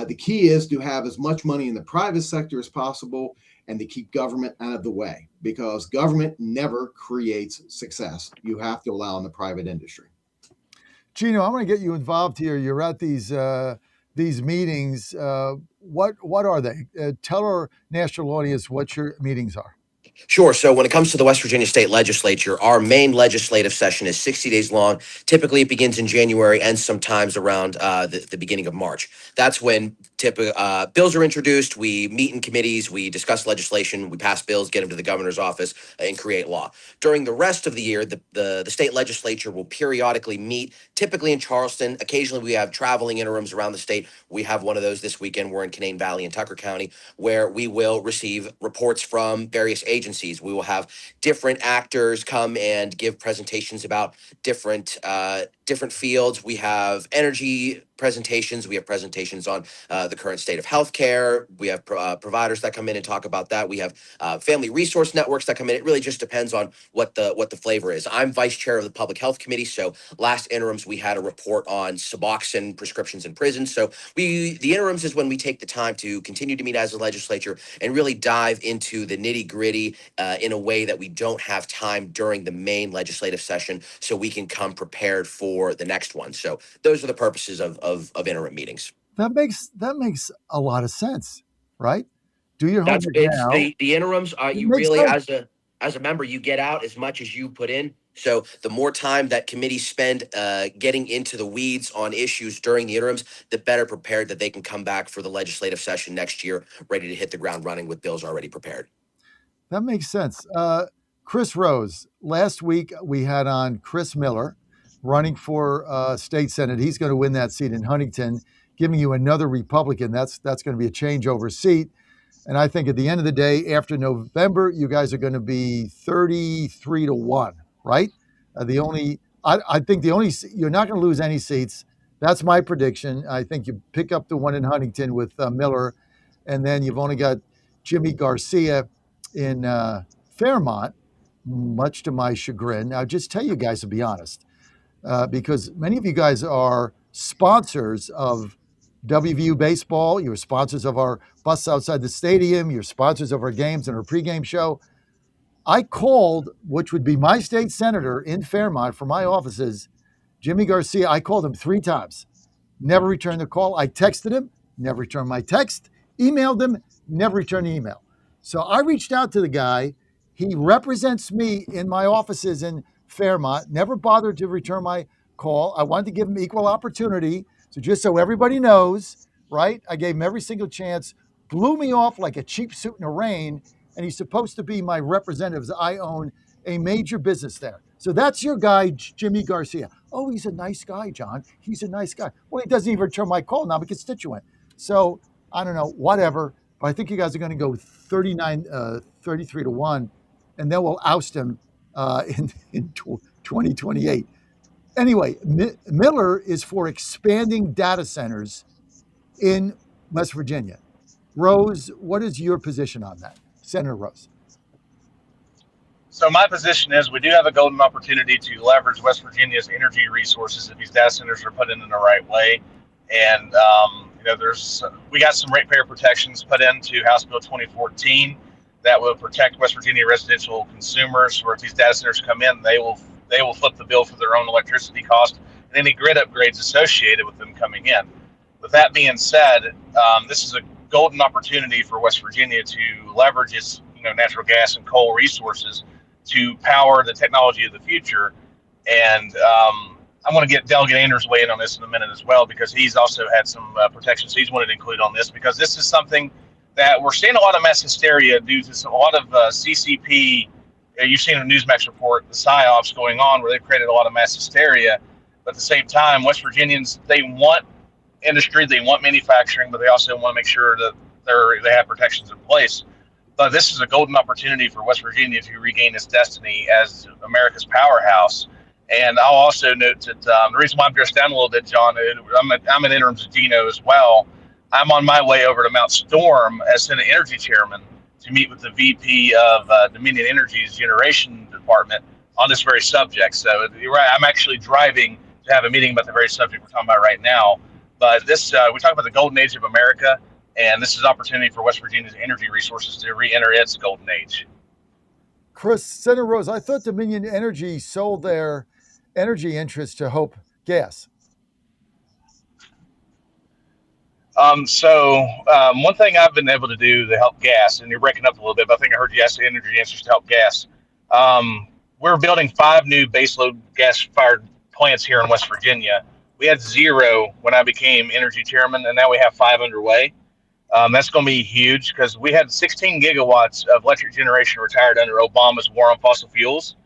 The key is to have as much money in the private sector as possible and to keep government out of the way, because government never creates success. You have to allow in the private industry. Gino, I want to get you involved here. You're at these meetings. What are they? Tell our national audience what your meetings are. Sure. So when it comes to the West Virginia State Legislature, our main legislative session is 60 days long. Typically, it begins in January and sometimes around the beginning of March. That's when bills are introduced, we meet in committees, we discuss legislation, we pass bills, get them to the governor's office, and create law. During the rest of the year, the state legislature will periodically meet, typically in Charleston. Occasionally, we have traveling interims around the state. We have one of those this weekend. We're in Canaan Valley and Tucker County, where we will receive reports from various agencies. We will have different actors come and give presentations about different fields. We have energy presentations. We have presentations on the current state of healthcare. We have providers that come in and talk about that. We have family resource networks that come in. It really just depends on what the flavor is. I'm vice chair of the public health committee. So last interims, we had a report on Suboxone prescriptions in prisons. So the interims is when we take the time to continue to meet as a legislature and really dive into the nitty gritty in a way that we don't have time during the main legislative session, so we can come prepared for the next one. So those are the purposes of interim meetings. That makes a lot of sense, right? Do your homework now. The interims. You really, sense. as a member, you get out as much as you put in. So the more time that committees spend getting into the weeds on issues during the interims, the better prepared that they can come back for the legislative session next year, ready to hit the ground running with bills already prepared. That makes sense. Chris Rose, last week we had on Chris Miller running for state senate. He's going to win that seat in Huntington, giving you another Republican. That's going to be a changeover seat. And I think at the end of the day, after November, you guys are going to be 33-1, right? I think you're not going to lose any seats. That's my prediction. I think you pick up the one in Huntington with Miller, and then you've only got Jimmy Garcia in Fairmont, much to my chagrin. Now, just tell you guys to be honest, because many of you guys are sponsors of WVU baseball. You're sponsors of our bus outside the stadium. You're sponsors of our games and our pregame show. I called, which would be my state senator in Fairmont for my offices, Jimmy Garcia. I called him 3 times, never returned the call. I texted him, never returned my text, emailed him, never returned the email. So I reached out to the guy. He represents me in my offices in Fairmont, never bothered to return my call. I wanted to give him equal opportunity. So just so everybody knows, right? I gave him every single chance, blew me off like a cheap suit in the rain, and he's supposed to be my representative. I own a major business there. So that's your guy, Jimmy Garcia. Oh, he's a nice guy, John. He's a nice guy. Well, he doesn't even return my call. Now I'm a constituent. So I don't know, whatever. But I think you guys are going to go 33-1, and then we'll oust him in 2028. Anyway, Miller is for expanding data centers in West Virginia. Rose, what is your position on that? Senator Rose. So my position is we do have a golden opportunity to leverage West Virginia's energy resources if these data centers are put in the right way. And, we got some ratepayer protections put into House Bill 2014 that will protect West Virginia residential consumers, where if these data centers come in, they will flip the bill for their own electricity cost and any grid upgrades associated with them coming in. With that being said, this is a golden opportunity for West Virginia to leverage its natural gas and coal resources to power the technology of the future. And I want to get Delegate Anders weigh in on this in a minute as well, because he's also had some protections he's wanted to include on this, because this is something that we're seeing a lot of mass hysteria due to a lot of CCP. You've seen a Newsmax report, the PSYOPs going on, where they've created a lot of mass hysteria. But at the same time, West Virginians, they want industry, they want manufacturing, but they also want to make sure that they have protections in place. But this is a golden opportunity for West Virginia to regain its destiny as America's powerhouse. And I'll also note that the reason why I'm dressed down a little bit, John, I'm an interim Zadino as well. I'm on my way over to Mount Storm as Senate Energy Chairman to meet with the VP of Dominion Energy's Generation Department on this very subject. So you're right, I'm actually driving to have a meeting about the very subject we're talking about right now. But this, we talk about the golden age of America, and this is an opportunity for West Virginia's energy resources to re-enter its golden age. Chris, Senator Rose, I thought Dominion Energy sold their energy interest to Hope Gas. One thing I've been able to do to help gas, and you're breaking up a little bit, but I think I heard you ask the energy interest to help gas. We're building 5 new baseload gas-fired plants here in West Virginia. We had 0 when I became energy chairman, and now we have 5 underway. That's going to be huge because we had 16 gigawatts of electric generation retired under Obama's war on fossil fuels.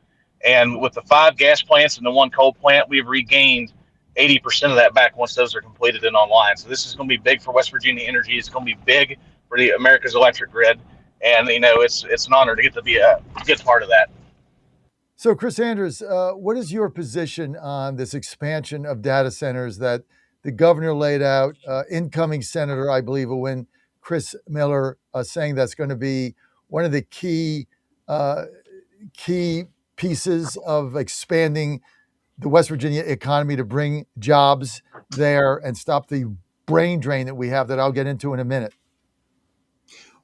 And with the 5 gas plants and the 1 coal plant, we've regained 80% of that back once those are completed and online. So this is going to be big for West Virginia Energy. It's going to be big for the America's electric grid. And, it's an honor to get to be a good part of that. So, Chris Andrews, what is your position on this expansion of data centers that the governor laid out? Incoming senator, I believe, will win, Chris Miller, saying that's going to be one of the key pieces of expanding the West Virginia economy to bring jobs there and stop the brain drain that we have that I'll get into in a minute.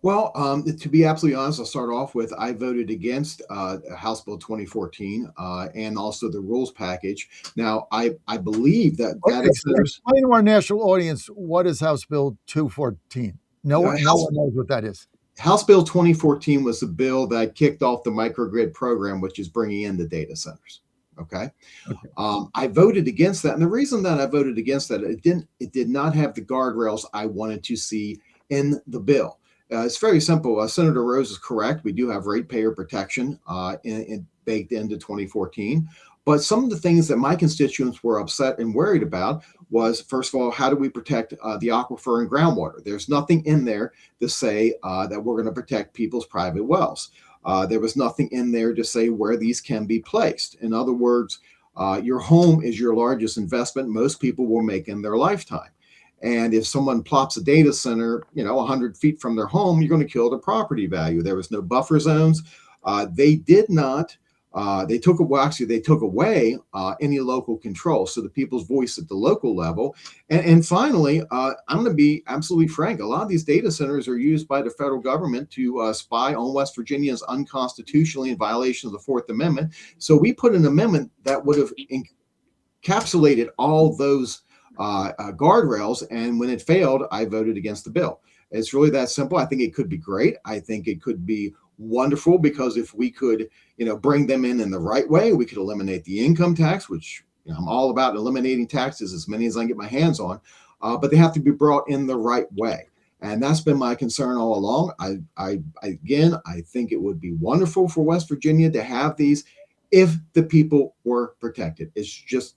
Well, to be absolutely honest, I'll start off with I voted against House Bill 2014 and also the rules package. Now, I believe that explain to our national audience what is House Bill 214. No one knows what that is. House Bill 2014 was the bill that kicked off the microgrid program, which is bringing in the data centers. Okay. I voted against that, and the reason that I voted against that, it did not have the guardrails I wanted to see in the bill. It's very simple. Senator Rose is correct. We do have ratepayer protection baked into 2014. But some of the things that my constituents were upset and worried about was, first of all, how do we protect the aquifer and groundwater? There's nothing in there to say that we're going to protect people's private wells. There was nothing in there to say where these can be placed. In other words, your home is your largest investment most people will make in their lifetime. And if someone plops a data center, 100 feet from their home, you're going to kill the property value. There was no buffer zones. They did not. They took away any local control. So the people's voice at the local level. And finally, I'm going to be absolutely frank. A lot of these data centers are used by the federal government to spy on West Virginians unconstitutionally in violation of the Fourth Amendment. So we put an amendment that would have encapsulated all those guardrails, and when it failed, I voted against the bill. It's really that simple. I think it could be great. I think it could be wonderful because if we could, bring them in the right way, we could eliminate the income tax, which I'm all about eliminating taxes, as many as I can get my hands on, but they have to be brought in the right way. And that's been my concern all along. I think it would be wonderful for West Virginia to have these if the people were protected. It's just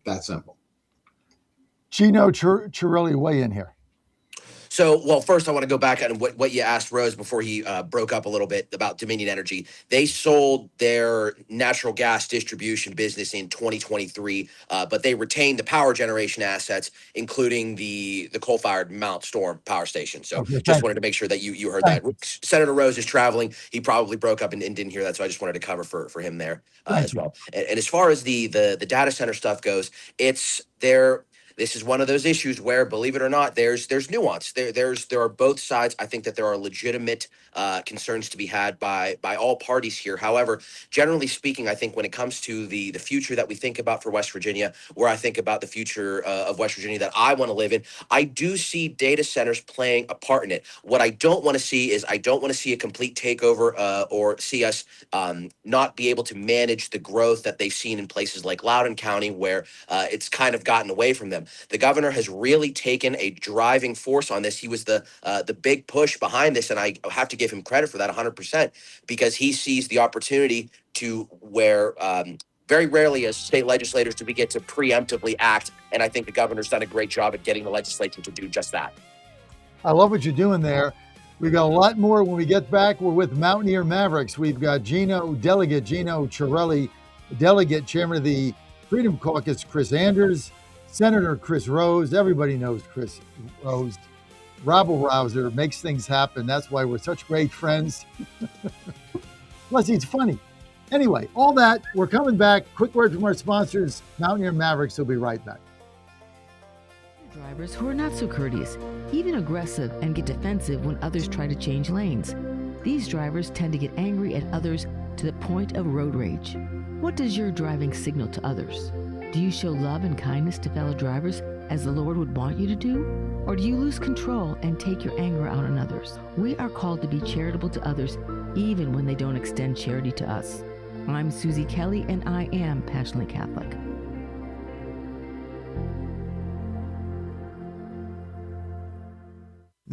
that simple. Gino Chiarelli, weigh in here. So, well, first I want to go back on what you asked Rose before he broke up a little bit about Dominion Energy. They sold their natural gas distribution business in 2023, but they retained the power generation assets, including the coal-fired Mount Storm power station. So just wanted to make sure that you heard that. Senator Rose is traveling. He probably broke up and didn't hear that, so I just wanted to cover for him there as well. And as far as the data center stuff goes, it's there. This is one of those issues where, believe it or not, there's nuance. There are both sides. I think that there are legitimate concerns to be had by all parties here. However, generally speaking, I think when it comes to the future that we think about for West Virginia, where I think about the future of West Virginia that I want to live in, I do see data centers playing a part in it. What I don't want to see is I don't want to see a complete takeover or see us not be able to manage the growth that they've seen in places like Loudoun County, where it's kind of gotten away from them. The governor has really taken a driving force on this. He was the big push behind this, and I have to give him credit for that 100% because he sees the opportunity to where very rarely as state legislators do we get to preemptively act, and I think the governor's done a great job at getting the legislature to do just that. I love what you're doing there. We've got a lot more when we get back. We're with Mountaineer Mavericks. We've got Delegate Gino Chiarelli, Delegate Chairman of the Freedom Caucus, Chris Andrews, Senator Chris Rose. Everybody knows Chris Rose. Rabble-rouser, makes things happen. That's why we're such great friends. Plus, he's funny. Anyway, all that, we're coming back. Quick word from our sponsors, Mountaineer Mavericks. Will be right back. Drivers who are not so courteous, even aggressive, and get defensive when others try to change lanes. These drivers tend to get angry at others to the point of road rage. What does your driving signal to others? Do you show love and kindness to fellow drivers as the Lord would want you to do? Or do you lose control and take your anger out on others? We are called to be charitable to others even when they don't extend charity to us. I'm Susie Kelly, and I am passionately Catholic.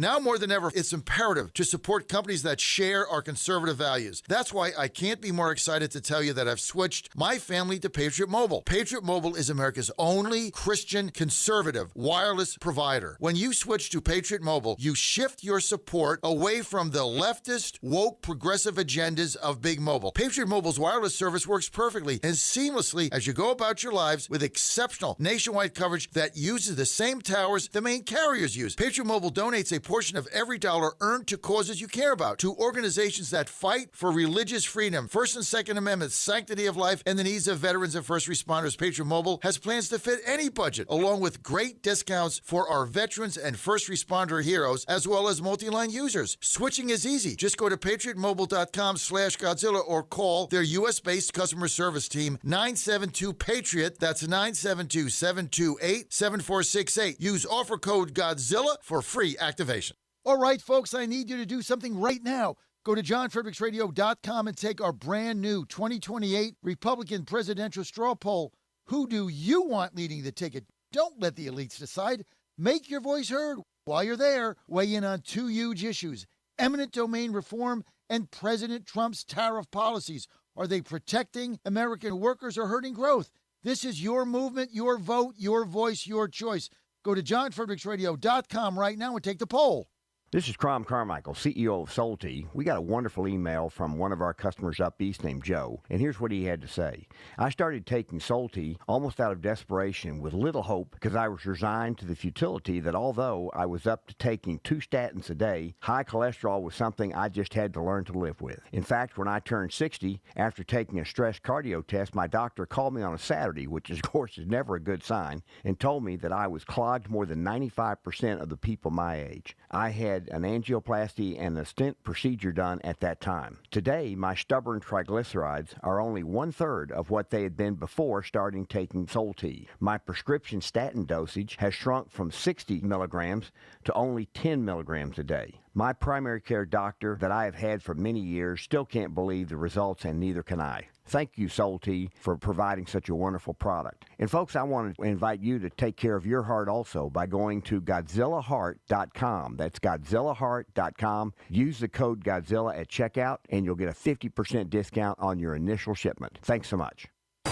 Now more than ever, it's imperative to support companies that share our conservative values. That's why I can't be more excited to tell you that I've switched my family to Patriot Mobile. Patriot Mobile is America's only Christian conservative wireless provider. When you switch to Patriot Mobile, you shift your support away from the leftist, woke, progressive agendas of Big Mobile. Patriot Mobile's wireless service works perfectly and seamlessly as you go about your lives with exceptional nationwide coverage that uses the same towers the main carriers use. Patriot Mobile donates a portion of every dollar earned to causes you care about, to organizations that fight for religious freedom, First and Second Amendments, sanctity of life, and the needs of veterans and first responders. Patriot Mobile has plans to fit any budget, along with great discounts for our veterans and first responder heroes, as well as multi-line users. Switching is easy. Just go to patriotmobile.com/Godzilla or call their U.S.-based customer service team, 972-PATRIOT. That's 972-728-7468. Use offer code Godzilla for free activation. All right, folks, I need you to do something right now. Go to johnfredericksradio.com and take our brand new 2028 Republican presidential straw poll. Who do you want leading the ticket? Don't let the elites decide. Make your voice heard. While you're there, weigh in on two huge issues: eminent domain reform and President Trump's tariff policies. Are they protecting American workers or hurting growth? This is your movement, your vote, your voice, your choice. Go to johnfredericksradio.com right now and take the poll. This is Crom Carmichael, CEO of Solti. We got a wonderful email from one of our customers up east named Joe, and here's what he had to say. I started taking Solti almost out of desperation with little hope because I was resigned to the futility that although I was up to taking 2 statins a day, high cholesterol was something I just had to learn to live with. In fact, when I turned 60, after taking a stress cardio test, my doctor called me on a Saturday, which of course is never a good sign, and told me that I was clogged more than 95% of the people my age. I had an angioplasty and a stent procedure done at that time. Today, my stubborn triglycerides are only 1/3 of what they had been before starting taking Solti. My prescription statin dosage has shrunk from 60 milligrams to only 10 milligrams a day. My primary care doctor that I have had for many years still can't believe the results, and neither can I. Thank you, Solti, for providing such a wonderful product. And folks, I want to invite you to take care of your heart also by going to GodzillaHeart.com. That's GodzillaHeart.com. Use the code Godzilla at checkout, and you'll get a 50% discount on your initial shipment. Thanks so much.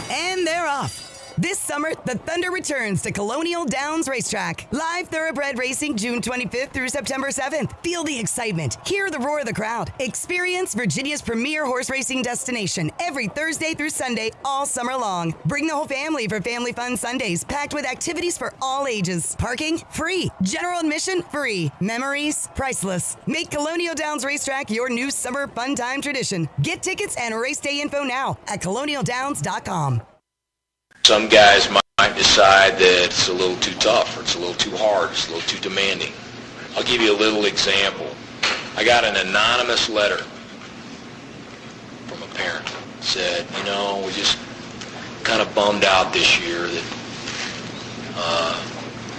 And they're off. This summer, the Thunder returns to Colonial Downs Racetrack. Live thoroughbred racing June 25th through September 7th. Feel the excitement. Hear the roar of the crowd. Experience Virginia's premier horse racing destination every Thursday through Sunday all summer long. Bring the whole family for Family Fun Sundays, packed with activities for all ages. Parking? Free. General admission? Free. Memories? Priceless. Make Colonial Downs Racetrack your new summer fun time tradition. Get tickets and race day info now at colonialdowns.com. Some guys might decide that it's a little too tough, or it's a little too hard, it's a little too demanding. I'll give you a little example. I got an anonymous letter from a parent. It said, we're just kind of bummed out this year that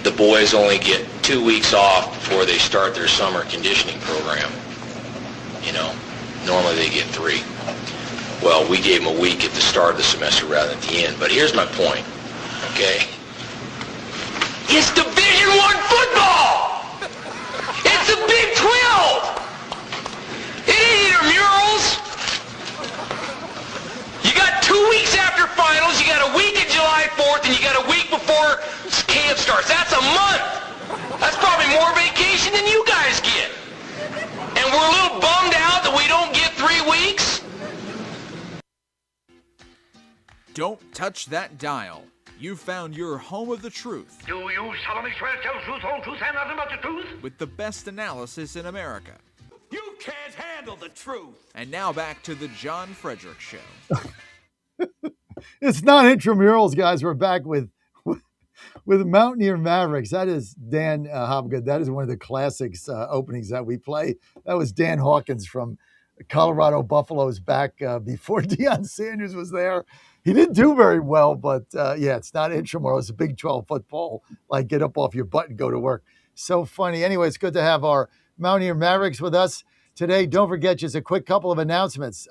the boys only get 2 weeks off before they start their summer conditioning program. Normally they get 3. Well, we gave them a week at the start of the semester rather than at the end. But here's my point, okay? It's Division I football! It's the Big 12! It ain't intramurals! You got 2 weeks after finals, you got a week at July 4th, and you got a week before camp starts. That's a month! That's probably more vacation than you guys get. And we're a little bummed out that we don't get 3 weeks? Don't touch that dial. You found your home of the truth. Do you solemnly swear to tell the truth, whole truth, and nothing but the truth? With the best analysis in America. You can't handle the truth. And now back to the John Fredericks Show. It's not intramurals, guys. We're back with Mountaineer Mavericks. That is Dan Hopgood. That is one of the classics openings that we play. That was Dan Hawkins from Colorado Buffaloes back before Deion Sanders was there. He didn't do very well, but it's not intramural. It's a Big 12 football. Like, get up off your butt and go to work. So funny. Anyway, it's good to have our Mountaineer Mavericks with us today. Don't forget, just a quick couple of announcements.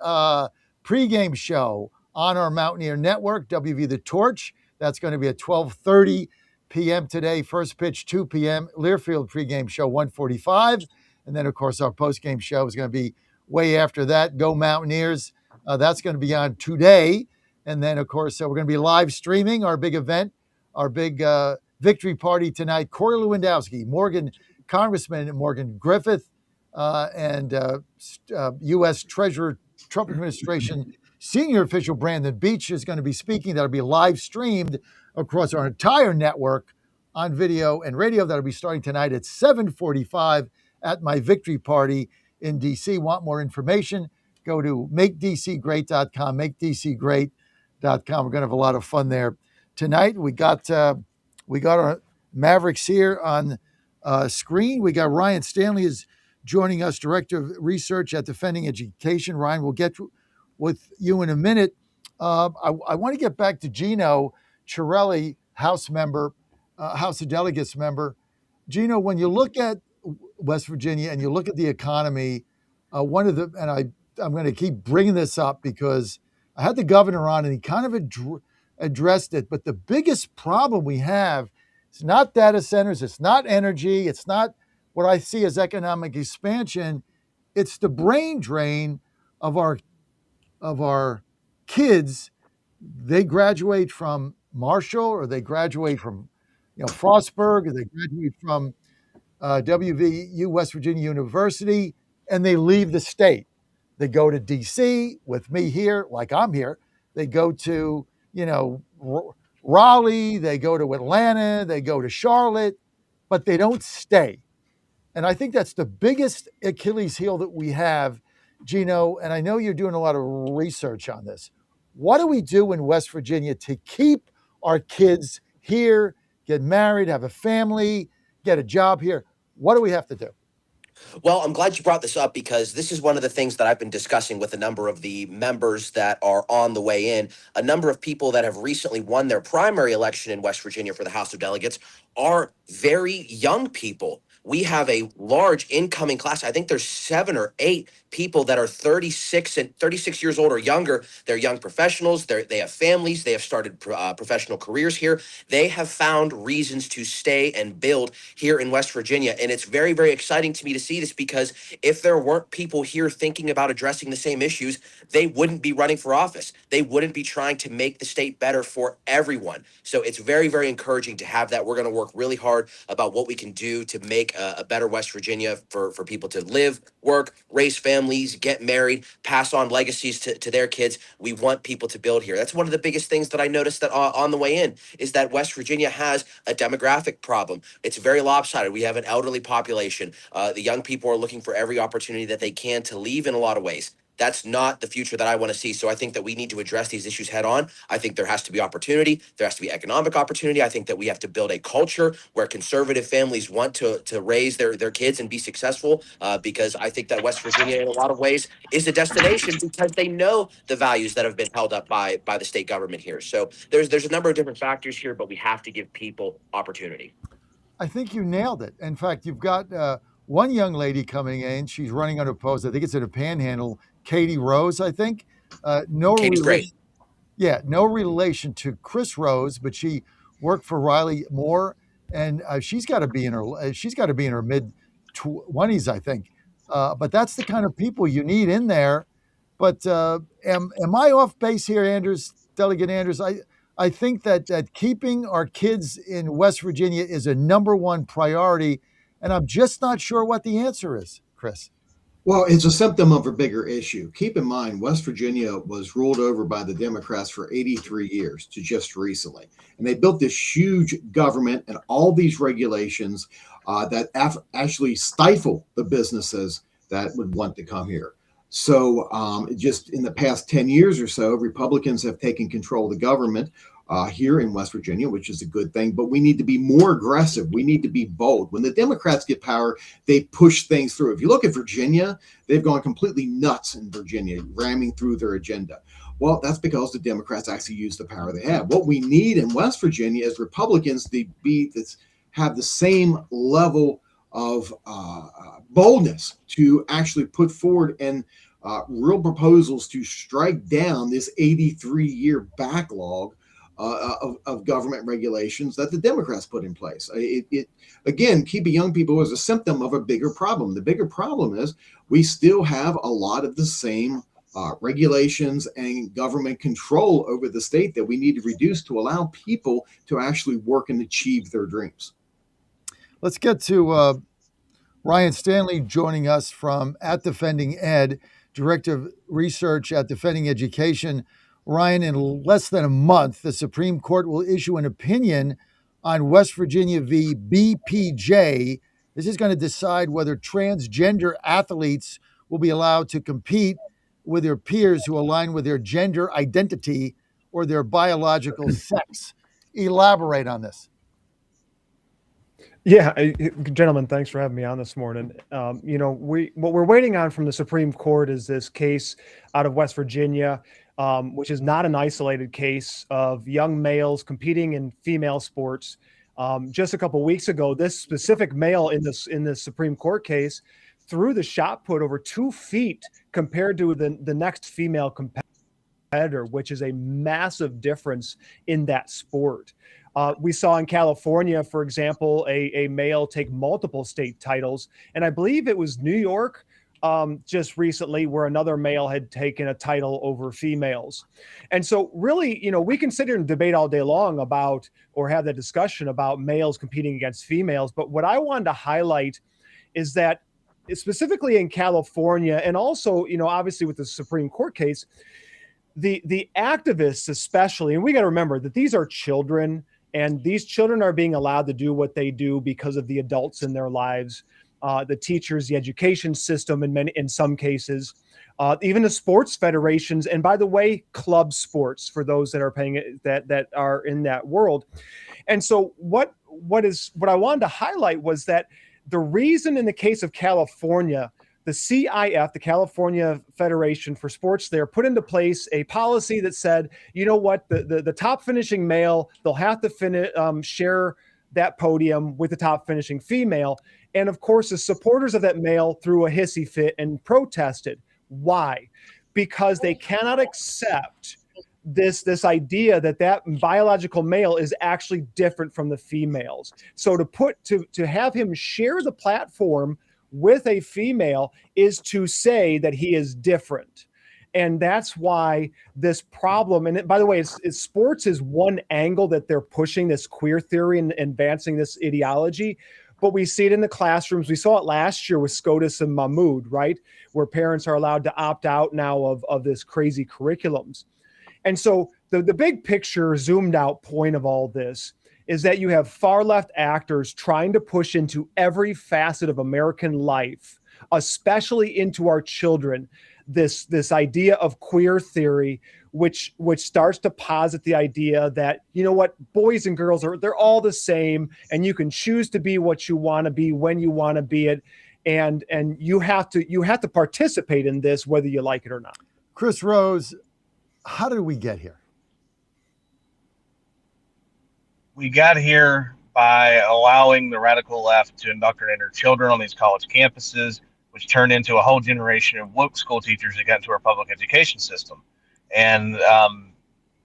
Pre-game show on our Mountaineer Network, WV The Torch. That's going to be at 12:30 p.m. today. First pitch, 2 p.m. Learfield pregame show, 1:45. And then, of course, our postgame show is going to be way after that. Go Mountaineers. That's going to be on today. And then, of course, we're going to be live streaming our big event, our big victory party tonight. Corey Lewandowski, Congressman Morgan Griffith, and U.S. Treasurer, Trump administration senior official Brandon Beach is going to be speaking. That'll be live streamed across our entire network on video and radio. That'll be starting tonight at 7:45 at my victory party in D.C. Want more information? Go to makedcgreat.com, makedcgreat.com. We're going to have a lot of fun there tonight. We got our Mavericks here on screen. We got Ryan Stanley is joining us, Director of Research at Defending Education. Ryan, we'll get with you in a minute. I want to get back to Gino Chiarelli, House of Delegates member. Gino, when you look at West Virginia and you look at the economy, I'm going to keep bringing this up because I had the governor on and he kind of addressed it. But the biggest problem we have is not data centers, it's not energy, it's not what I see as economic expansion. It's the brain drain of our kids. They graduate from Marshall, or they graduate from Frostburg, or they graduate from WVU, West Virginia University, and they leave the state. They go to D.C. with me here, like I'm here. They go to Raleigh, they go to Atlanta, they go to Charlotte, but they don't stay. And I think that's the biggest Achilles heel that we have, Gino, and I know you're doing a lot of research on this. What do we do in West Virginia to keep our kids here, get married, have a family, get a job here? What do we have to do? Well, I'm glad you brought this up because this is one of the things that I've been discussing with a number of the members that are on the way in. A number of people that have recently won their primary election in West Virginia for the House of Delegates are very young people. We have a large incoming class. I think there's 7 or 8 people that are 36 years old or younger. They're young professionals. They have families. They have started professional careers here. They have found reasons to stay and build here in West Virginia. And it's very, very exciting to me to see this because if there weren't people here thinking about addressing the same issues, they wouldn't be running for office. They wouldn't be trying to make the state better for everyone. So it's very, very encouraging to have that. We're going to work really hard about what we can do to make a better West Virginia for people to live, work, raise families, get married, pass on legacies to their kids. We want people to build here. That's one of the biggest things that I noticed that on the way in is that West Virginia has a demographic problem. It's very lopsided. We have an elderly population. The young people are looking for every opportunity that they can to leave in a lot of ways. That's not the future that I want to see. So I think that we need to address these issues head on. I think there has to be opportunity. There has to be economic opportunity. I think that we have to build a culture where conservative families want to raise their kids and be successful because I think that West Virginia in a lot of ways is a destination because they know the values that have been held up by the state government here. So there's a number of different factors here, but we have to give people opportunity. I think you nailed it. In fact, you've got one young lady coming in. She's running unopposed. I think it's in a Panhandle. Katie Rose, I think. Katie's great. Yeah, no relation to Chris Rose, but she worked for Riley Moore, and she's got to be in her mid 20s, I think. But that's the kind of people you need in there. But am I off base here, Delegate Andrews? I think that keeping our kids in West Virginia is a number one priority, and I'm just not sure what the answer is, Chris. Well, it's a symptom of a bigger issue. Keep in mind, West Virginia was ruled over by the Democrats for 83 years to just recently. And they built this huge government and all these regulations that actually stifle the businesses that would want to come here. So just in the past 10 years or so, Republicans have taken control of the government here in West Virginia, which is a good thing, but we need to be more aggressive. We need to be bold. When the Democrats get power, they push things through. If you look at Virginia, they've gone completely nuts in Virginia, ramming through their agenda. Well, that's because the Democrats actually use the power they have. What we need in West Virginia is Republicans to have the same level of boldness to actually put forward and real proposals to strike down this 83-year backlog of government regulations that the Democrats put in place. Again, keeping young people is a symptom of a bigger problem. The bigger problem is we still have a lot of the same regulations and government control over the state that we need to reduce to allow people to actually work and achieve their dreams. Let's get to Ryan Stanley joining us from at Defending Ed, Director of Research at Defending Education. Ryan, in less than a month, the Supreme Court will issue an opinion on West Virginia v. BPJ. This is going to decide whether transgender athletes will be allowed to compete with their peers who align with their gender identity or their biological sex. Elaborate on this. Yeah, gentlemen, thanks for having me on this morning. What we're waiting on from the Supreme Court is this case out of West Virginia, which is not an isolated case of young males competing in female sports. Just a couple weeks ago, this specific male in this Supreme Court case threw the shot put over 2 feet compared to the next female competitor, which is a massive difference in that sport. We saw in California, for example, a male take multiple state titles. And I believe it was New York just recently where another male had taken a title over females. And so really, we can sit here and debate all day long about or have the discussion about males competing against females. But what I wanted to highlight is that specifically in California and also, obviously with the Supreme Court case, the activists especially, and we got to remember that these are children. And these children are being allowed to do what they do because of the adults in their lives, the teachers, the education system, in some cases, even the sports federations, and by the way, club sports for those that are that are in that world. And so what I wanted to highlight was that the reason in the case of California, the CIF, the California Federation for Sports there, put into place a policy that said, you know what, the top finishing male, they'll have to share that podium with the top finishing female. And of course, the supporters of that male threw a hissy fit and protested. Why? Because they cannot accept this idea that biological male is actually different from the females. So to have him share the platform with a female is to say that he is different. And that's why this problem, and by the way, sports is one angle that they're pushing this queer theory and advancing this ideology, but we see it in the classrooms. We saw it last year with SCOTUS and Mahmoud, right? Where parents are allowed to opt out now of this crazy curriculums. And so the big picture zoomed out point of all this is that you have far left actors trying to push into every facet of American life, especially into our children, this idea of queer theory, which starts to posit the idea that, you know what, boys and girls they're all the same, and you can choose to be what you want to be when you want to be it, and you have to participate in this whether you like it or not. Chris Rose, how did we get here? We got here by allowing the radical left to indoctrinate our children on these college campuses, which turned into a whole generation of woke school teachers that got into our public education system. And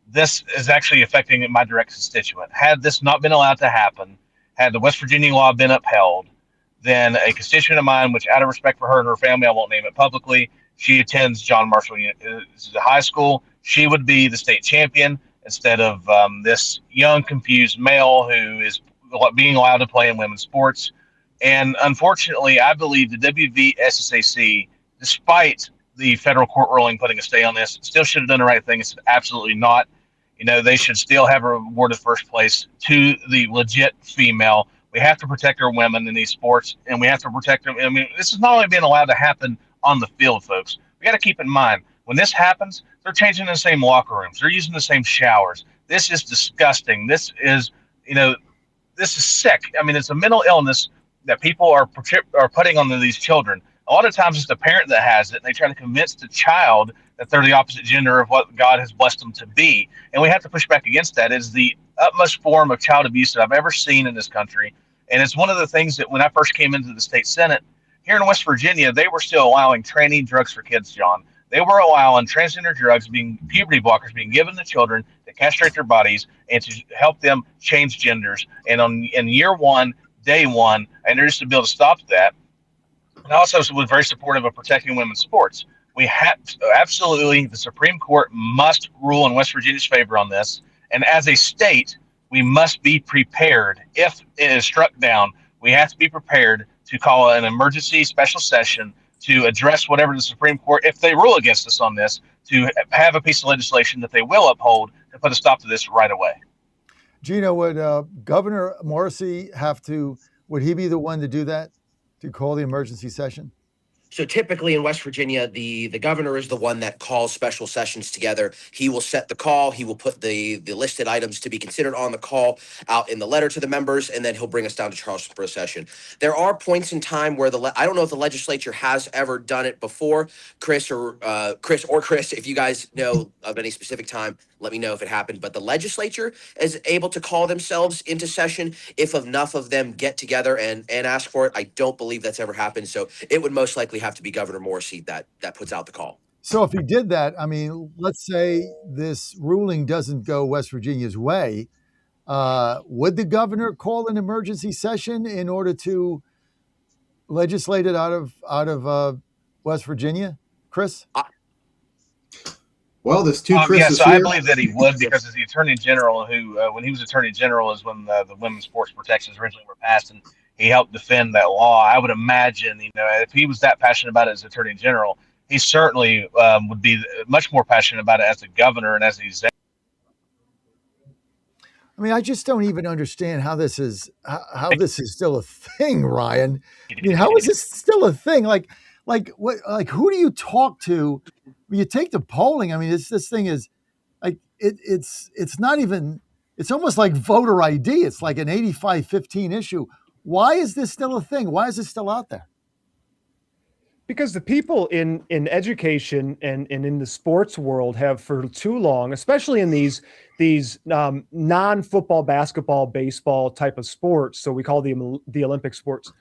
this is actually affecting my direct constituent. Had this not been allowed to happen, had the West Virginia law been upheld, then a constituent of mine, which out of respect for her and her family, I won't name it publicly, she attends John Marshall High School. She would be the state champion instead of this young, confused male who is being allowed to play in women's sports. And unfortunately, I believe the WVSSAC, despite the federal court ruling putting a stay on this, still should have done the right thing. It's absolutely not. They should still have awarded first place to the legit female. We have to protect our women in these sports, and we have to protect them. I mean, this is not only being allowed to happen on the field, folks. We got to keep in mind, when this happens, they're changing the same locker rooms. They're using the same showers. This is disgusting. This is, this is sick. I mean, it's a mental illness that people are putting on these children. A lot of times it's the parent that has it, and they try to convince the child that they're the opposite gender of what God has blessed them to be. And we have to push back against that. It's the utmost form of child abuse that I've ever seen in this country. And it's one of the things that when I first came into the state Senate, here in West Virginia, they were still allowing training drugs for kids, John. they were allowing transgender drugs, being puberty blockers, being given to children to castrate their bodies and to help them change genders. And in year one, day one, I introduced a bill to stop that. And also was very supportive of protecting women's sports. We have absolutely, the Supreme Court must rule in West Virginia's favor on this. And as a state, we must be prepared. If it is struck down, we have to be prepared to call an emergency special session to address whatever the Supreme Court, if they rule against us on this, to have a piece of legislation that they will uphold to put a stop to this right away. Gino, would Governor Morrissey would he be the one to do that, to call the emergency session? So typically in West Virginia, the governor is the one that calls special sessions together. He will set the call. He will put the listed items to be considered on the call out in the letter to the members, and then he'll bring us down to Charleston for a session. There are points in time where I don't know if the legislature has ever done it before. Chris, if you guys know of any specific time, let me know if it happened. But the legislature is able to call themselves into session if enough of them get together and ask for it. I don't believe that's ever happened. So it would most likely have to be Governor Morrissey that puts out the call. So if he did that, I mean, let's say this ruling doesn't go West Virginia's way, would the governor call an emergency session in order to legislate it out of West Virginia? Chris? Well, there's two Chris's so here. I believe that he would, because as the Attorney General, who when he was Attorney General is when the women's sports protections originally were passed, and he helped defend that law. I would imagine, if he was that passionate about it as Attorney General, he certainly would be much more passionate about it as a governor and as the executive. I mean, I just don't even understand how this is still a thing, Ryan. I mean, how is this still a thing? Like who do you talk to when you take the polling? I mean, this thing is like it's not even. It's almost like voter ID. It's like an 85-15 issue. Why is this still a thing? Why is it still out there? Because the people in education and in the sports world have for too long, especially in these non-football, basketball, baseball type of sports, so we call them the Olympic sports,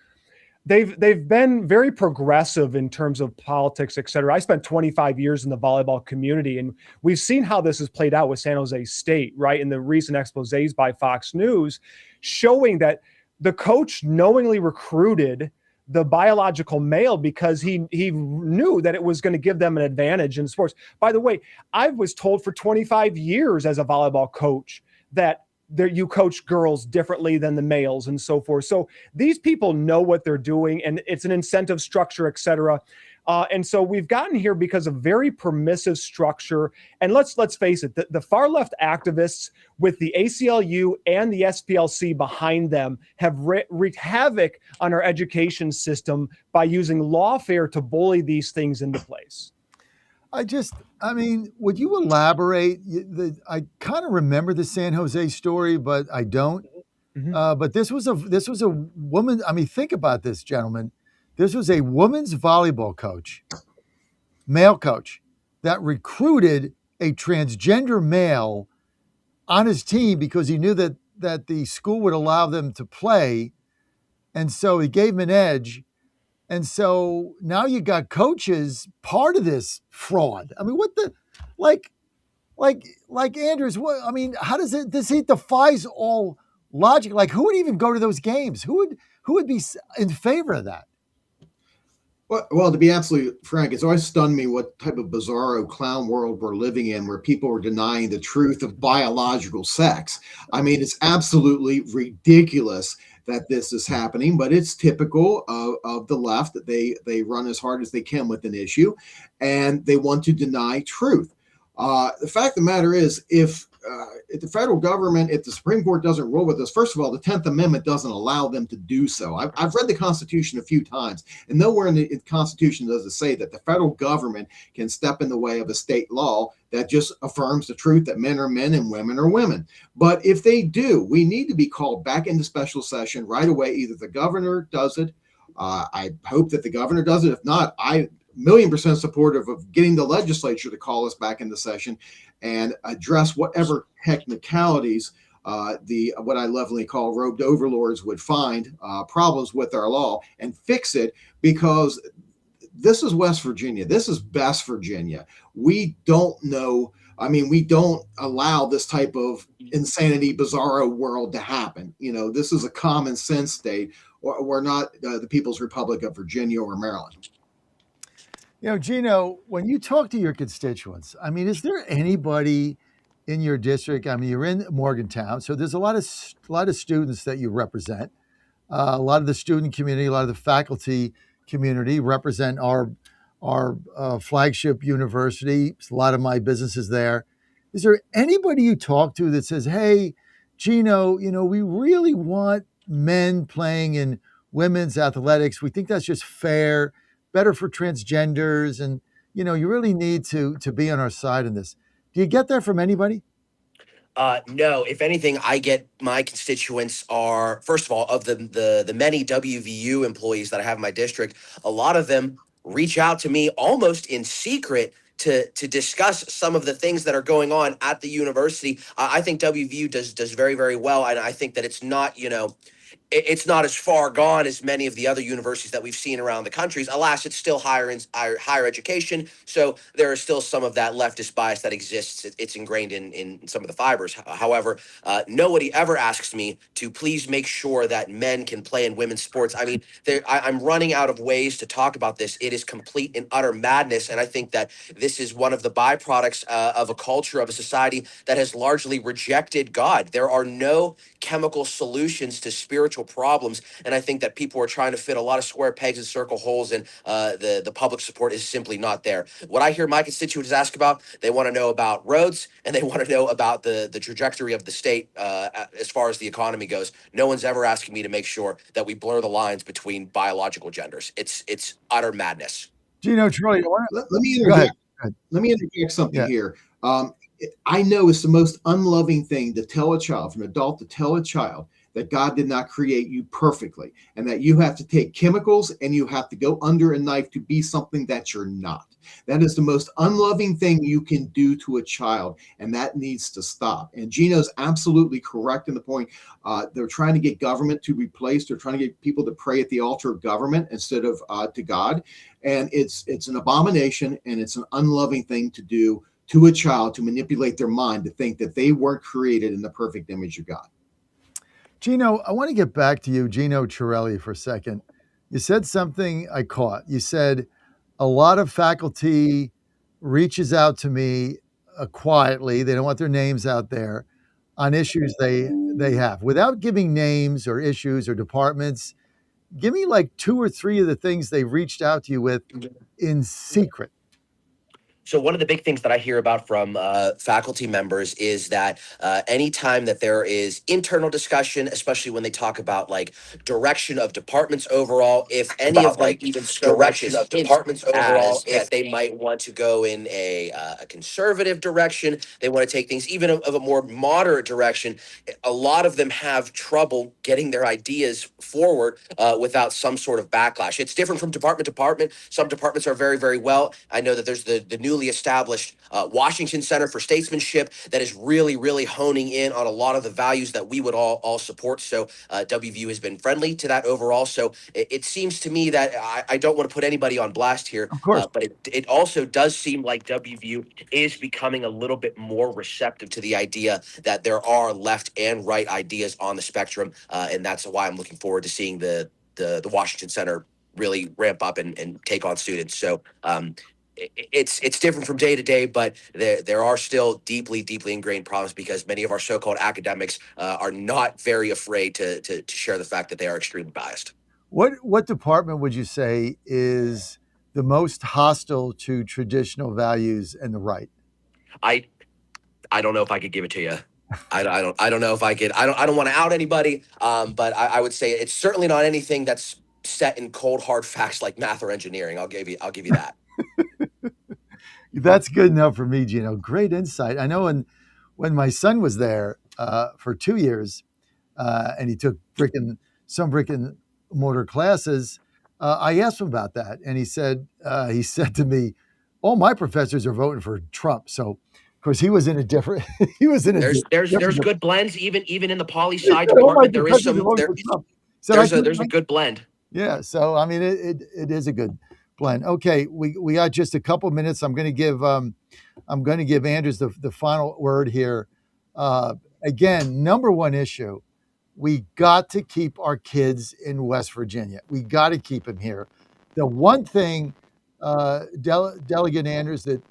they've been very progressive in terms of politics, et cetera. I spent 25 years in the volleyball community, and we've seen how this has played out with San Jose State, right? In the recent exposés by Fox News, showing that the coach knowingly recruited the biological male because he knew that it was going to give them an advantage in sports. By the way, I was told for 25 years as a volleyball coach that you coach girls differently than the males and so forth. So these people know what they're doing, and it's an incentive structure, et cetera. And so we've gotten here because of very permissive structure. And let's face it, the far left activists with the ACLU and the SPLC behind them have wreaked havoc on our education system by using lawfare to bully these things into place. I mean, would you elaborate? I kind of remember the San Jose story, but I don't. Mm-hmm. But this was a woman. I mean, think about this, gentlemen. This was a women's volleyball coach, male coach, that recruited a transgender male on his team because he knew that the school would allow them to play. And so he gave him an edge. And so now you got coaches part of this fraud. I mean, what the, like Andrews, what, I mean, how does it, this defies all logic. Like, who would even go to those games? Who would be in favor of that? Well, to be absolutely frank, it's always stunned me what type of bizarro clown world we're living in where people are denying the truth of biological sex. I mean, it's absolutely ridiculous that this is happening, but it's typical of the left that they run as hard as they can with an issue, and they want to deny truth. The fact of the matter is, if the federal government, if the Supreme Court doesn't rule with us, first of all, the 10th Amendment doesn't allow them to do so. I've read the Constitution a few times, and nowhere in the Constitution does it say that the federal government can step in the way of a state law that just affirms the truth that men are men and women are women. But if they do, we need to be called back into special session right away. Either the governor does it. I hope that the governor does it. If not, I 1,000,000% supportive of getting the legislature to call us back into session and address whatever technicalities what I lovingly call robed overlords would find problems with our law and fix it, because this is West Virginia. This is best Virginia. We don't know. I mean, we don't allow this type of insanity, bizarro world to happen. This is a common sense state. We're not the People's Republic of Virginia or Maryland. Gino, when you talk to your constituents, I mean, is there anybody in your district? I mean, you're in Morgantown, so there's a lot of students that you represent. A lot of the student community, a lot of the faculty community represent our flagship university. A lot of my business is there. Is there anybody you talk to that says, "Hey, Gino, we really want men playing in women's athletics. We think that's just fair, better for transgenders, and you really need to be on our side in this." Do you get that from anybody? No, if anything, I get my constituents are, first of all, of the many WVU employees that I have in my district, a lot of them reach out to me almost in secret to discuss some of the things that are going on at the university. I think WVU does very, very well, and I think that it's not, it's not as far gone as many of the other universities that we've seen around the countries. Alas, it's still higher education, so there is still some of that leftist bias that exists. It's ingrained in some of the fibers. However, nobody ever asks me to please make sure that men can play in women's sports. I mean, I'm running out of ways to talk about this. It is complete and utter madness, and I think that this is one of the byproducts of a culture, of a society that has largely rejected God. There are no chemical solutions to spiritual problems, and I think that people are trying to fit a lot of square pegs in circle holes, and the public support is simply not there. What I hear my constituents ask about, they want to know about roads, and they want to know about the trajectory of the state as far as the economy goes. No one's ever asking me to make sure that we blur the lines between biological genders. It's utter madness. Gino, Troy, let me interject. Let me interject something here. I know it's the most unloving thing to tell a child, from an adult to tell a child, that God did not create you perfectly, and that you have to take chemicals and you have to go under a knife to be something that you're not. That is the most unloving thing you can do to a child, and that needs to stop. And Gino's absolutely correct in the point. They're trying to get government to replace. They're trying to get people to pray at the altar of government instead of to God. And it's an abomination, and it's an unloving thing to do to a child, to manipulate their mind to think that they weren't created in the perfect image of God. Gino, I want to get back to you, Gino Chiarelli, for a second. You said something I caught. You said a lot of faculty reaches out to me quietly. They don't want their names out there on issues they have. Without giving names or issues or departments, give me like 2 or 3 of the things they reached out to you with in secret. So one of the big things that I hear about from faculty members is that anytime that there is internal discussion, especially when they talk about like direction of departments overall, if any of them even direction of departments overall, if they might want to go in a conservative direction, they want to take things even of a more moderate direction. A lot of them have trouble getting their ideas forward without some sort of backlash. It's different from department to department. Some departments are very, very well. I know that there's the newly established Washington Center for Statesmanship that is really, really honing in on a lot of the values that we would all support. So WVU has been friendly to that overall. So it seems to me that I don't want to put anybody on blast here, of course, but it also does seem like WVU is becoming a little bit more receptive to the idea that there are left and right ideas on the spectrum. And that's why I'm looking forward to seeing the Washington Center really ramp up and take on students. So it's different from day to day, but there are still deeply ingrained problems because many of our so-called academics are not very afraid to share the fact that they are extremely biased. What department would you say is the most hostile to traditional values and the right? I don't know if I could give it to you. I don't know if I could. I don't want to out anybody, but I would say it's certainly not anything that's set in cold hard facts like math or engineering. I'll give you that. That's good enough for me, Gino. Great insight. I know when my son was there for 2 years and he took some brick and mortar classes, I asked him about that, and he said to me, "All my professors are voting for Trump." So, of course, he was in a different. There's good blends even in the poli sci department. There is some. There's a good blend. Yeah. So I mean, it is a good blend. Okay, we got just a couple minutes. I'm going to give Andrews the final word here. Again, number one issue, we got to keep our kids in West Virginia. We got to keep them here. The one thing, Delegate Andrews, that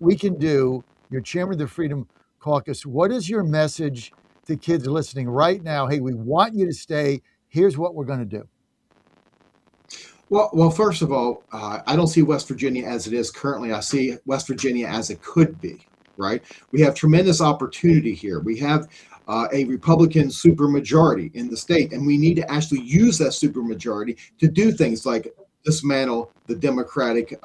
we can do, you're chairman of the Freedom Caucus, what is your message to kids listening right now? Hey, we want you to stay. Here's what we're going to do. Well, first of all, I don't see West Virginia as it is currently. I see West Virginia as it could be, right? We have tremendous opportunity here. We have a Republican supermajority in the state, and we need to actually use that supermajority to do things like dismantle the Democratic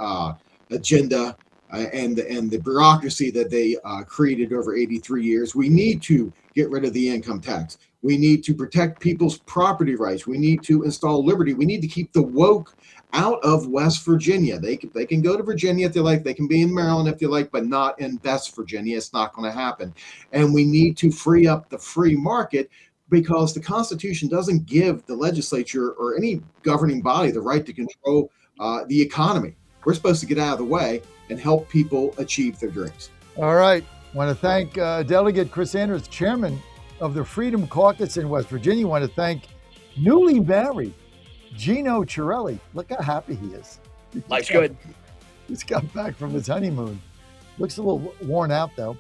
agenda and the bureaucracy that they created over 83 years. We need to get rid of the income tax. We need to protect people's property rights. We need to install liberty. We need to keep the woke out of West Virginia. They can go to Virginia if they like. They can be in Maryland if they like, but not in West Virginia. It's not going to happen. And we need to free up the free market, because the Constitution doesn't give the legislature or any governing body the right to control the economy. We're supposed to get out of the way and help people achieve their dreams. All right. I want to thank Delegate Chris Andrews, chairman of the Freedom Caucus in West Virginia. I want to thank newly married Gino Chiarelli. Look how happy he is. Life's good. He's got back from his honeymoon. Looks a little worn out, though.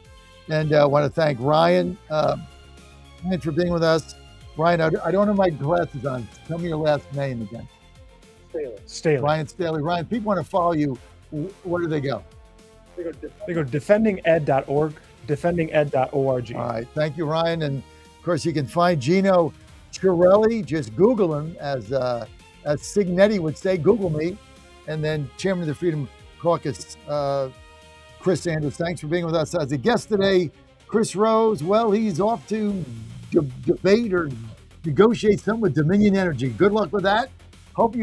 And I want to thank Ryan for being with us. Ryan, I don't have my glasses on. Tell me your last name again. Staley. Ryan Staley. Ryan, people want to follow you. Where do they go? They go to defendinged.org, defendinged.org. All right. Thank you, Ryan. And, of course, you can find Gino Chiarelli. Just Google him, as Signetti would say, Google me. And then Chairman of the Freedom Caucus, Chris Andrews. Thanks for being with us as a guest today. Chris Rose, well, he's off to debate or negotiate something with Dominion Energy. Good luck with that. Hope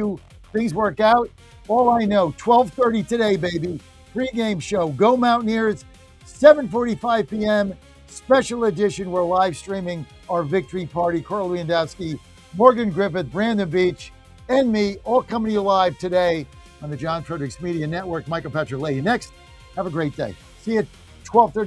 things work out. All I know, 12:30 today, baby. Pre-game show. Go Mountaineers, 7:45 p.m. Special edition. We're live streaming our victory party. Carl Lewandowski, Morgan Griffith, Brandon Beach, and me, all coming to you live today on the John Fredericks Media Network. Michael Petrolletti next. Have a great day. See you at 12:30.